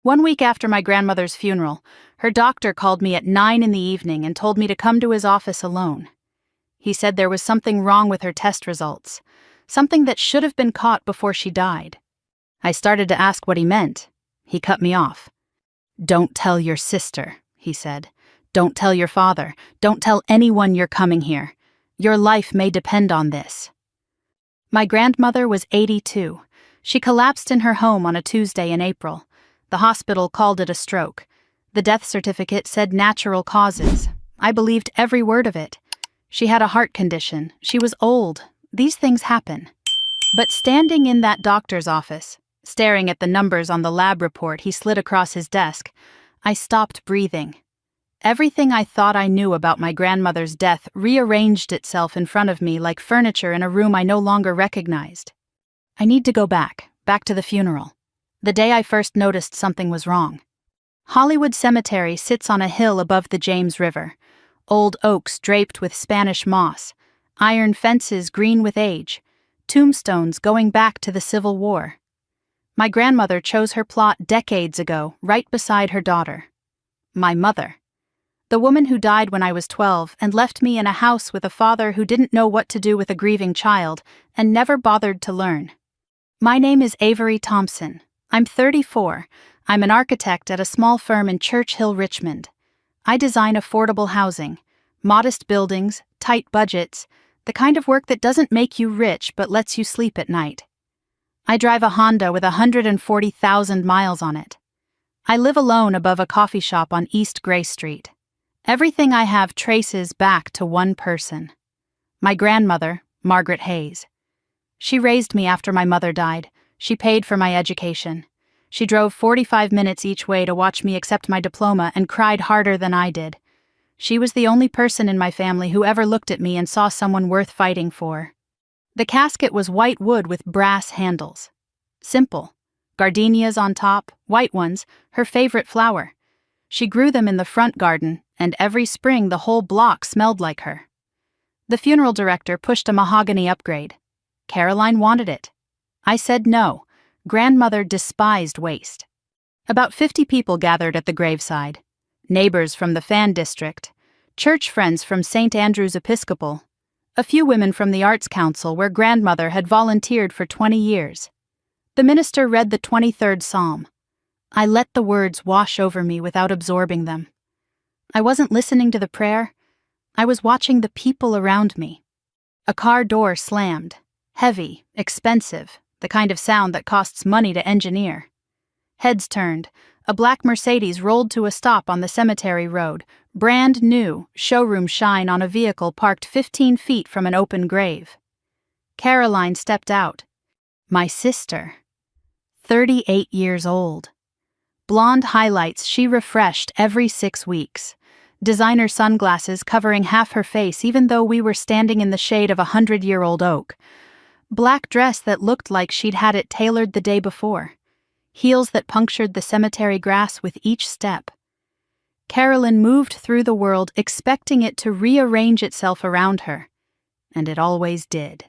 1 week after my grandmother's funeral, her doctor called me at 9 in the evening and told me to come to his office alone. He said there was something wrong with her test results, something that should have been caught before she died. I started to ask what he meant. He cut me off. "Don't tell your sister," he said. "Don't tell your father. Don't tell anyone you're coming here. Your life may depend on this." My grandmother was 82. She collapsed in her home on a Tuesday in April. The hospital called it a stroke. The death certificate said natural causes. I believed every word of it. She had a heart condition. She was old. These things happen. But standing in that doctor's office, staring at the numbers on the lab report he slid across his desk, I stopped breathing. Everything I thought I knew about my grandmother's death rearranged itself in front of me like furniture in a room I no longer recognized. I need to go back to the funeral. The day I first noticed something was wrong. Hollywood Cemetery sits on a hill above the James River. Old oaks draped with Spanish moss, iron fences green with age, tombstones going back to the Civil War. My grandmother chose her plot decades ago, right beside her daughter. My mother. The woman who died when I was 12 and left me in a house with a father who didn't know what to do with a grieving child and never bothered to learn. My name is Avery Thompson. I'm 34. I'm an architect at a small firm in Church Hill, Richmond. I design affordable housing, modest buildings, tight budgets, the kind of work that doesn't make you rich but lets you sleep at night. I drive a Honda with 140,000 miles on it. I live alone above a coffee shop on East Gray Street. Everything I have traces back to one person. My grandmother, Margaret Hayes. She raised me after my mother died. She paid for my education. She drove 45 minutes each way to watch me accept my diploma and cried harder than I did. She was the only person in my family who ever looked at me and saw someone worth fighting for. The casket was white wood with brass handles. Simple. Gardenias on top, white ones, her favorite flower. She grew them in the front garden, and every spring the whole block smelled like her. The funeral director pushed a mahogany upgrade. Caroline wanted it. I said no. Grandmother despised waste. About 50 people gathered at the graveside. Neighbors from the Fan District, church friends from St. Andrew's Episcopal, a few women from the Arts Council where grandmother had volunteered for 20 years. The minister read the 23rd Psalm. I let the words wash over me without absorbing them. I wasn't listening to the prayer. I was watching the people around me. A car door slammed. Heavy, expensive, the kind of sound that costs money to engineer. Heads turned. A black Mercedes rolled to a stop on the cemetery road, brand new, showroom shine on a vehicle parked 15 feet from an open grave. Caroline stepped out. My sister. 38 years old. Blonde highlights she refreshed every 6 weeks. Designer sunglasses covering half her face even though we were standing in the shade of a 100-year-old oak. Black dress that looked like she'd had it tailored the day before. Heels that punctured the cemetery grass with each step. Carolyn moved through the world expecting it to rearrange itself around her. And it always did.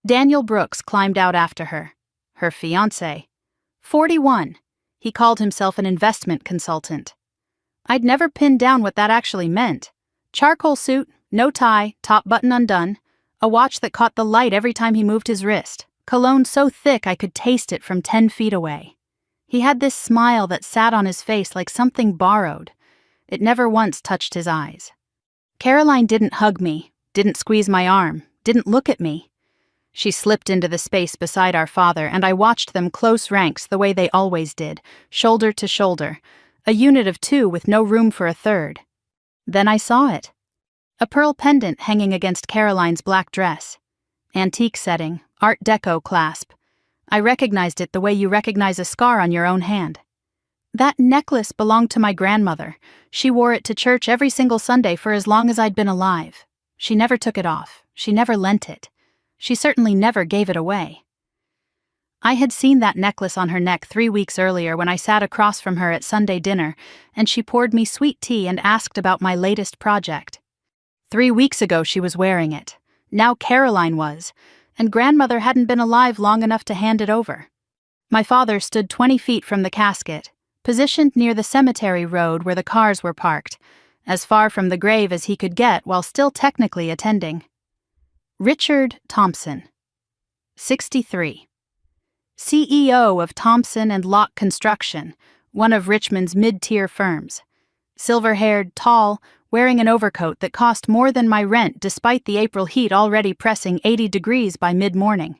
Daniel Brooks climbed out after her. Her fiancé. 41. He called himself an investment consultant. I'd never pinned down what that actually meant. Charcoal suit, no tie, top button undone, a watch that caught the light every time he moved his wrist, cologne so thick I could taste it from 10 feet away. He had this smile that sat on his face like something borrowed. It never once touched his eyes. Caroline didn't hug me, didn't squeeze my arm, didn't look at me. She slipped into the space beside our father, and I watched them close ranks the way they always did, shoulder to shoulder, a unit of 2 with no room for a third. Then I saw it. A pearl pendant hanging against Caroline's black dress. Antique setting, Art Deco clasp. I recognized it the way you recognize a scar on your own hand. That necklace belonged to my grandmother. She wore it to church every single Sunday for as long as I'd been alive. She never took it off. She never lent it. She certainly never gave it away. I had seen that necklace on her neck 3 weeks earlier when I sat across from her at Sunday dinner, and she poured me sweet tea and asked about my latest project. 3 weeks ago she was wearing it. Now Caroline was, and grandmother hadn't been alive long enough to hand it over. My father stood 20 feet from the casket, positioned near the cemetery road where the cars were parked, as far from the grave as he could get while still technically attending. Richard Thompson, 63. CEO of Thompson and Lock Construction, one of Richmond's mid-tier firms. Silver-haired, tall, wearing an overcoat that cost more than my rent despite the April heat already pressing 80 degrees by mid-morning.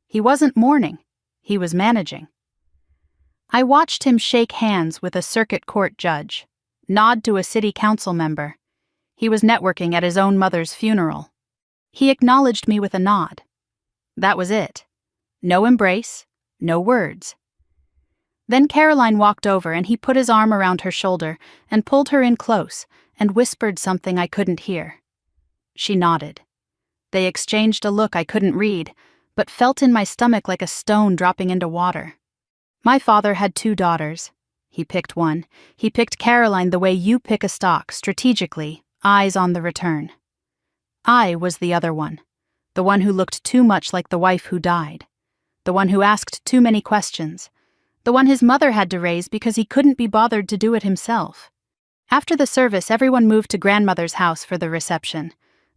He wasn't mourning, he was managing. I watched him shake hands with a circuit court judge, nod to a city council member. He was networking at his own mother's funeral. He acknowledged me with a nod. That was it. No embrace, no words. Then Caroline walked over and he put his arm around her shoulder and pulled her in close and whispered something I couldn't hear. She nodded. They exchanged a look I couldn't read, but felt in my stomach like a stone dropping into water. My father had 2 daughters. He picked one. He picked Caroline the way you pick a stock, strategically, eyes on the return. I was the other one, the one who looked too much like the wife who died, the one who asked too many questions, the one his mother had to raise because he couldn't be bothered to do it himself. After the service, everyone moved to grandmother's house for the reception,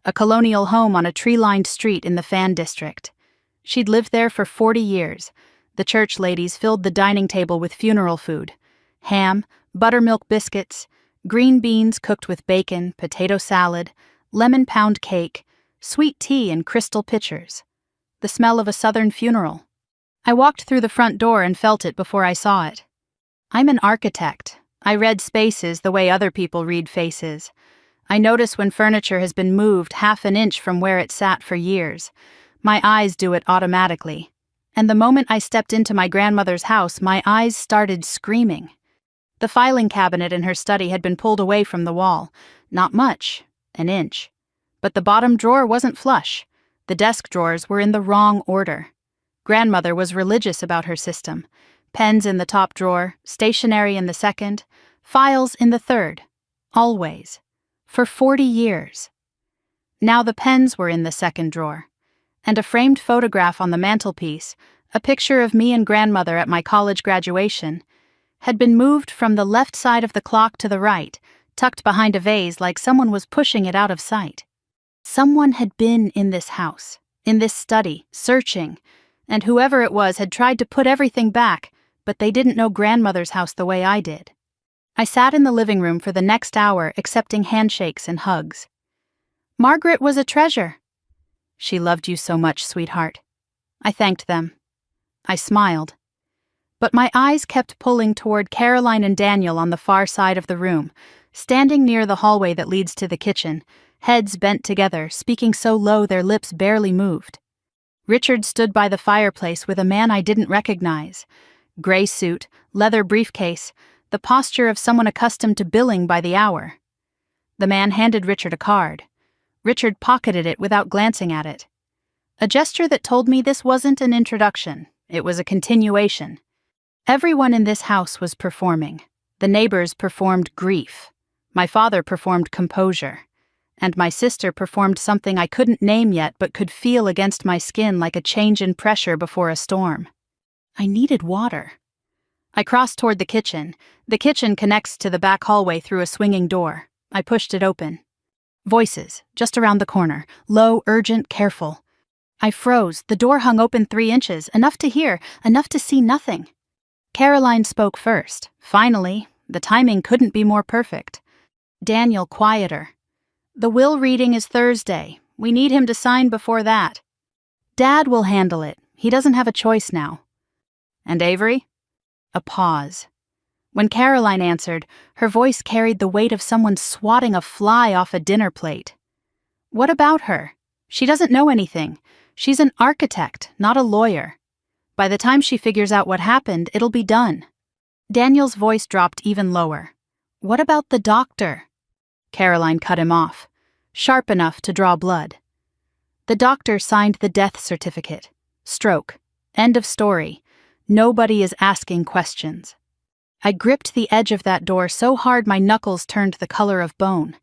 a colonial home on a tree-lined street in the Fan District. She'd lived there for 40 years. The church ladies filled the dining table with funeral food: ham, buttermilk biscuits, green beans cooked with bacon, potato salad, lemon pound cake, sweet tea in crystal pitchers. The smell of a southern funeral. I walked through the front door and felt it before I saw it. I'm an architect. I read spaces the way other people read faces. I notice when furniture has been moved half an inch from where it sat for years. My eyes do it automatically. And the moment I stepped into my grandmother's house, my eyes started screaming. The filing cabinet in her study had been pulled away from the wall. Not much, an inch. But the bottom drawer wasn't flush. The desk drawers were in the wrong order. Grandmother was religious about her system. Pens in the top drawer, stationery in the second, files in the third. Always. For 40 years. Now the pens were in the second drawer. And a framed photograph on the mantelpiece, a picture of me and grandmother at my college graduation, had been moved from the left side of the clock to the right, tucked behind a vase like someone was pushing it out of sight. Someone had been in this house, in this study, searching, and whoever it was had tried to put everything back, but they didn't know grandmother's house the way I did. I sat in the living room for the next hour accepting handshakes and hugs. Margaret was a treasure. She loved you so much, sweetheart. I thanked them. I smiled. But my eyes kept pulling toward Caroline and Daniel on the far side of the room, standing near the hallway that leads to the kitchen, heads bent together, speaking so low their lips barely moved. Richard stood by the fireplace with a man I didn't recognize. Gray suit, leather briefcase, the posture of someone accustomed to billing by the hour. The man handed Richard a card. Richard pocketed it without glancing at it. A gesture that told me this wasn't an introduction, it was a continuation. Everyone in this house was performing. The neighbors performed grief. My father performed composure. And my sister performed something I couldn't name yet but could feel against my skin like a change in pressure before a storm. I needed water. I crossed toward the kitchen. The kitchen connects to the back hallway through a swinging door. I pushed it open. Voices, just around the corner, low, urgent, careful. I froze. The door hung open 3 inches, enough to hear, enough to see nothing. Caroline spoke first. Finally, the timing couldn't be more perfect. Daniel quieter. The will reading is Thursday. We need him to sign before that. Dad will handle it. He doesn't have a choice now. And Avery? A pause. When Caroline answered, her voice carried the weight of someone swatting a fly off a dinner plate. What about her? She doesn't know anything. She's an architect, not a lawyer. By the time she figures out what happened, it'll be done. Daniel's voice dropped even lower. What about the doctor? Caroline cut him off, sharp enough to draw blood. The doctor signed the death certificate. Stroke. End of story. Nobody is asking questions. I gripped the edge of that door so hard my knuckles turned the color of bone.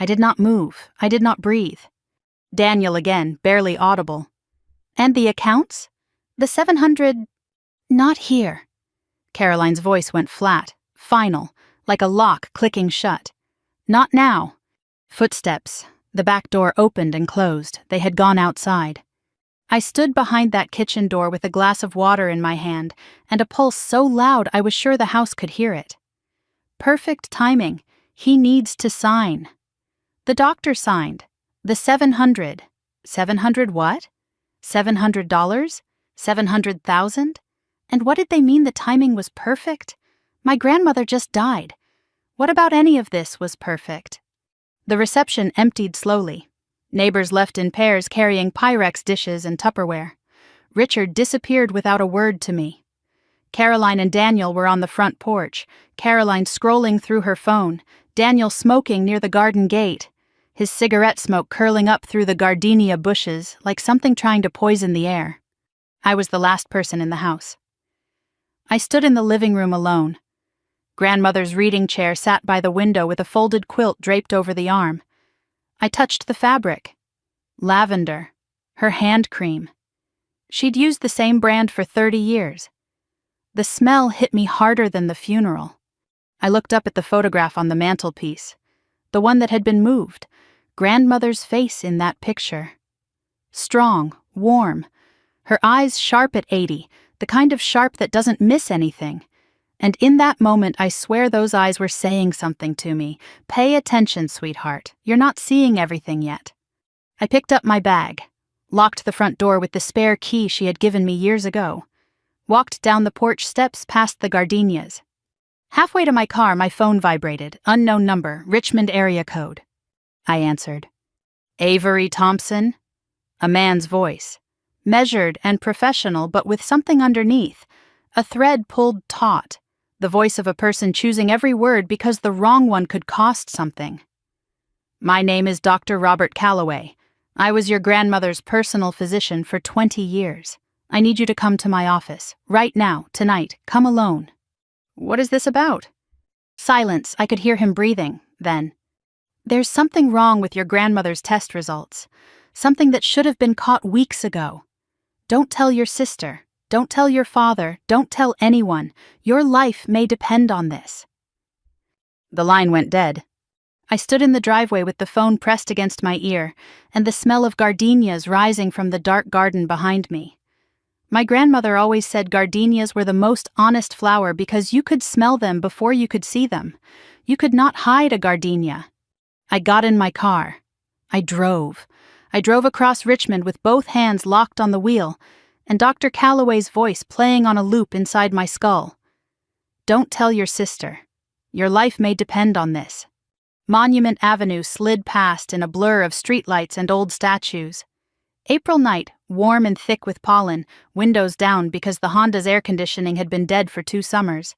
I did not move. I did not breathe. Daniel again, barely audible. And the accounts? The 700... Not here. Caroline's voice went flat. final, like a lock clicking shut. Not now. Footsteps. The back door opened and closed. They had gone outside. I stood behind that kitchen door with a glass of water in my hand and a pulse so loud I was sure the house could hear it. Perfect timing. He needs to sign. The doctor signed. The 700. 700 what? $700? 700,000? And what did they mean the timing was perfect? My grandmother just died. What about any of this was perfect? The reception emptied slowly. Neighbors left in pairs carrying Pyrex dishes and Tupperware. Richard disappeared without a word to me. Caroline and Daniel were on the front porch, Caroline scrolling through her phone, Daniel smoking near the garden gate, his cigarette smoke curling up through the gardenia bushes like something trying to poison the air. I was the last person in the house. I stood in the living room alone. Grandmother's reading chair sat by the window with a folded quilt draped over the arm. I touched the fabric. Lavender. Her hand cream. She'd used the same brand for 30 years. The smell hit me harder than the funeral. I looked up at the photograph on the mantelpiece. The one that had been moved. Grandmother's face in that picture. Strong, warm. Her eyes sharp at 80, the kind of sharp that doesn't miss anything. And in that moment, I swear those eyes were saying something to me. Pay attention, sweetheart. You're not seeing everything yet. I picked up my bag, locked the front door with the spare key she had given me years ago, walked down the porch steps past the gardenias. Halfway to my car, my phone vibrated. Unknown number, Richmond area code. I answered. Avery Thompson? A man's voice. Measured and professional, but with something underneath. A thread pulled taut. The voice of a person choosing every word because the wrong one could cost something. My name is Dr. Robert Calloway. I was your grandmother's personal physician for 20 years. I need you to come to my office. Right now, tonight. Come alone. What is this about? Silence. I could hear him breathing. Then. There's something wrong with your grandmother's test results. Something that should have been caught weeks ago. Don't tell your sister. Don't tell your father. Don't tell anyone. Your life may depend on this. The line went dead. I stood in the driveway with the phone pressed against my ear, and the smell of gardenias rising from the dark garden behind me. My grandmother always said gardenias were the most honest flower because you could smell them before you could see them. You could not hide a gardenia. I got in my car. I drove. I drove across Richmond with both hands locked on the wheel, and Dr. Calloway's voice playing on a loop inside my skull. Don't tell your sister. Your life may depend on this. Monument Avenue slid past in a blur of streetlights and old statues. April night, warm and thick with pollen, windows down because the Honda's air conditioning had been dead for 2 summers.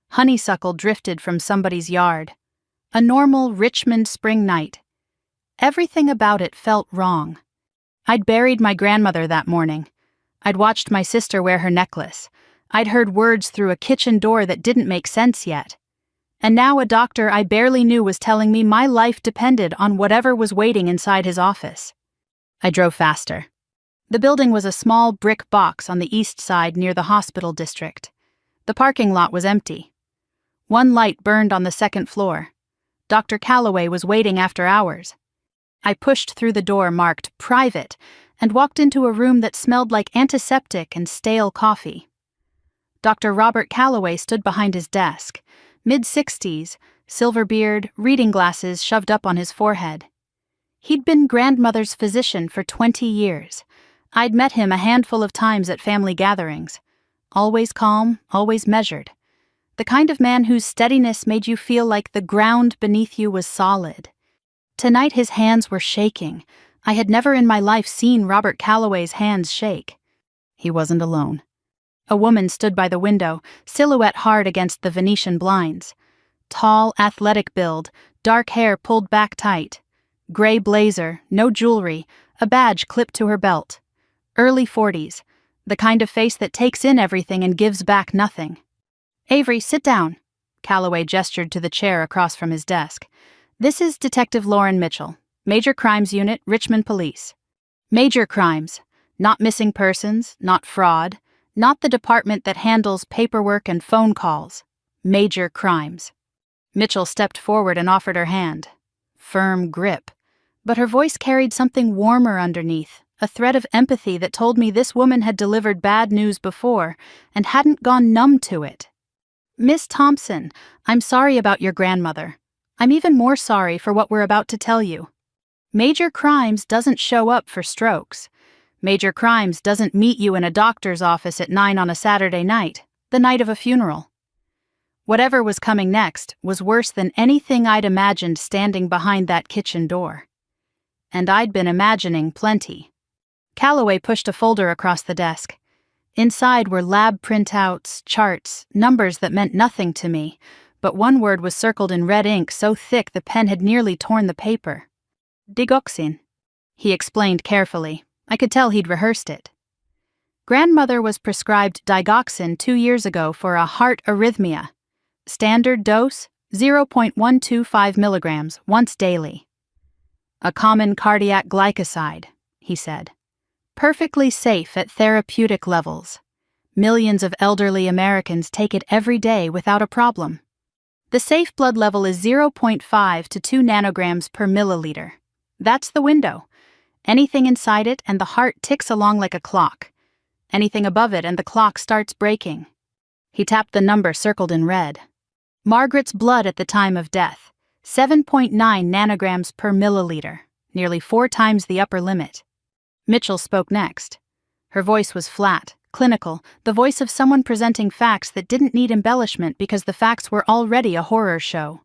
Honeysuckle drifted from somebody's yard. A normal Richmond spring night. Everything about it felt wrong. I'd buried my grandmother that morning. I'd watched my sister wear her necklace. I'd heard words through a kitchen door that didn't make sense yet. And now a doctor I barely knew was telling me my life depended on whatever was waiting inside his office. I drove faster. The building was a small brick box on the east side near the hospital district. The parking lot was empty. One light burned on the 2nd floor. Dr. Calloway was waiting after hours. I pushed through the door marked private and walked into a room that smelled like antiseptic and stale coffee. Dr. Robert Calloway stood behind his desk, mid-60s, silver beard, reading glasses shoved up on his forehead. He'd been grandmother's physician for 20 years. I'd met him a handful of times at family gatherings. Always calm, always measured. The kind of man whose steadiness made you feel like the ground beneath you was solid. Tonight his hands were shaking. I had never in my life seen Robert Calloway's hands shake. He wasn't alone. A woman stood by the window, silhouette hard against the Venetian blinds. Tall, athletic build, dark hair pulled back tight. Gray blazer, no jewelry, a badge clipped to her belt. Early 40s, the kind of face that takes in everything and gives back nothing. Avery, sit down. Calloway gestured to the chair across from his desk. This is Detective Lauren Mitchell, Major Crimes Unit, Richmond Police. Major crimes, not missing persons, not fraud, not the department that handles paperwork and phone calls. Major crimes. Mitchell stepped forward and offered her hand. Firm grip. But her voice carried something warmer underneath, a thread of empathy that told me this woman had delivered bad news before and hadn't gone numb to it. Miss Thompson, I'm sorry about your grandmother. I'm even more sorry for what we're about to tell you. Major crimes doesn't show up for strokes. Major crimes doesn't meet you in a doctor's office at 9 on a Saturday night, the night of a funeral. Whatever was coming next was worse than anything I'd imagined standing behind that kitchen door. And I'd been imagining plenty. Calloway pushed a folder across the desk. Inside were lab printouts, charts, numbers that meant nothing to me, but one word was circled in red ink so thick the pen had nearly torn the paper. Digoxin, he explained carefully. I could tell he'd rehearsed it. Grandmother was prescribed digoxin 2 years ago for a heart arrhythmia. Standard dose, 0.125 milligrams once daily. A common cardiac glycoside, he said. Perfectly safe at therapeutic levels. Millions of elderly Americans take it every day without a problem. The safe blood level is 0.5 to 2 nanograms per milliliter. That's the window. Anything inside it and the heart ticks along like a clock. Anything above it and the clock starts breaking. He tapped the number circled in red. Margaret's blood at the time of death, 7.9 nanograms per milliliter, nearly 4 times the upper limit. Mitchell spoke next. Her voice was flat, clinical, the voice of someone presenting facts that didn't need embellishment because the facts were already a horror show.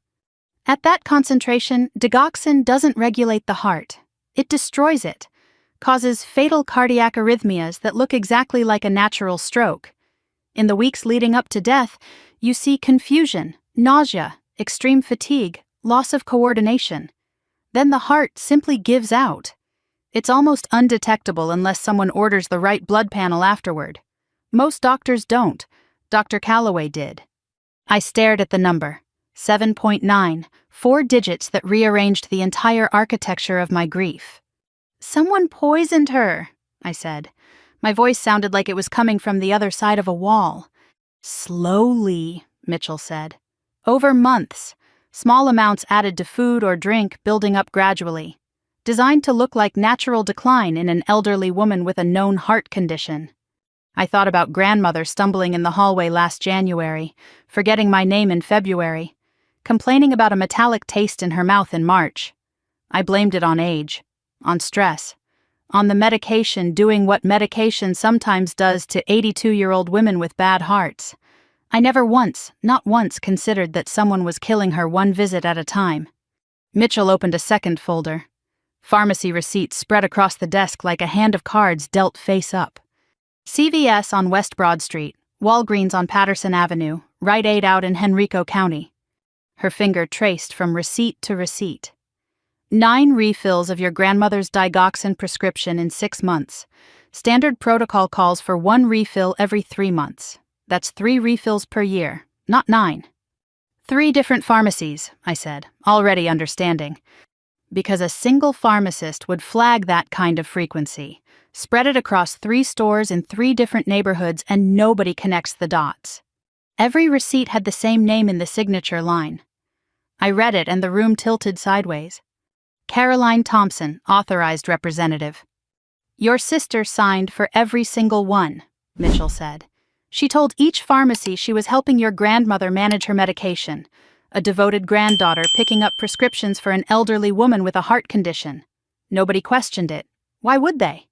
At that concentration, digoxin doesn't regulate the heart. It destroys it, causes fatal cardiac arrhythmias that look exactly like a natural stroke. In the weeks leading up to death, you see confusion, nausea, extreme fatigue, loss of coordination. Then the heart simply gives out. It's almost undetectable unless someone orders the right blood panel afterward. Most doctors don't. Dr. Calloway did. I stared at the number. 7.9, 4 digits that rearranged the entire architecture of my grief. Someone poisoned her, I said. My voice sounded like it was coming from the other side of a wall. Slowly, Mitchell said. Over months, small amounts added to food or drink, building up gradually. Designed to look like natural decline in an elderly woman with a known heart condition. I thought about grandmother stumbling in the hallway last January, forgetting my name in February, complaining about a metallic taste in her mouth in March. I blamed it on age, on stress, on the medication doing what medication sometimes does to 82-year-old women with bad hearts. I never once, not once, considered that someone was killing her one visit at a time. Mitchell opened a second folder. Pharmacy receipts spread across the desk like a hand of cards dealt face up. CVS on West Broad Street, Walgreens on Patterson Avenue, Rite Aid out in Henrico County. Her finger traced from receipt to receipt. 9 refills of your grandmother's digoxin prescription in 6 months. Standard protocol calls for 1 refill every 3 months. That's 3 refills per year, not 9. 3 different pharmacies, I said, already understanding. Because a single pharmacist would flag that kind of frequency, spread it across 3 stores in 3 different neighborhoods, and nobody connects the dots. Every receipt had the same name in the signature line. I read it and the room tilted sideways. Caroline Thompson, authorized representative. Your sister signed for every single one, Mitchell said. She told each pharmacy she was helping your grandmother manage her medication, a devoted granddaughter picking up prescriptions for an elderly woman with a heart condition. Nobody questioned it. Why would they?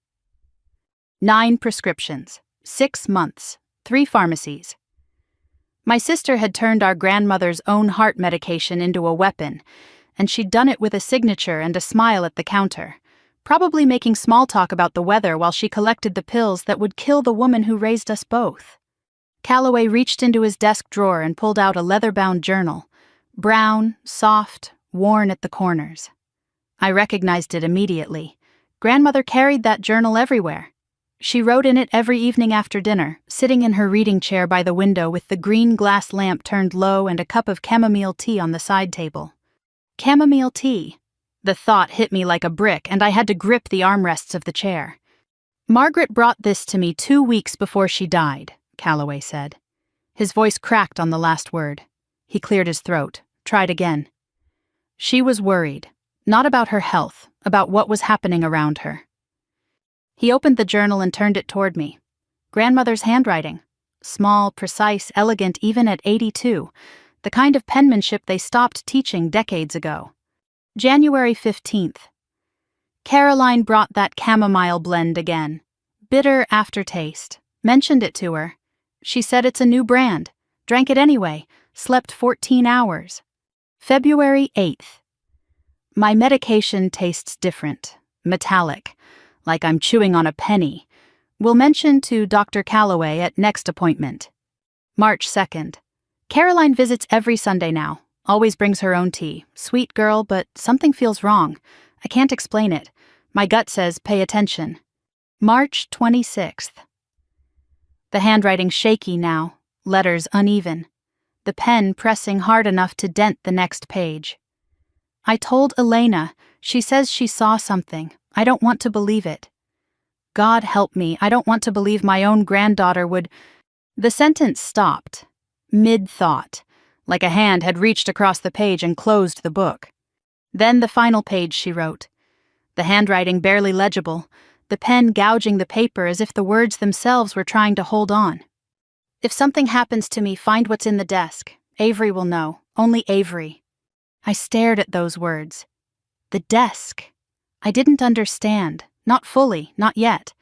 9 prescriptions, 6 months, 3 pharmacies. My sister had turned our grandmother's own heart medication into a weapon, and she'd done it with a signature and a smile at the counter, probably making small talk about the weather while she collected the pills that would kill the woman who raised us both. Calloway reached into his desk drawer and pulled out a leather-bound journal, brown, soft, worn at the corners. I recognized it immediately. Grandmother carried that journal everywhere. She wrote in it every evening after dinner, sitting in her reading chair by the window with the green glass lamp turned low and a cup of chamomile tea on the side table. Chamomile tea. The thought hit me like a brick, and I had to grip the armrests of the chair. Margaret brought this to me 2 weeks before she died, Calloway said. His voice cracked on the last word. He cleared his throat, tried again. She was worried, not about her health, about what was happening around her. He opened the journal and turned it toward me. Grandmother's handwriting. Small, precise, elegant even at 82. The kind of penmanship they stopped teaching decades ago. January 15th. Caroline brought that chamomile blend again. Bitter aftertaste. Mentioned it to her. She said it's a new brand. Drank it anyway. Slept 14 hours. February 8th. My medication tastes different. Metallic. Like I'm chewing on a penny. Will mention to Dr. Calloway at next appointment. March 2nd. Caroline visits every Sunday now. Always brings her own tea. Sweet girl, but something feels wrong. I can't explain it. My gut says pay attention. March 26th. The handwriting shaky now. Letters uneven. The pen pressing hard enough to dent the next page. I told Elena. She says she saw something. I don't want to believe it. God help me, I don't want to believe my own granddaughter would... The sentence stopped, mid-thought, like a hand had reached across the page and closed the book. Then the final page she wrote. The handwriting barely legible, the pen gouging the paper as if the words themselves were trying to hold on. If something happens to me, find what's in the desk. Avery will know. Only Avery. I stared at those words. The desk. I didn't understand. Not fully, not yet.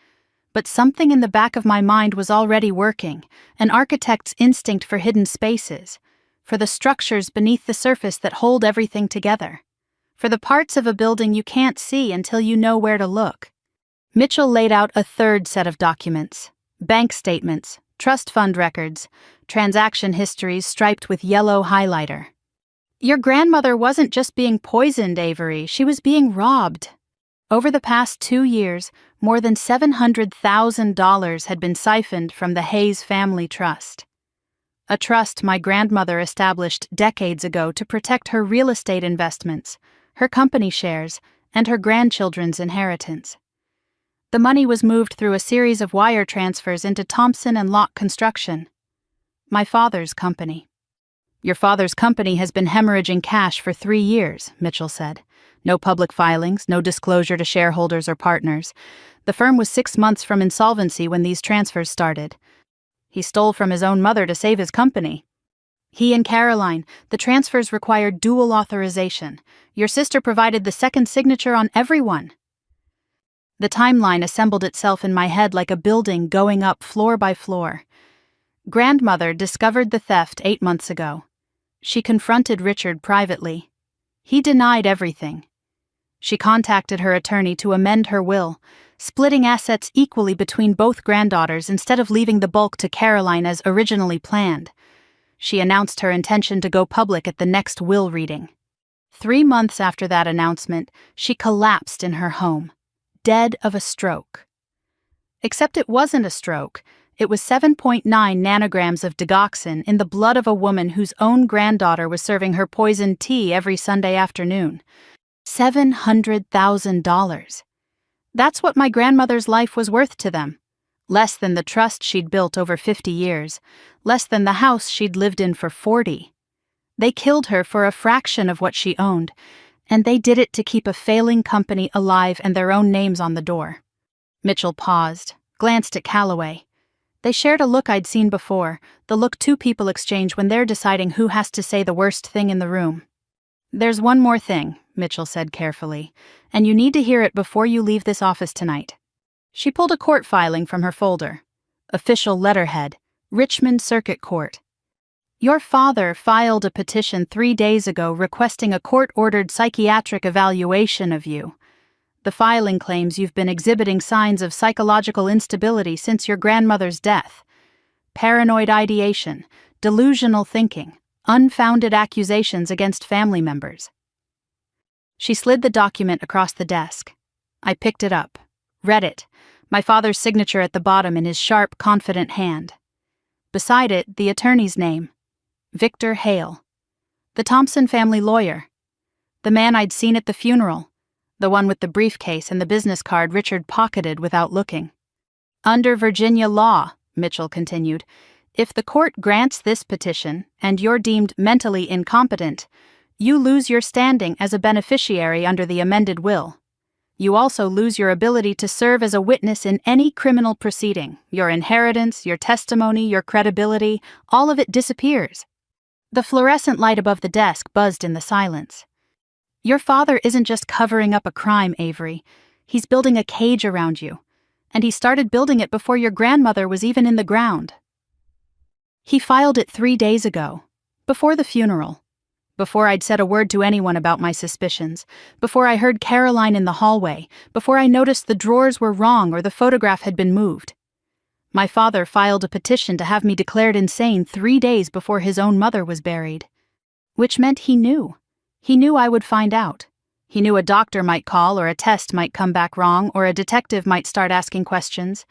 But something in the back of my mind was already working, an architect's instinct for hidden spaces, for the structures beneath the surface that hold everything together, for the parts of a building you can't see until you know where to look. Mitchell laid out a third set of documents. Bank statements, trust fund records, transaction histories striped with yellow highlighter. Your grandmother wasn't just being poisoned, Avery, she was being robbed. Over the past 2 years, more than $700,000 had been siphoned from the Hayes Family Trust. A trust my grandmother established decades ago to protect her real estate investments, her company shares, and her grandchildren's inheritance. The money was moved through a series of wire transfers into Thompson and Locke Construction, my father's company. Your father's company has been hemorrhaging cash for 3 years, Mitchell said. No public filings, no disclosure to shareholders or partners. The firm was 6 months from insolvency when these transfers started. He stole from his own mother to save his company. He and Caroline, the transfers required dual authorization. Your sister provided the second signature on everyone. The timeline assembled itself in my head like a building going up floor by floor. Grandmother discovered the theft 8 months ago. She confronted Richard privately. He denied everything. She contacted her attorney to amend her will, splitting assets equally between both granddaughters instead of leaving the bulk to Caroline as originally planned. She announced her intention to go public at the next will reading. 3 months after that announcement, she collapsed in her home, dead of a stroke. Except it wasn't a stroke. It was 7.9 nanograms of digoxin in the blood of a woman whose own granddaughter was serving her poisoned tea every Sunday afternoon. $700,000. That's what my grandmother's life was worth to them. Less than the trust she'd built over 50 years. Less than the house she'd lived in for 40. They killed her for a fraction of what she owned, and they did it to keep a failing company alive and their own names on the door. Mitchell paused, glanced at Calloway. They shared a look I'd seen before, the look two people exchange when they're deciding who has to say the worst thing in the room. There's one more thing, Mitchell said carefully, and you need to hear it before you leave this office tonight. She pulled a court filing from her folder. Official letterhead, Richmond Circuit Court. Your father filed a petition 3 days ago requesting a court-ordered psychiatric evaluation of you. The filing claims you've been exhibiting signs of psychological instability since your grandmother's death. Paranoid ideation, delusional thinking, unfounded accusations against family members. She slid the document across the desk. I picked it up, read it, my father's signature at the bottom in his sharp, confident hand. Beside it, the attorney's name, Victor Hale, the Thompson family lawyer, the man I'd seen at the funeral, the one with the briefcase and the business card Richard pocketed without looking. Under Virginia law, Mitchell continued, If the court grants this petition and you're deemed mentally incompetent, you lose your standing as a beneficiary under the amended will. You also lose your ability to serve as a witness in any criminal proceeding. Your inheritance, your testimony, your credibility, all of it disappears. The fluorescent light above the desk buzzed in the silence. Your father isn't just covering up a crime, Avery. He's building a cage around you. And he started building it before your grandmother was even in the ground. He filed it 3 days ago, before the funeral, before I'd said a word to anyone about my suspicions, before I heard Caroline in the hallway, before I noticed the drawers were wrong or the photograph had been moved. My father filed a petition to have me declared insane 3 days before his own mother was buried. Which meant he knew. He knew I would find out. He knew a doctor might call or a test might come back wrong or a detective might start asking questions.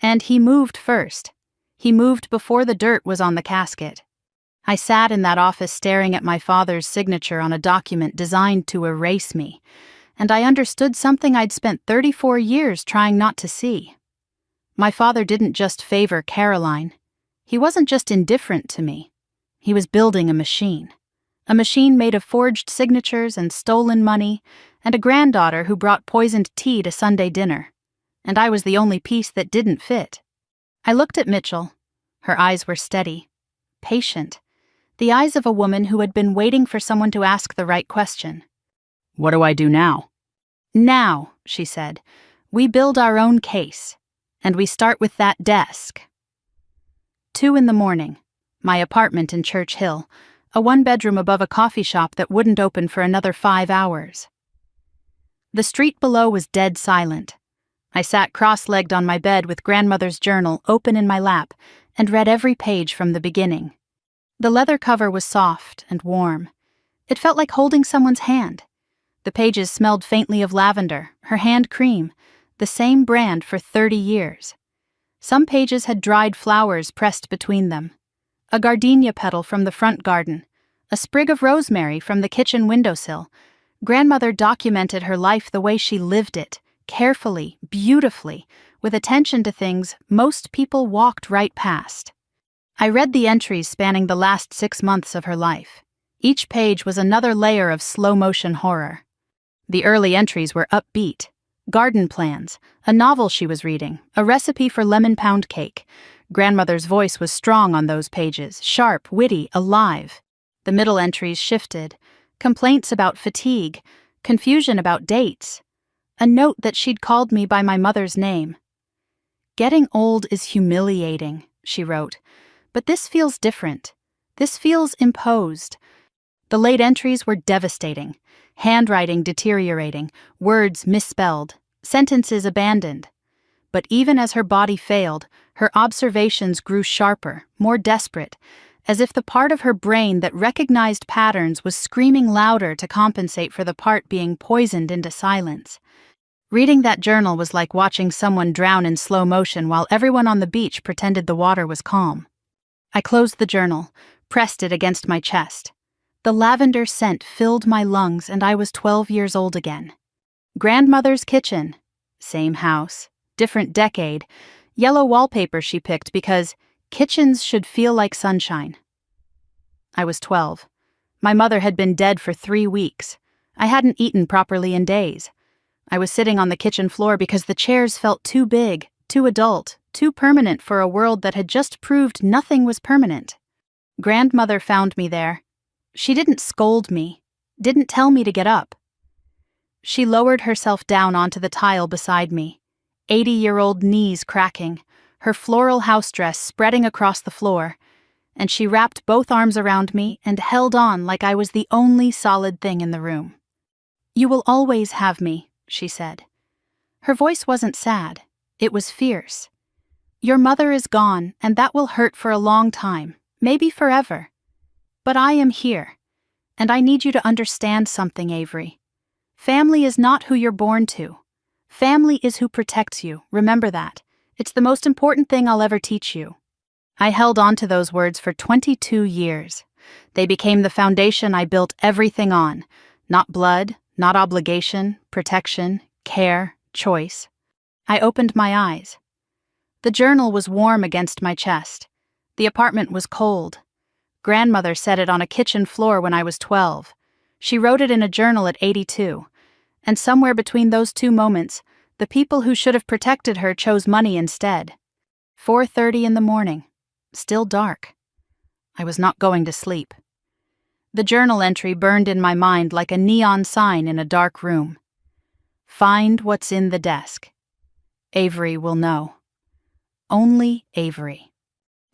And he moved first. He moved before the dirt was on the casket. I sat in that office staring at my father's signature on a document designed to erase me, and I understood something I'd spent 34 years trying not to see. My father didn't just favor Caroline. He wasn't just indifferent to me. He was building a machine made of forged signatures and stolen money, and a granddaughter who brought poisoned tea to Sunday dinner. And I was the only piece that didn't fit. I looked at Mitchell. Her eyes were steady, patient, the eyes of a woman who had been waiting for someone to ask the right question. "What do I do now?" "Now," she said, "we build our own case, and we start with that desk." 2 a.m, my apartment in Church Hill, a 1-bedroom above a coffee shop that wouldn't open for another 5 hours. The street below was dead silent. I sat cross-legged on my bed with grandmother's journal open in my lap and read every page from the beginning. The leather cover was soft and warm. It felt like holding someone's hand. The pages smelled faintly of lavender, her hand cream, the same brand for 30 years. Some pages had dried flowers pressed between them. A gardenia petal from the front garden, a sprig of rosemary from the kitchen windowsill. Grandmother documented her life the way she lived it, carefully, beautifully, with attention to things most people walked right past. I read the entries spanning the last 6 months of her life. Each page was another layer of slow-motion horror. The early entries were upbeat. Garden plans, a novel she was reading, a recipe for lemon pound cake. Grandmother's voice was strong on those pages, sharp, witty, alive. The middle entries shifted. Complaints about fatigue, confusion about dates. A note that she'd called me by my mother's name. "Getting old is humiliating," she wrote, "but this feels different. This feels imposed." The late entries were devastating. Handwriting deteriorating, words misspelled, sentences abandoned. But even as her body failed, her observations grew sharper, more desperate, as if the part of her brain that recognized patterns was screaming louder to compensate for the part being poisoned into silence. Reading that journal was like watching someone drown in slow motion while everyone on the beach pretended the water was calm. I closed the journal, pressed it against my chest. The lavender scent filled my lungs and I was 12 years old again. Grandmother's kitchen. Same house, different decade. Yellow wallpaper she picked because kitchens should feel like sunshine. I was 12. My mother had been dead for 3 weeks. I hadn't eaten properly in days. I was sitting on the kitchen floor because the chairs felt too big, too adult, too permanent for a world that had just proved nothing was permanent. Grandmother found me there. She didn't scold me, didn't tell me to get up. She lowered herself down onto the tile beside me, 80-year-old knees cracking, her floral house dress spreading across the floor, and she wrapped both arms around me and held on like I was the only solid thing in the room. "You will always have me," she said. Her voice wasn't sad, it was fierce. "Your mother is gone, and that will hurt for a long time, maybe forever. But I am here, and I need you to understand something, Avery. Family is not who you're born to. Family is who protects you, remember that. It's the most important thing I'll ever teach you." I held on to those words for 22 years. They became the foundation I built everything on. Not blood, not obligation, protection, care, choice. I opened my eyes. The journal was warm against my chest. The apartment was cold. Grandmother set it on a kitchen floor when I was 12. She wrote it in a journal at 82. And somewhere between those two moments, the people who should have protected her chose money instead. 4:30 in the morning. Still dark. I was not going to sleep. The journal entry burned in my mind like a neon sign in a dark room. Find what's in the desk. Avery will know. Only Avery.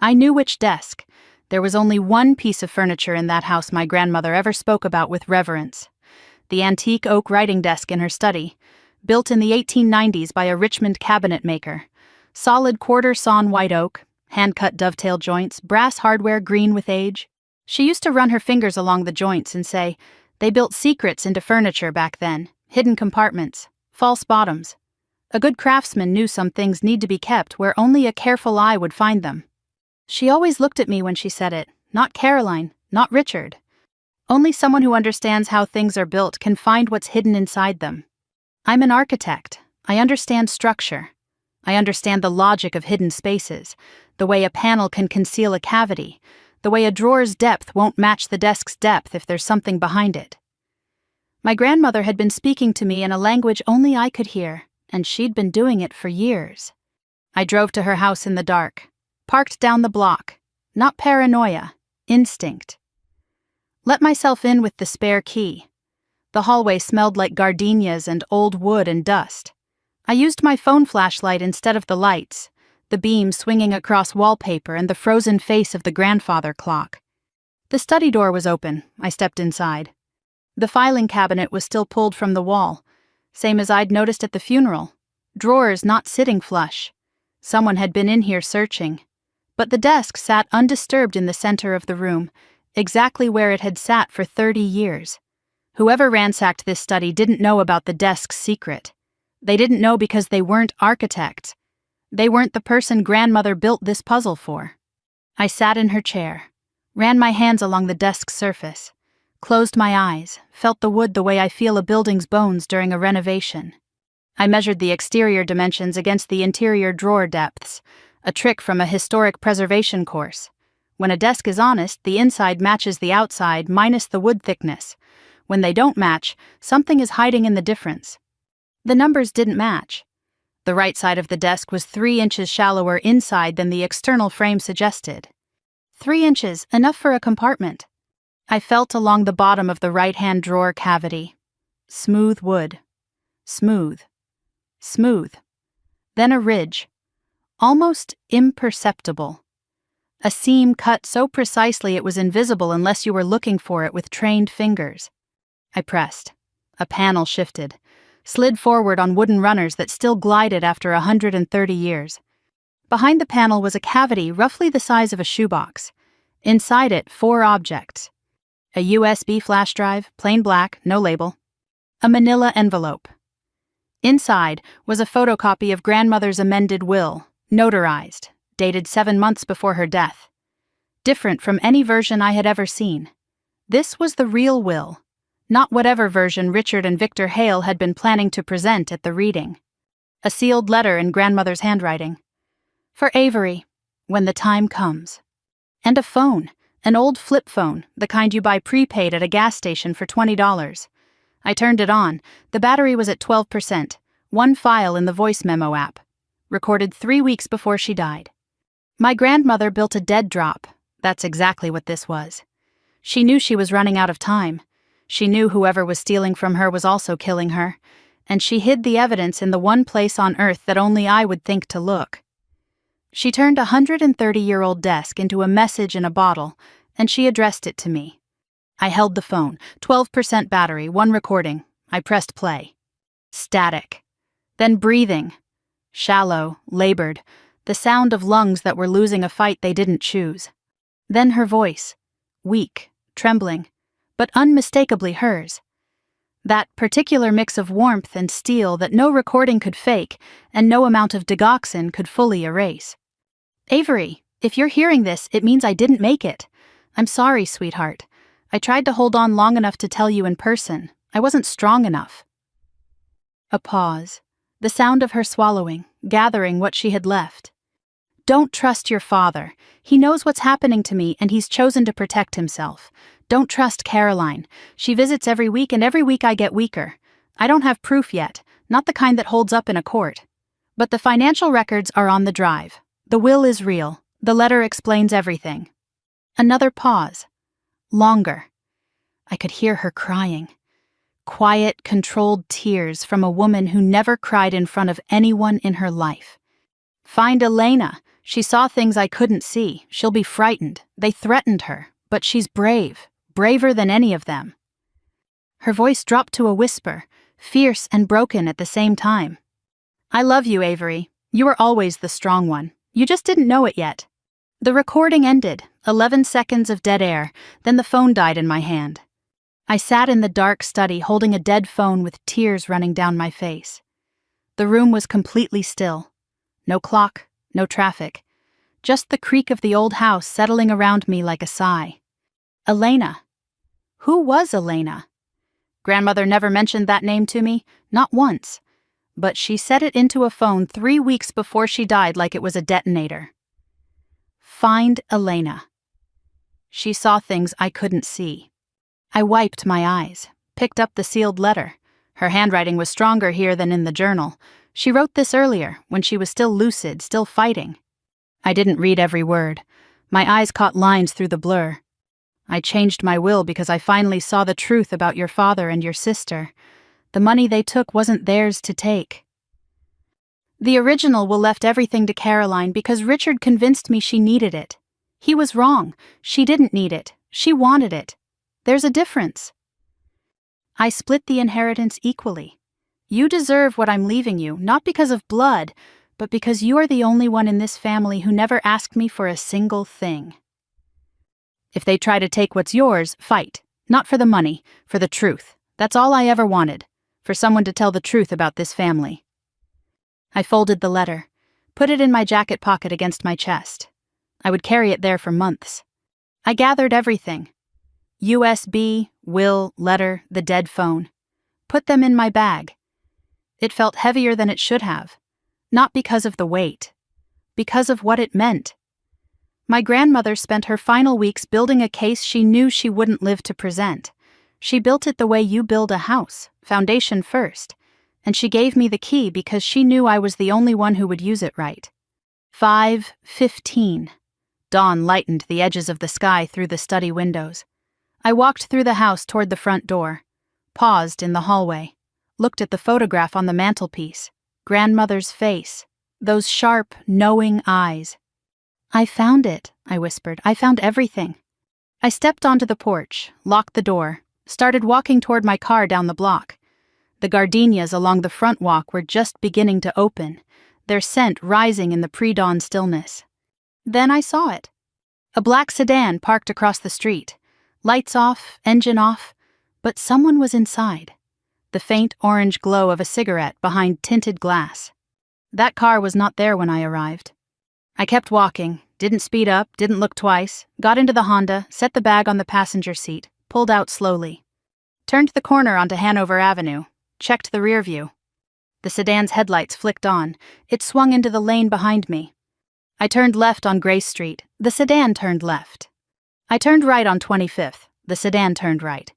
I knew which desk. There was only one piece of furniture in that house my grandmother ever spoke about with reverence. The antique oak writing desk in her study, built in the 1890s by a Richmond cabinet maker. Solid quarter-sawn white oak, hand-cut dovetail joints, brass hardware green with age. She used to run her fingers along the joints and say, they built secrets into furniture back then, hidden compartments, false bottoms. A good craftsman knew some things need to be kept where only a careful eye would find them. She always looked at me when she said it, not Caroline, not Richard. Only someone who understands how things are built can find what's hidden inside them. I'm an architect. I understand structure. I understand the logic of hidden spaces, the way a panel can conceal a cavity, the way a drawer's depth won't match the desk's depth if there's something behind it. My grandmother had been speaking to me in a language only I could hear, and she'd been doing it for years. I drove to her house in the dark, parked down the block, not paranoia, instinct. Let myself in with the spare key. The hallway smelled like gardenias and old wood and dust. I used my phone flashlight instead of the lights, the beam swinging across wallpaper and the frozen face of the grandfather clock. The study door was open. I stepped inside. The filing cabinet was still pulled from the wall, same as I'd noticed at the funeral. Drawers not sitting flush. Someone had been in here searching. But the desk sat undisturbed in the center of the room, exactly where it had sat for 30 years. Whoever ransacked this study didn't know about the desk's secret. They didn't know because they weren't architects. They weren't the person grandmother built this puzzle for. I sat in her chair, ran my hands along the desk's surface, closed my eyes, felt the wood the way I feel a building's bones during a renovation. I measured the exterior dimensions against the interior drawer depths, a trick from a historic preservation course. When a desk is honest, the inside matches the outside minus the wood thickness. When they don't match, something is hiding in the difference. The numbers didn't match. The right side of the desk was 3 inches shallower inside than the external frame suggested. 3 inches, enough for a compartment. I felt along the bottom of the right-hand drawer cavity. Smooth wood. Smooth. Smooth. Then a ridge. Almost imperceptible. A seam cut so precisely it was invisible unless you were looking for it with trained fingers. I pressed. A panel shifted, slid forward on wooden runners that still glided after 130 years. Behind the panel was a cavity roughly the size of a shoebox. Inside it, 4 objects. A USB flash drive, plain black, no label. A manila envelope. Inside was a photocopy of grandmother's amended will, notarized, dated 7 months before her death. Different from any version I had ever seen. This was the real will, not whatever version Richard and Victor Hale had been planning to present at the reading. A sealed letter in grandmother's handwriting. For Avery, when the time comes. And a phone, an old flip phone, the kind you buy prepaid at a gas station for $20. I turned it on. The battery was at 12%, one file in the voice memo app. Recorded 3 weeks before she died. My grandmother built a dead drop. That's exactly what this was. She knew she was running out of time. She knew whoever was stealing from her was also killing her, and she hid the evidence in the one place on earth that only I would think to look. She turned a 130-year-old desk into a message in a bottle, and she addressed it to me. I held the phone, 12% battery, 1 recording. I pressed play. Static. Then breathing. Shallow, labored, the sound of lungs that were losing a fight they didn't choose. Then her voice, weak, trembling, but unmistakably hers. That particular mix of warmth and steel that no recording could fake and no amount of digoxin could fully erase. Avery, if you're hearing this, it means I didn't make it. I'm sorry, sweetheart. I tried to hold on long enough to tell you in person. I wasn't strong enough. A pause. The sound of her swallowing, gathering what she had left. Don't trust your father. He knows what's happening to me and he's chosen to protect himself. Don't trust Caroline. She visits every week and every week I get weaker. I don't have proof yet, not the kind that holds up in a court. But the financial records are on the drive. The will is real. The letter explains everything. Another pause. Longer. I could hear her crying. Quiet, controlled tears from a woman who never cried in front of anyone in her life. Find Elena. She saw things I couldn't see. She'll be frightened. They threatened her, but she's brave, braver than any of them. Her voice dropped to a whisper, fierce and broken at the same time. I love you, Avery. You were always the strong one. You just didn't know it yet. The recording ended, 11 seconds of dead air, then the phone died in my hand. I sat in the dark study holding a dead phone with tears running down my face. The room was completely still. No clock, no traffic. Just the creak of the old house settling around me like a sigh. Elena. Who was Elena? Grandmother never mentioned that name to me, not once. But she set it into a phone 3 weeks before she died like it was a detonator. Find Elena. She saw things I couldn't see. I wiped my eyes, picked up the sealed letter. Her handwriting was stronger here than in the journal. She wrote this earlier, when she was still lucid, still fighting. I didn't read every word. My eyes caught lines through the blur. I changed my will because I finally saw the truth about your father and your sister. The money they took wasn't theirs to take. The original will left everything to Caroline because Richard convinced me she needed it. He was wrong. She didn't need it. She wanted it. There's a difference. I split the inheritance equally. You deserve what I'm leaving you, not because of blood, but because you are the only one in this family who never asked me for a single thing. If they try to take what's yours, fight. Not for the money, for the truth. That's all I ever wanted, for someone to tell the truth about this family. I folded the letter, put it in my jacket pocket against my chest. I would carry it there for months. I gathered everything. USB, will, letter, the dead phone. Put them in my bag. It felt heavier than it should have. Not because of the weight. Because of what it meant. My grandmother spent her final weeks building a case she knew she wouldn't live to present. She built it the way you build a house, foundation first. And she gave me the key because she knew I was the only one who would use it right. 5:15. Dawn lightened the edges of the sky through the study windows. I walked through the house toward the front door, paused in the hallway, looked at the photograph on the mantelpiece, grandmother's face, those sharp, knowing eyes. I found it, I whispered. I found everything. I stepped onto the porch, locked the door, started walking toward my car down the block. The gardenias along the front walk were just beginning to open, their scent rising in the pre-dawn stillness. Then I saw it. A black sedan parked across the street. Lights off, engine off, but someone was inside. The faint orange glow of a cigarette behind tinted glass. That car was not there when I arrived. I kept walking, didn't speed up, didn't look twice, got into the Honda, set the bag on the passenger seat, pulled out slowly. Turned the corner onto Hanover Avenue, checked the rear view. The sedan's headlights flicked on. It swung into the lane behind me. I turned left on Grace Street. The sedan turned left. I turned right on 25th. The sedan turned right.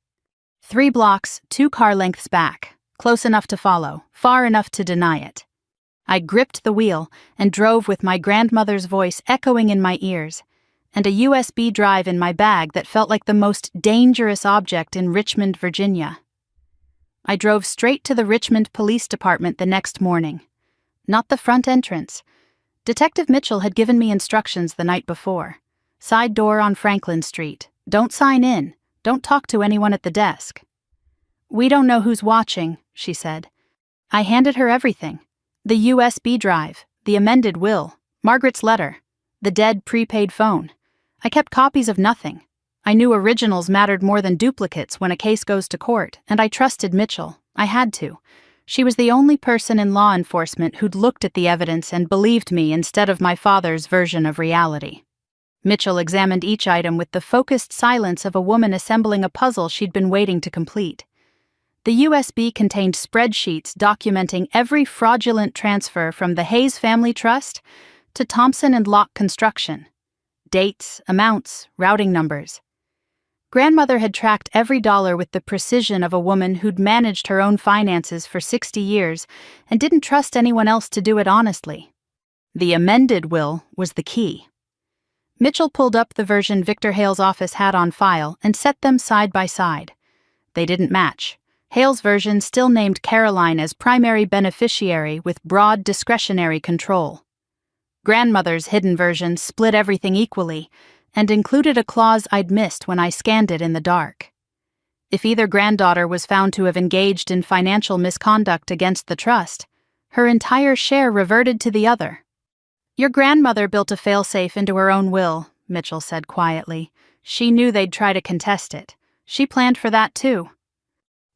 3 blocks, 2 car lengths back, close enough to follow, far enough to deny it. I gripped the wheel and drove with my grandmother's voice echoing in my ears, and a USB drive in my bag that felt like the most dangerous object in Richmond, Virginia. I drove straight to the Richmond Police Department the next morning. Not the front entrance. Detective Mitchell had given me instructions the night before. Side door on Franklin Street. Don't sign in. Don't talk to anyone at the desk. We don't know who's watching, she said. I handed her everything. The USB drive, the amended will, Margaret's letter, the dead prepaid phone. I kept copies of nothing. I knew originals mattered more than duplicates when a case goes to court, and I trusted Mitchell. I had to. She was the only person in law enforcement who'd looked at the evidence and believed me instead of my father's version of reality. Mitchell examined each item with the focused silence of a woman assembling a puzzle she'd been waiting to complete. The USB contained spreadsheets documenting every fraudulent transfer from the Hayes Family Trust to Thompson and Locke Construction. Dates, amounts, routing numbers. Grandmother had tracked every dollar with the precision of a woman who'd managed her own finances for 60 years and didn't trust anyone else to do it honestly. The amended will was the key. Mitchell pulled up the version Victor Hale's office had on file and set them side by side. They didn't match. Hale's version still named Caroline as primary beneficiary with broad discretionary control. Grandmother's hidden version split everything equally and included a clause I'd missed when I scanned it in the dark. If either granddaughter was found to have engaged in financial misconduct against the trust, her entire share reverted to the other. Your grandmother built a failsafe into her own will, Mitchell said quietly. She knew they'd try to contest it. She planned for that too.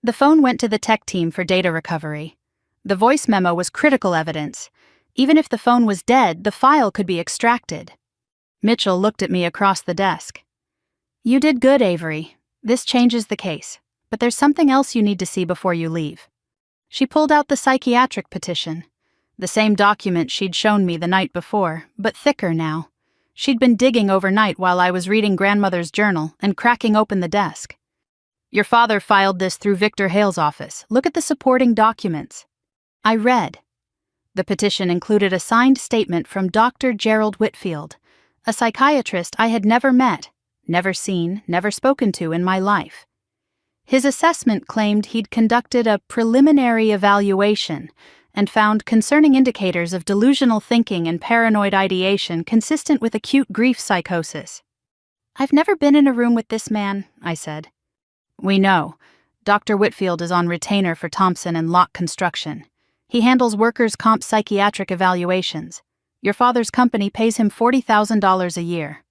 The phone went to the tech team for data recovery. The voice memo was critical evidence. Even if the phone was dead, the file could be extracted. Mitchell looked at me across the desk. You did good, Avery. This changes the case, but there's something else you need to see before you leave. She pulled out the psychiatric petition. The same document she'd shown me the night before, but thicker now. She'd been digging overnight while I was reading Grandmother's journal and cracking open the desk. Your father filed this through Victor Hale's office. Look at the supporting documents. I read. The petition included a signed statement from Dr. Gerald Whitfield, a psychiatrist I had never met, never seen, never spoken to in my life. His assessment claimed he'd conducted a preliminary evaluation and found concerning indicators of delusional thinking and paranoid ideation consistent with acute grief psychosis. I've never been in a room with this man, I said. We know. Dr. Whitfield is on retainer for Thompson and Locke Construction. He handles workers' comp psychiatric evaluations. Your father's company pays him $40,000 a year.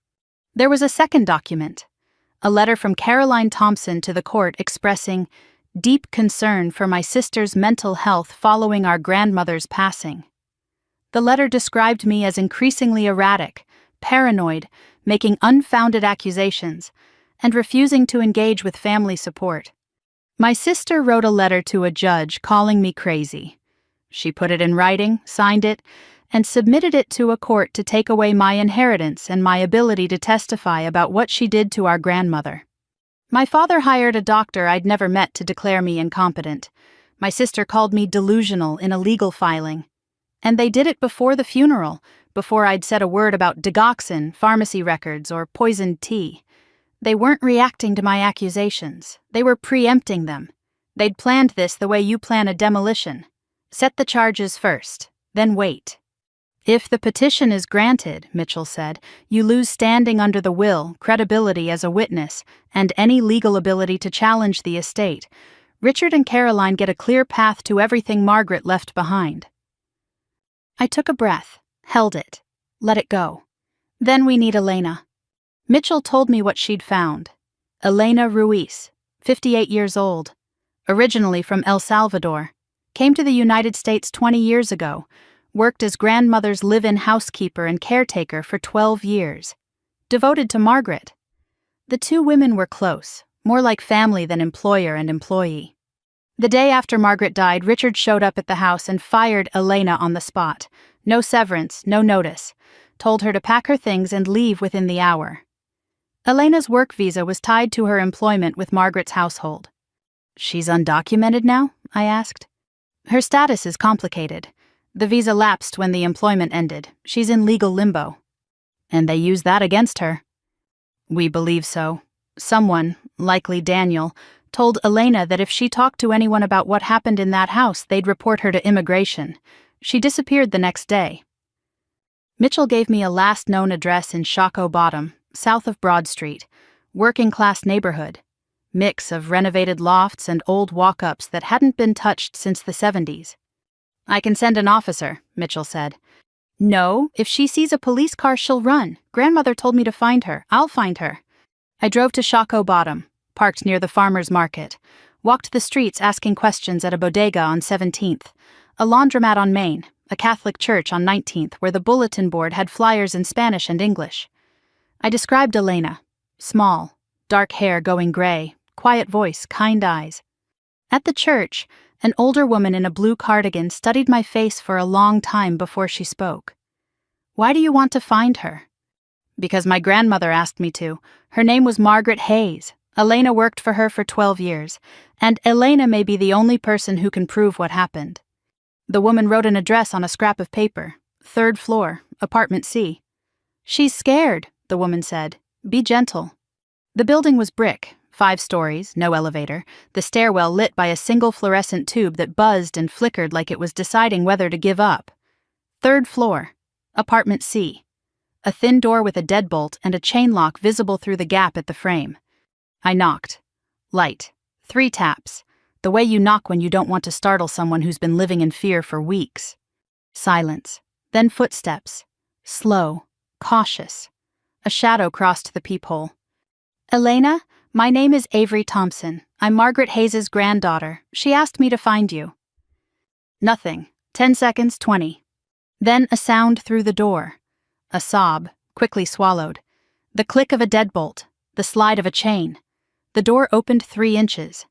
There was a second document, a letter from Caroline Thompson to the court expressing deep concern for my sister's mental health following our grandmother's passing. The letter described me as increasingly erratic, paranoid, making unfounded accusations, and refusing to engage with family support. My sister wrote a letter to a judge calling me crazy. She put it in writing, signed it, and submitted it to a court to take away my inheritance and my ability to testify about what she did to our grandmother. My father hired a doctor I'd never met to declare me incompetent. My sister called me delusional in a legal filing. And they did it before the funeral, before I'd said a word about digoxin, pharmacy records, or poisoned tea. They weren't reacting to my accusations. They were preempting them. They'd planned this the way you plan a demolition. Set the charges first, then wait. If the petition is granted, Mitchell said, you lose standing under the will, credibility as a witness, and any legal ability to challenge the estate. Richard and Caroline get a clear path to everything Margaret left behind. I took a breath, held it, let it go. Then we need Elena. Mitchell told me what she'd found. Elena Ruiz, 58 years old, originally from El Salvador, came to the United States 20 years ago, worked as grandmother's live-in housekeeper and caretaker for 12 years, devoted to Margaret. The two women were close, more like family than employer and employee. The day after Margaret died, Richard showed up at the house and fired Elena on the spot. No severance, no notice. Told her to pack her things and leave within the hour. Elena's work visa was tied to her employment with Margaret's household. She's undocumented now? I asked. Her status is complicated. The visa lapsed when the employment ended. She's in legal limbo. And they use that against her. We believe so. Someone, likely Daniel, told Elena that if she talked to anyone about what happened in that house, they'd report her to immigration. She disappeared the next day. Mitchell gave me a last known address in Shockoe Bottom, south of Broad Street, working-class neighborhood. Mix of renovated lofts and old walk-ups that hadn't been touched since the 70s. I can send an officer, Mitchell said. No, if she sees a police car, she'll run. Grandmother told me to find her. I'll find her. I drove to Shockoe Bottom, parked near the farmer's market, walked the streets asking questions at a bodega on 17th, a laundromat on Main, a Catholic church on 19th where the bulletin board had flyers in Spanish and English. I described Elena. Small, dark hair going gray, quiet voice, kind eyes. At the church, an older woman in a blue cardigan studied my face for a long time before she spoke. Why do you want to find her? Because my grandmother asked me to. Her name was Margaret Hayes. Elena worked for her for 12 years, and Elena may be the only person who can prove what happened. The woman wrote an address on a scrap of paper. 3rd floor, apartment C. She's scared, the woman said. Be gentle. The building was brick, 5 stories, no elevator, the stairwell lit by a single fluorescent tube that buzzed and flickered like it was deciding whether to give up. 3rd floor, apartment C. A thin door with a deadbolt and a chain lock visible through the gap at the frame. I knocked. Light. 3 taps. The way you knock when you don't want to startle someone who's been living in fear for weeks. Silence. Then footsteps. Slow. Cautious. A shadow crossed the peephole. Elena, my name is Avery Thompson. I'm Margaret Hayes' granddaughter. She asked me to find you. Nothing. 10 seconds, 20. Then a sound through the door. A sob, quickly swallowed. The click of a deadbolt. The slide of a chain. The door opened 3 inches.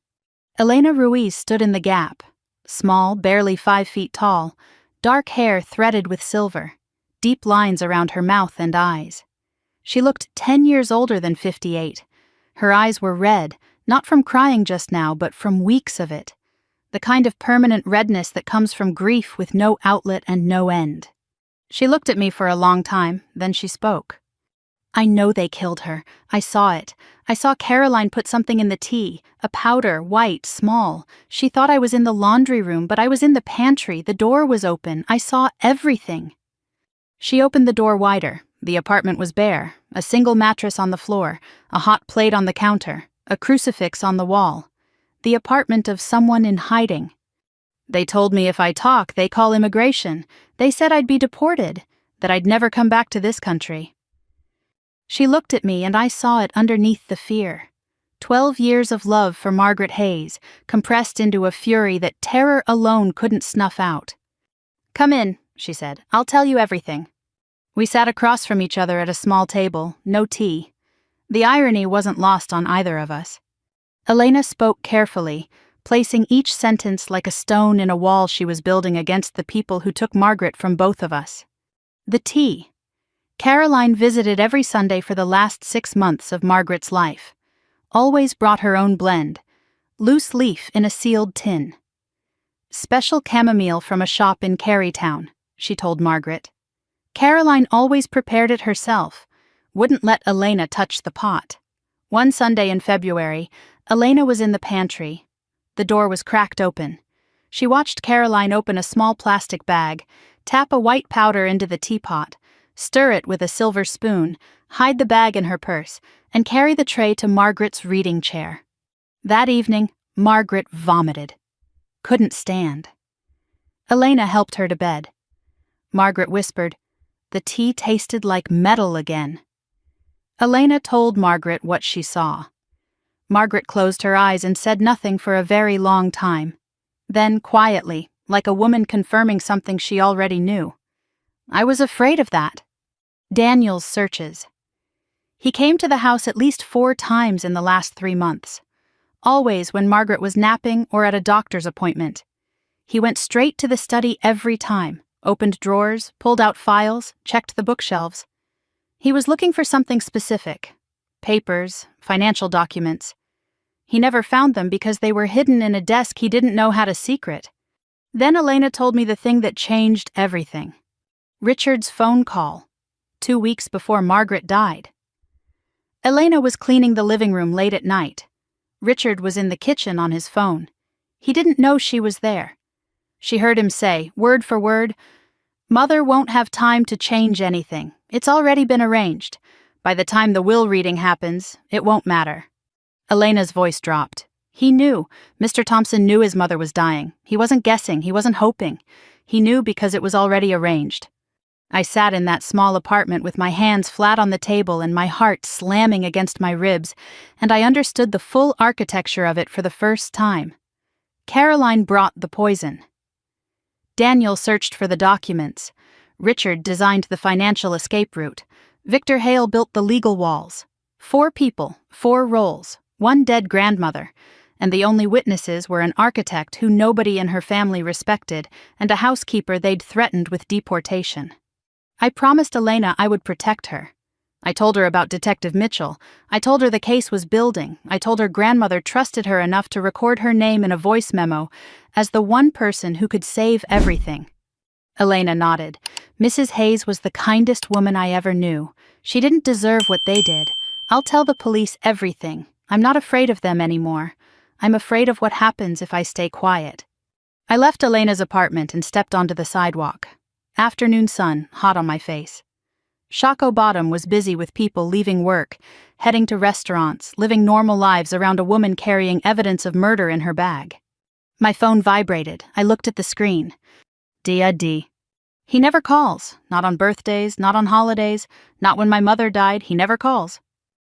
Elena Ruiz stood in the gap. Small, barely 5 feet tall. Dark hair threaded with silver. Deep lines around her mouth and eyes. She looked 10 years older than 58. Her eyes were red, not from crying just now, but from weeks of it. The kind of permanent redness that comes from grief with no outlet and no end. She looked at me for a long time, then she spoke. I know they killed her. I saw it. I saw Caroline put something in the tea, a powder, white, small. She thought I was in the laundry room, but I was in the pantry. The door was open. I saw everything. She opened the door wider. The apartment was bare, a single mattress on the floor, a hot plate on the counter, a crucifix on the wall. The apartment of someone in hiding. They told me if I talk, they call immigration. They said I'd be deported, that I'd never come back to this country. She looked at me and I saw it underneath the fear. 12 years of love for Margaret Hayes, compressed into a fury that terror alone couldn't snuff out. Come in, she said. I'll tell you everything. We sat across from each other at a small table, no tea. The irony wasn't lost on either of us. Elena spoke carefully, placing each sentence like a stone in a wall she was building against the people who took Margaret from both of us. The tea. Caroline visited every Sunday for the last 6 months of Margaret's life. Always brought her own blend. Loose leaf in a sealed tin. Special chamomile from a shop in Carytown, she told Margaret. Caroline always prepared it herself. Wouldn't let Elena touch the pot. One Sunday in February, Elena was in the pantry. The door was cracked open. She watched Caroline open a small plastic bag, tap a white powder into the teapot, stir it with a silver spoon, hide the bag in her purse, and carry the tray to Margaret's reading chair. That evening, Margaret vomited. Couldn't stand. Elena helped her to bed. Margaret whispered, "The tea tasted like metal again." Elena told Margaret what she saw. Margaret closed her eyes and said nothing for a very long time. Then, quietly, like a woman confirming something she already knew, "I was afraid of that." Daniel's searches. He came to the house at least 4 times in the last 3 months. Always when Margaret was napping or at a doctor's appointment. He went straight to the study every time, opened drawers, pulled out files, checked the bookshelves. He was looking for something specific. Papers, financial documents. He never found them because they were hidden in a desk he didn't know had a secret. Then Elena told me the thing that changed everything. Richard's phone call, 2 weeks before Margaret died. Elena was cleaning the living room late at night. Richard was in the kitchen on his phone. He didn't know she was there. She heard him say, word for word, "Mother won't have time to change anything. It's already been arranged. By the time the will reading happens, it won't matter." Elena's voice dropped. He knew. Mr. Thompson knew his mother was dying. He wasn't guessing. He wasn't hoping. He knew because it was already arranged. I sat in that small apartment with my hands flat on the table and my heart slamming against my ribs, and I understood the full architecture of it for the first time. Caroline brought the poison. Daniel searched for the documents. Richard designed the financial escape route. Victor Hale built the legal walls. 4 people, 4 roles, 1 dead grandmother, and the only witnesses were an architect who nobody in her family respected and a housekeeper they'd threatened with deportation. I promised Elena I would protect her. I told her about Detective Mitchell. I told her the case was building. I told her grandmother trusted her enough to record her name in a voice memo as the one person who could save everything. Elena nodded. Mrs. Hayes was the kindest woman I ever knew. She didn't deserve what they did. I'll tell the police everything. I'm not afraid of them anymore. I'm afraid of what happens if I stay quiet. I left Elena's apartment and stepped onto the sidewalk. Afternoon sun, hot on my face. Shockoe Bottom was busy with people leaving work, heading to restaurants, living normal lives around a woman carrying evidence of murder in her bag. My phone vibrated. I looked at the screen. D. He never calls. Not on birthdays, not on holidays, not when my mother died, he never calls.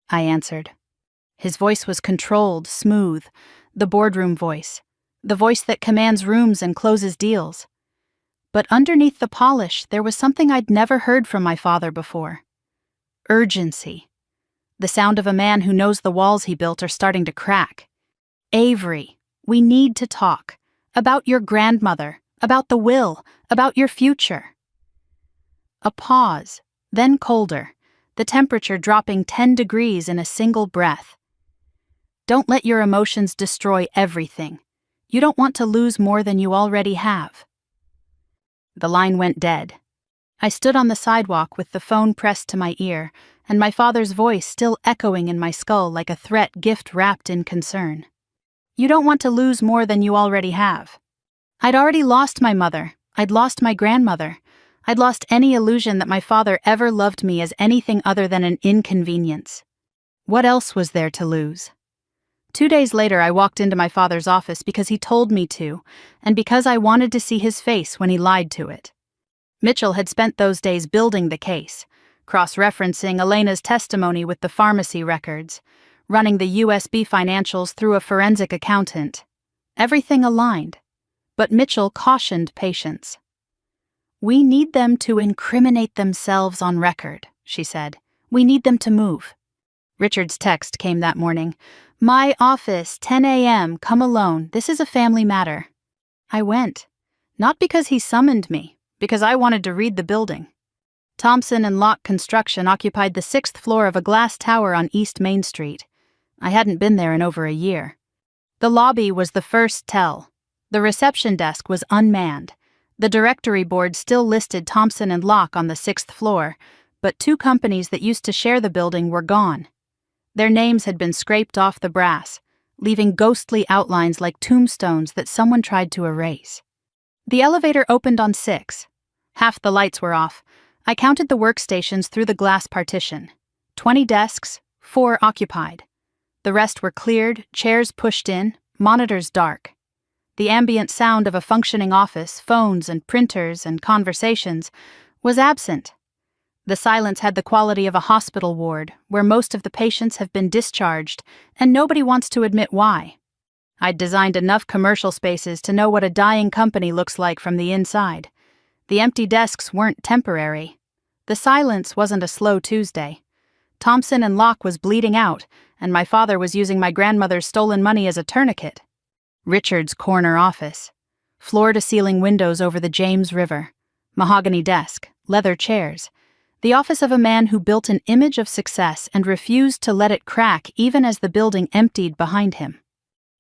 I answered. His voice was controlled, smooth, the boardroom voice, the voice that commands rooms and closes deals. But underneath the polish, there was something I'd never heard from my father before. Urgency. The sound of a man who knows the walls he built are starting to crack. Avery, we need to talk. About your grandmother, about the will, about your future. A pause, then colder, the temperature dropping 10 degrees in a single breath. Don't let your emotions destroy everything. You don't want to lose more than you already have. The line went dead. I stood on the sidewalk with the phone pressed to my ear, and my father's voice still echoing in my skull like a threat gift wrapped in concern. You don't want to lose more than you already have. I'd already lost my mother. I'd lost my grandmother. I'd lost any illusion that my father ever loved me as anything other than an inconvenience. What else was there to lose? 2 days later, I walked into my father's office because he told me to, and because I wanted to see his face when he lied to it. Mitchell had spent those days building the case, cross-referencing Elena's testimony with the pharmacy records, running the USB financials through a forensic accountant. Everything aligned. But Mitchell cautioned patience. We need them to incriminate themselves on record, she said. We need them to move. Richard's text came that morning. My office, 10 a.m., come alone. This is a family matter. I went. Not because he summoned me, because I wanted to read the building. Thompson and Locke Construction occupied the 6th floor of a glass tower on East Main Street. I hadn't been there in over a year. The lobby was the first tell. The reception desk was unmanned. The directory board still listed Thompson and Locke on the 6th floor, but 2 companies that used to share the building were gone. Their names had been scraped off the brass, leaving ghostly outlines like tombstones that someone tried to erase. The elevator opened on 6. Half the lights were off. I counted the workstations through the glass partition. 20 desks, 4 occupied. The rest were cleared, chairs pushed in, monitors dark. The ambient sound of a functioning office, phones and printers and conversations, was absent. The silence had the quality of a hospital ward, where most of the patients have been discharged, and nobody wants to admit why. I'd designed enough commercial spaces to know what a dying company looks like from the inside. The empty desks weren't temporary. The silence wasn't a slow Tuesday. Thompson and Locke was bleeding out, and my father was using my grandmother's stolen money as a tourniquet. Richard's corner office. Floor-to-ceiling windows over the James River. Mahogany desk, leather chairs. The office of a man who built an image of success and refused to let it crack even as the building emptied behind him.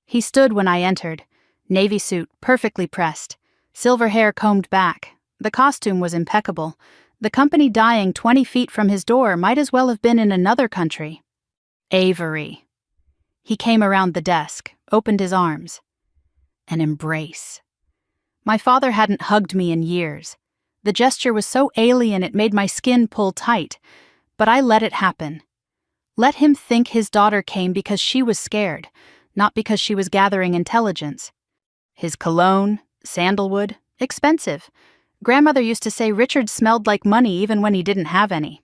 He stood when I entered, navy suit perfectly pressed, silver hair combed back. The costume was impeccable. The company dying 20 feet from his door might as well have been in another country. Avery. He came around the desk, opened his arms. An embrace. My father hadn't hugged me in years. The gesture was so alien it made my skin pull tight, but I let it happen. Let him think his daughter came because she was scared, not because she was gathering intelligence. His cologne, sandalwood, expensive. Grandmother used to say Richard smelled like money even when he didn't have any.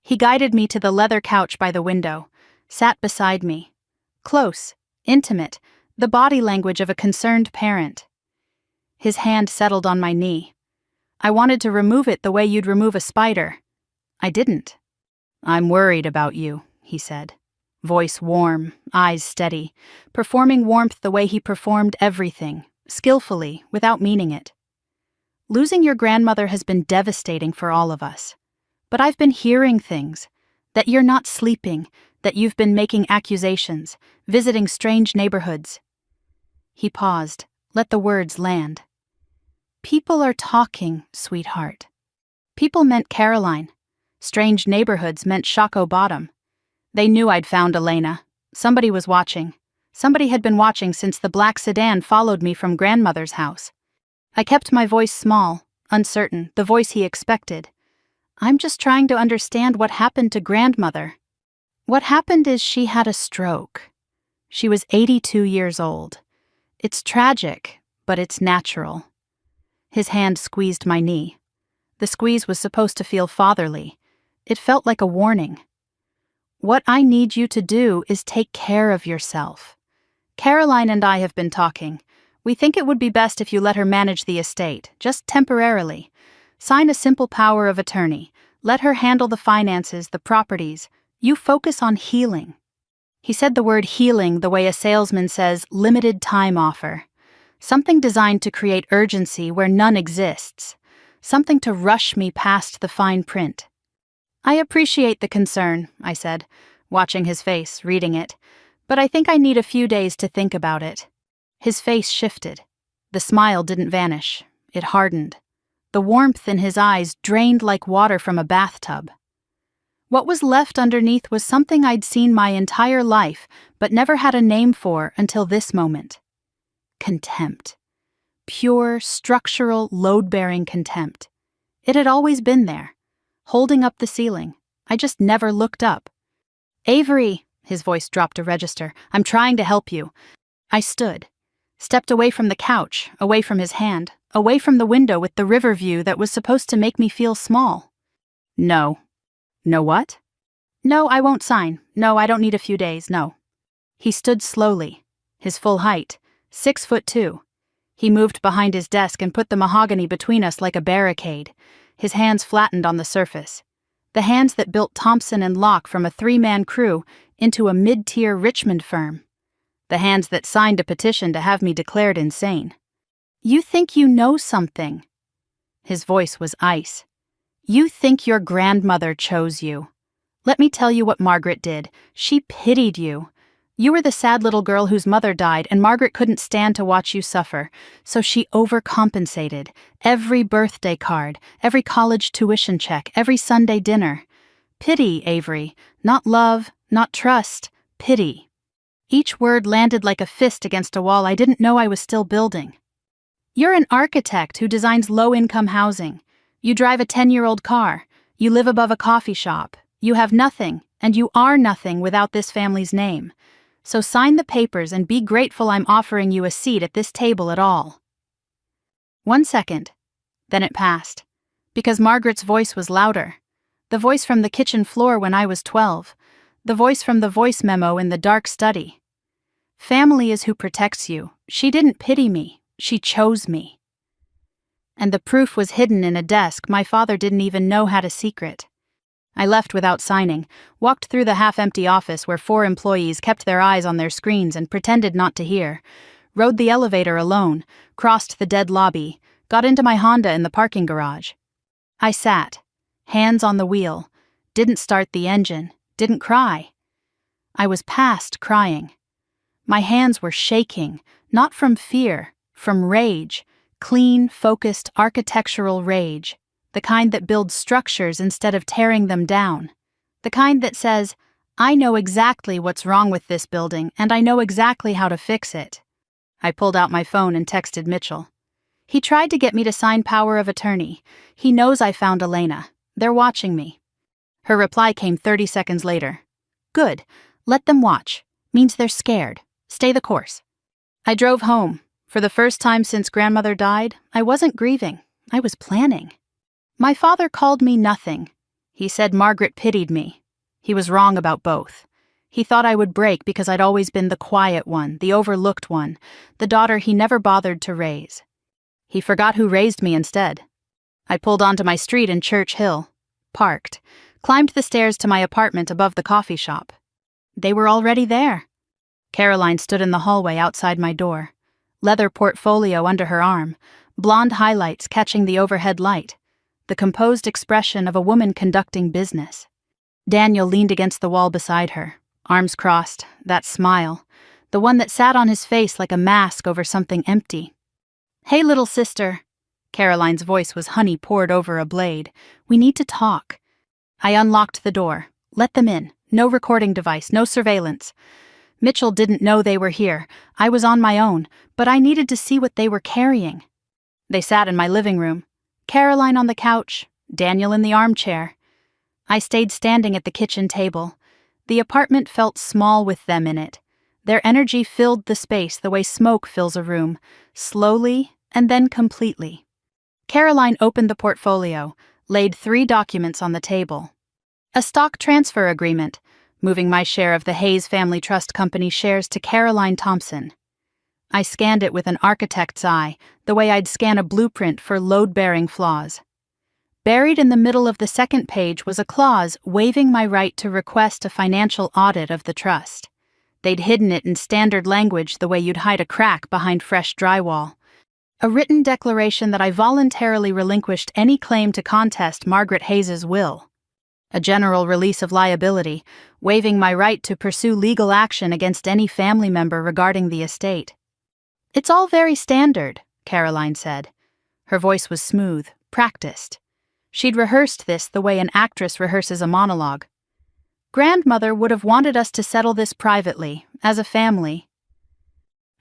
He guided me to the leather couch by the window, sat beside me. Close, intimate, the body language of a concerned parent. His hand settled on my knee. I wanted to remove it the way you'd remove a spider. I didn't. I'm worried about you, he said. Voice warm, eyes steady, performing warmth the way he performed everything, skillfully, without meaning it. Losing your grandmother has been devastating for all of us. But I've been hearing things. That you're not sleeping, that you've been making accusations, visiting strange neighborhoods." He paused, let the words land. "People are talking, sweetheart." People meant Caroline. Strange neighborhoods meant Shako Bottom. They knew I'd found Elena. Somebody was watching. Somebody had been watching since the black sedan followed me from grandmother's house. I kept my voice small, uncertain, the voice he expected. "I'm just trying to understand what happened to grandmother." "What happened is she had a stroke. She was 82 years old. It's tragic, but it's natural." His hand squeezed my knee. The squeeze was supposed to feel fatherly. It felt like a warning. "What I need you to do is take care of yourself. Caroline and I have been talking. We think it would be best if you let her manage the estate, just temporarily. Sign a simple power of attorney. Let her handle the finances, the properties. You focus on healing." He said the word healing the way a salesman says limited time offer. Something designed to create urgency where none exists. Something to rush me past the fine print. "I appreciate the concern," I said, watching his face, reading it, "but I think I need a few days to think about it." His face shifted. The smile didn't vanish. It hardened. The warmth in his eyes drained like water from a bathtub. What was left underneath was something I'd seen my entire life, but never had a name for until this moment. Contempt. Pure, structural, load-bearing contempt. It had always been there, holding up the ceiling. I just never looked up. "Avery," his voice dropped a register, "I'm trying to help you." I stood, stepped away from the couch, away from his hand, away from the window with the river view that was supposed to make me feel small. "No." "No what?" "No, I won't sign. No, I don't need a few days, no." He stood slowly, his full height, 6'2". He moved behind his desk and put the mahogany between us like a barricade, his hands flattened on the surface. The hands that built Thompson and Locke from a 3-man crew into a mid-tier Richmond firm. The hands that signed a petition to have me declared insane. "You think you know something." His voice was ice. "You think your grandmother chose you. Let me tell you what Margaret did. She pitied you. You were the sad little girl whose mother died, and Margaret couldn't stand to watch you suffer, so she overcompensated. Every birthday card, every college tuition check, every Sunday dinner. Pity, Avery. Not love, not trust. Pity." Each word landed like a fist against a wall I didn't know I was still building. "You're an architect who designs low-income housing. You drive a 10-year-old car. You live above a coffee shop. You have nothing, and you are nothing without this family's name. So sign the papers and be grateful I'm offering you a seat at this table at all." 1 second. Then it passed. Because Margaret's voice was louder. The voice from the kitchen floor when I was 12. The voice from the voice memo in the dark study. "Family is who protects you. She didn't pity me. She chose me." And the proof was hidden in a desk my father didn't even know had a secret. I left without signing, walked through the half-empty office where 4 employees kept their eyes on their screens and pretended not to hear, rode the elevator alone, crossed the dead lobby, got into my Honda in the parking garage. I sat, hands on the wheel, didn't start the engine, didn't cry. I was past crying. My hands were shaking, not from fear, from rage, clean, focused, architectural rage. The kind that builds structures instead of tearing them down. The kind that says, "I know exactly what's wrong with this building, and I know exactly how to fix it." I pulled out my phone and texted Mitchell. He tried to get me to sign power of attorney. He knows I found Elena. They're watching me. Her reply came 30 seconds later. "Good. Let them watch. Means they're scared. Stay the course." I drove home. For the first time since grandmother died, I wasn't grieving. I was planning. My father called me nothing. He said Margaret pitied me. He was wrong about both. He thought I would break because I'd always been the quiet one, the overlooked one, the daughter he never bothered to raise. He forgot who raised me instead. I pulled onto my street in Church Hill, parked, climbed the stairs to my apartment above the coffee shop. They were already there. Caroline stood in the hallway outside my door, leather portfolio under her arm, blonde highlights catching the overhead light, the composed expression of a woman conducting business. Daniel leaned against the wall beside her, arms crossed, that smile, the one that sat on his face like a mask over something empty. "Hey, little sister." Caroline's voice was honey poured over a blade. "We need to talk." I unlocked the door. Let them in. No recording device, no surveillance. Mitchell didn't know they were here. I was on my own, but I needed to see what they were carrying. They sat in my living room. Caroline on the couch, Daniel in the armchair. I stayed standing at the kitchen table. The apartment felt small with them in it. Their energy filled the space the way smoke fills a room, slowly and then completely. Caroline opened the portfolio, laid 3 documents on the table. A stock transfer agreement, moving my share of the Hayes Family Trust Company shares to Caroline Thompson. I scanned it with an architect's eye, the way I'd scan a blueprint for load-bearing flaws. Buried in the middle of the second page was a clause waiving my right to request a financial audit of the trust. They'd hidden it in standard language the way you'd hide a crack behind fresh drywall. A written declaration that I voluntarily relinquished any claim to contest Margaret Hayes's will. A general release of liability, waiving my right to pursue legal action against any family member regarding the estate. "It's all very standard," Caroline said. Her voice was smooth, practiced. She'd rehearsed this the way an actress rehearses a monologue. "Grandmother would have wanted us to settle this privately, as a family."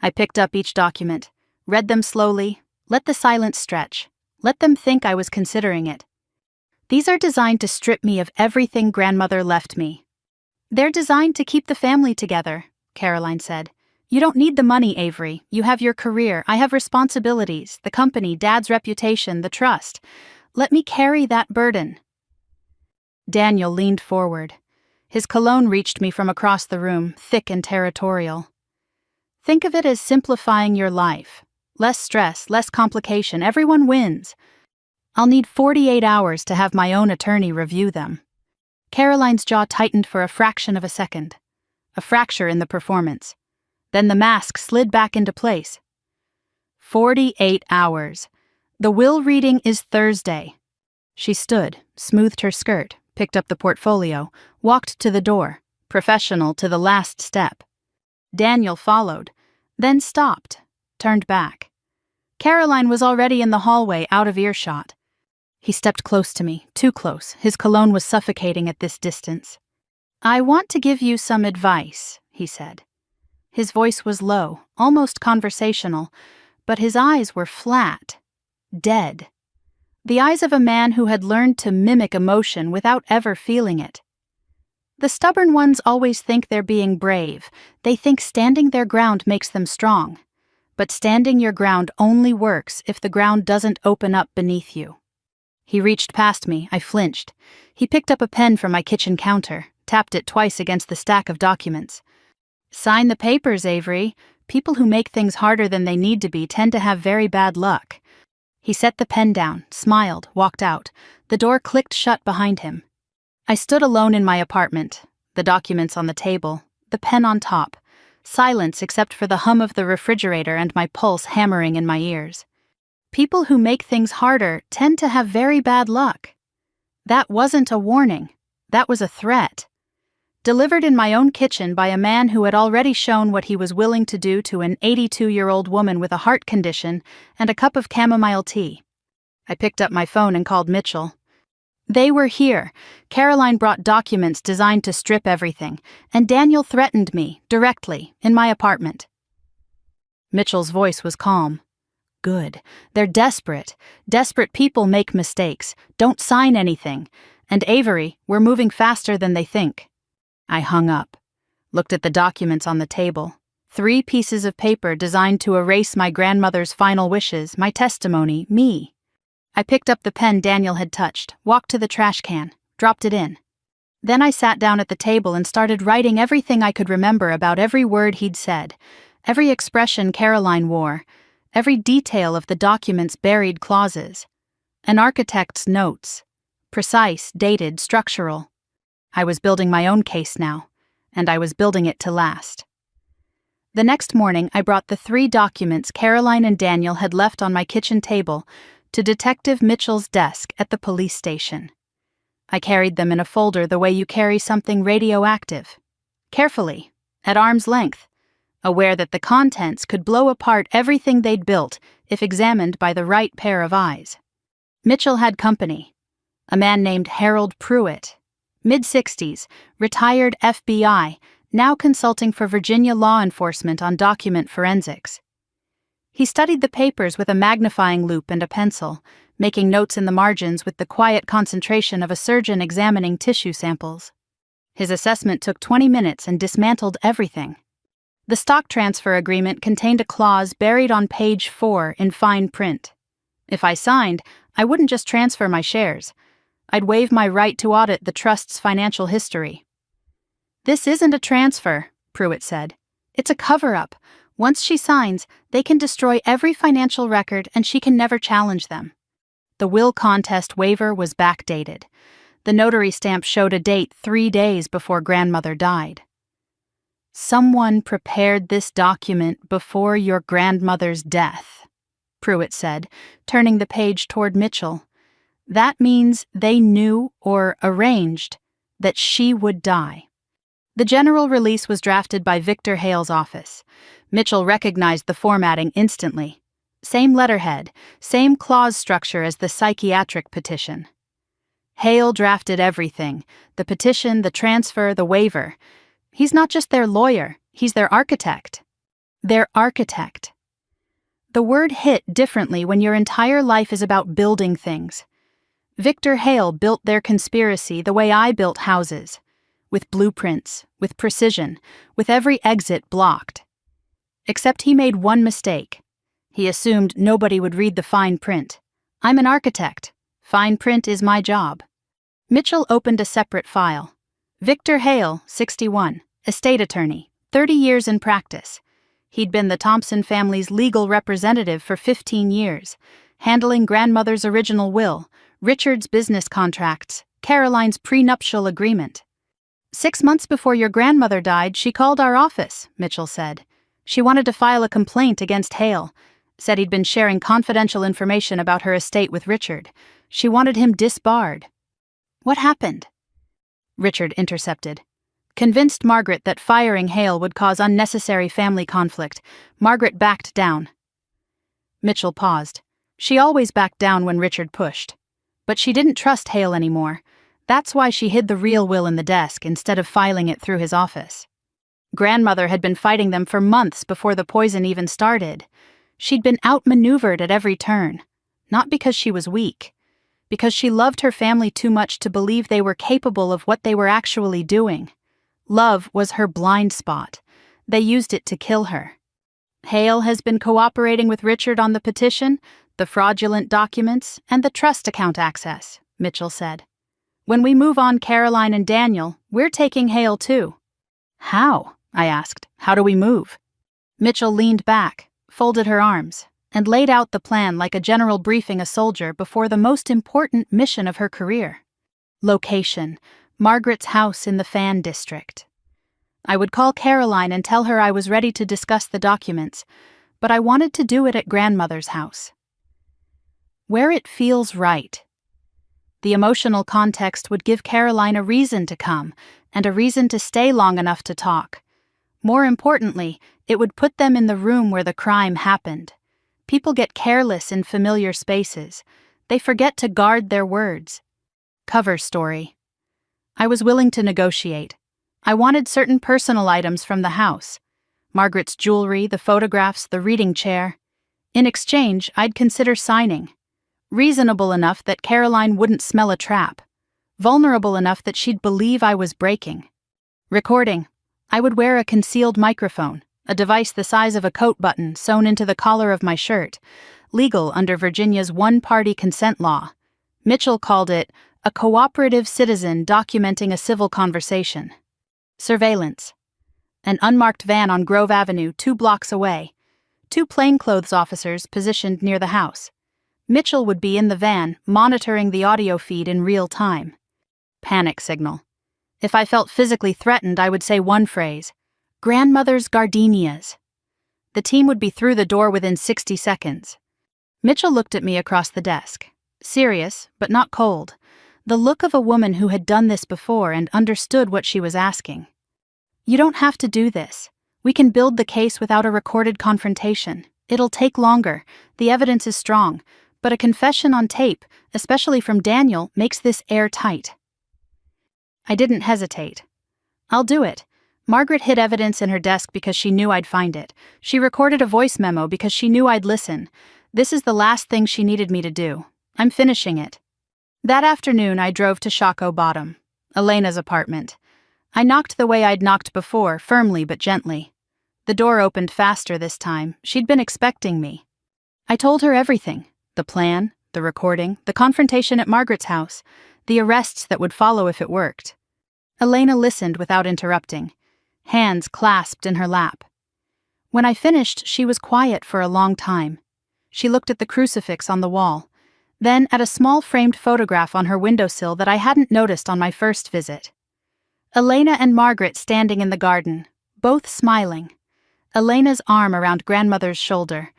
I picked up each document, read them slowly, let the silence stretch, let them think I was considering it. "These are designed to strip me of everything grandmother left me." "They're designed to keep the family together," Caroline said. "You don't need the money, Avery. You have your career. I have responsibilities, the company, Dad's reputation, the trust. Let me carry that burden." Daniel leaned forward. His cologne reached me from across the room, thick and territorial. "Think of it as simplifying your life. Less stress, less complication. Everyone wins. I'll need 48 hours to have my own attorney review them." Caroline's jaw tightened for a fraction of a second. A fracture in the performance. Then the mask slid back into place. 48 hours. The will reading is Thursday. She stood, smoothed her skirt, picked up the portfolio, walked to the door, professional to the last step. Daniel followed, then stopped, turned back. Caroline was already in the hallway, out of earshot. He stepped close to me, too close. His cologne was suffocating at this distance. "I want to give you some advice," he said. His voice was low, almost conversational, but his eyes were flat, dead. The eyes of a man who had learned to mimic emotion without ever feeling it. The stubborn ones always think they're being brave. They think standing their ground makes them strong. But standing your ground only works if the ground doesn't open up beneath you. He reached past me. I flinched. He picked up a pen from my kitchen counter, tapped it twice against the stack of documents. "Sign the papers, Avery. People who make things harder than they need to be tend to have very bad luck." He set the pen down, smiled, walked out. The door clicked shut behind him. I stood alone in my apartment, the documents on the table, the pen on top, silence except for the hum of the refrigerator and my pulse hammering in my ears. People who make things harder tend to have very bad luck. That wasn't a warning. That was a threat. Delivered in my own kitchen by a man who had already shown what he was willing to do to an 82-year-old woman with a heart condition and a cup of chamomile tea. I picked up my phone and called Mitchell. They were here. Caroline brought documents designed to strip everything, and Daniel threatened me, directly, in my apartment. Mitchell's voice was calm. "Good. They're desperate. Desperate people make mistakes. Don't sign anything. And Avery, we're moving faster than they think." I hung up, looked at the documents on the table. 3 pieces of paper designed to erase my grandmother's final wishes, my testimony, me. I picked up the pen Daniel had touched, walked to the trash can, dropped it in. Then I sat down at the table and started writing everything I could remember about every word he'd said, every expression Caroline wore, every detail of the document's buried clauses. An architect's notes. Precise, dated, structural. I was building my own case now, and I was building it to last. The next morning, I brought the 3 documents Caroline and Daniel had left on my kitchen table to Detective Mitchell's desk at the police station. I carried them in a folder the way you carry something radioactive. Carefully, at arm's length, aware that the contents could blow apart everything they'd built if examined by the right pair of eyes. Mitchell had company. A man named Harold Pruitt, mid-60s, retired FBI, now consulting for Virginia law enforcement on document forensics. He studied the papers with a magnifying loupe and a pencil, making notes in the margins with the quiet concentration of a surgeon examining tissue samples. His assessment took 20 minutes and dismantled everything. The stock transfer agreement contained a clause buried on page 4 in fine print. If I signed, I wouldn't just transfer my shares. I'd waive my right to audit the trust's financial history. "This isn't a transfer," Pruitt said. "It's a cover-up. Once she signs, they can destroy every financial record and she can never challenge them." The will contest waiver was backdated. The notary stamp showed a date 3 days before grandmother died. "Someone prepared this document before your grandmother's death," Pruitt said, turning the page toward Mitchell. "That means they knew or arranged that she would die." The general release was drafted by Victor Hale's office. Mitchell recognized the formatting instantly. Same letterhead, same clause structure as the psychiatric petition. Hale drafted everything: the petition, the transfer, the waiver. He's not just their lawyer, he's their architect. Their architect. The word hit differently when your entire life is about building things. Victor Hale built their conspiracy the way I built houses. With blueprints, with precision, with every exit blocked. Except he made one mistake. He assumed nobody would read the fine print. I'm an architect. Fine print is my job. Mitchell opened a separate file. Victor Hale, 61, estate attorney, 30 years in practice. He'd been the Thompson family's legal representative for 15 years, handling grandmother's original will, Richard's business contracts, Caroline's prenuptial agreement. "6 months before your grandmother died, she called our office," Mitchell said. "She wanted to file a complaint against Hale. Said he'd been sharing confidential information about her estate with Richard. She wanted him disbarred." "What happened?" Richard intercepted. Convinced Margaret that firing Hale would cause unnecessary family conflict, Margaret backed down. Mitchell paused. She always backed down when Richard pushed. But she didn't trust Hale anymore. That's why she hid the real will in the desk instead of filing it through his office. Grandmother had been fighting them for months before the poison even started. She'd been outmaneuvered at every turn, not because she was weak, because she loved her family too much to believe they were capable of what they were actually doing. Love was her blind spot. They used it to kill her. Hale has been cooperating with Richard on the petition, the fraudulent documents, and the trust account access, Mitchell said. "When we move on Caroline and Daniel, we're taking Hale too." "How?" I asked. "How do we move?" Mitchell leaned back, folded her arms, and laid out the plan like a general briefing a soldier before the most important mission of her career. Location: Margaret's house in the Fan District. I would call Caroline and tell her I was ready to discuss the documents, but I wanted to do it at grandmother's house. Where it feels right. The emotional context would give Caroline a reason to come, and a reason to stay long enough to talk. More importantly, it would put them in the room where the crime happened. People get careless in familiar spaces. They forget to guard their words. Cover story. I was willing to negotiate. I wanted certain personal items from the house. Margaret's jewelry, the photographs, the reading chair. In exchange, I'd consider signing. Reasonable enough that Caroline wouldn't smell a trap. Vulnerable enough that she'd believe I was breaking. Recording. I would wear a concealed microphone, a device the size of a coat button sewn into the collar of my shirt, legal under Virginia's one-party consent law. Mitchell called it a cooperative citizen documenting a civil conversation. Surveillance. An unmarked van on Grove Avenue 2 blocks away. 2 plainclothes officers positioned near the house. Mitchell would be in the van, monitoring the audio feed in real time. Panic signal. If I felt physically threatened, I would say one phrase: "Grandmother's gardenias," The team would be through the door within 60 seconds. Mitchell looked at me across the desk. Serious, but not cold. The look of a woman who had done this before and understood what she was asking. You don't have to do this. We can build the case without a recorded confrontation. It'll take longer. The evidence is strong. But a confession on tape, especially from Daniel, makes this airtight. I didn't hesitate. I'll do it. Margaret hid evidence in her desk because she knew I'd find it. She recorded a voice memo because she knew I'd listen. This is the last thing she needed me to do. I'm finishing it. That afternoon, I drove to Shockoe Bottom, Elena's apartment. I knocked the way I'd knocked before, firmly but gently. The door opened faster this time. She'd been expecting me. I told her everything. The plan, the recording, the confrontation at Margaret's house, the arrests that would follow if it worked. Elena listened without interrupting, hands clasped in her lap. When I finished, she was quiet for a long time. She looked at the crucifix on the wall, then at a small framed photograph on her windowsill that I hadn't noticed on my first visit. Elena and Margaret standing in the garden, both smiling. Elena's arm around grandmother's shoulder.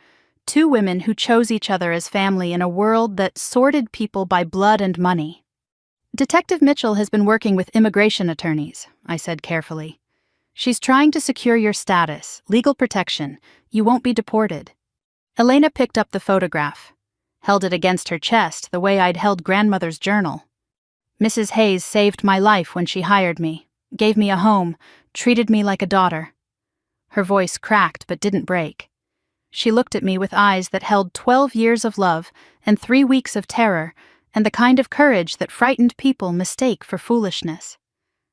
Two women who chose each other as family in a world that sorted people by blood and money. Detective Mitchell has been working with immigration attorneys, I said carefully. She's trying to secure your status, legal protection. You won't be deported. Elena picked up the photograph, held it against her chest the way I'd held grandmother's journal. Mrs. Hayes saved my life when she hired me, gave me a home, treated me like a daughter. Her voice cracked but didn't break. She looked at me with eyes that held 12 years of love and 3 weeks of terror, and the kind of courage that frightened people mistake for foolishness.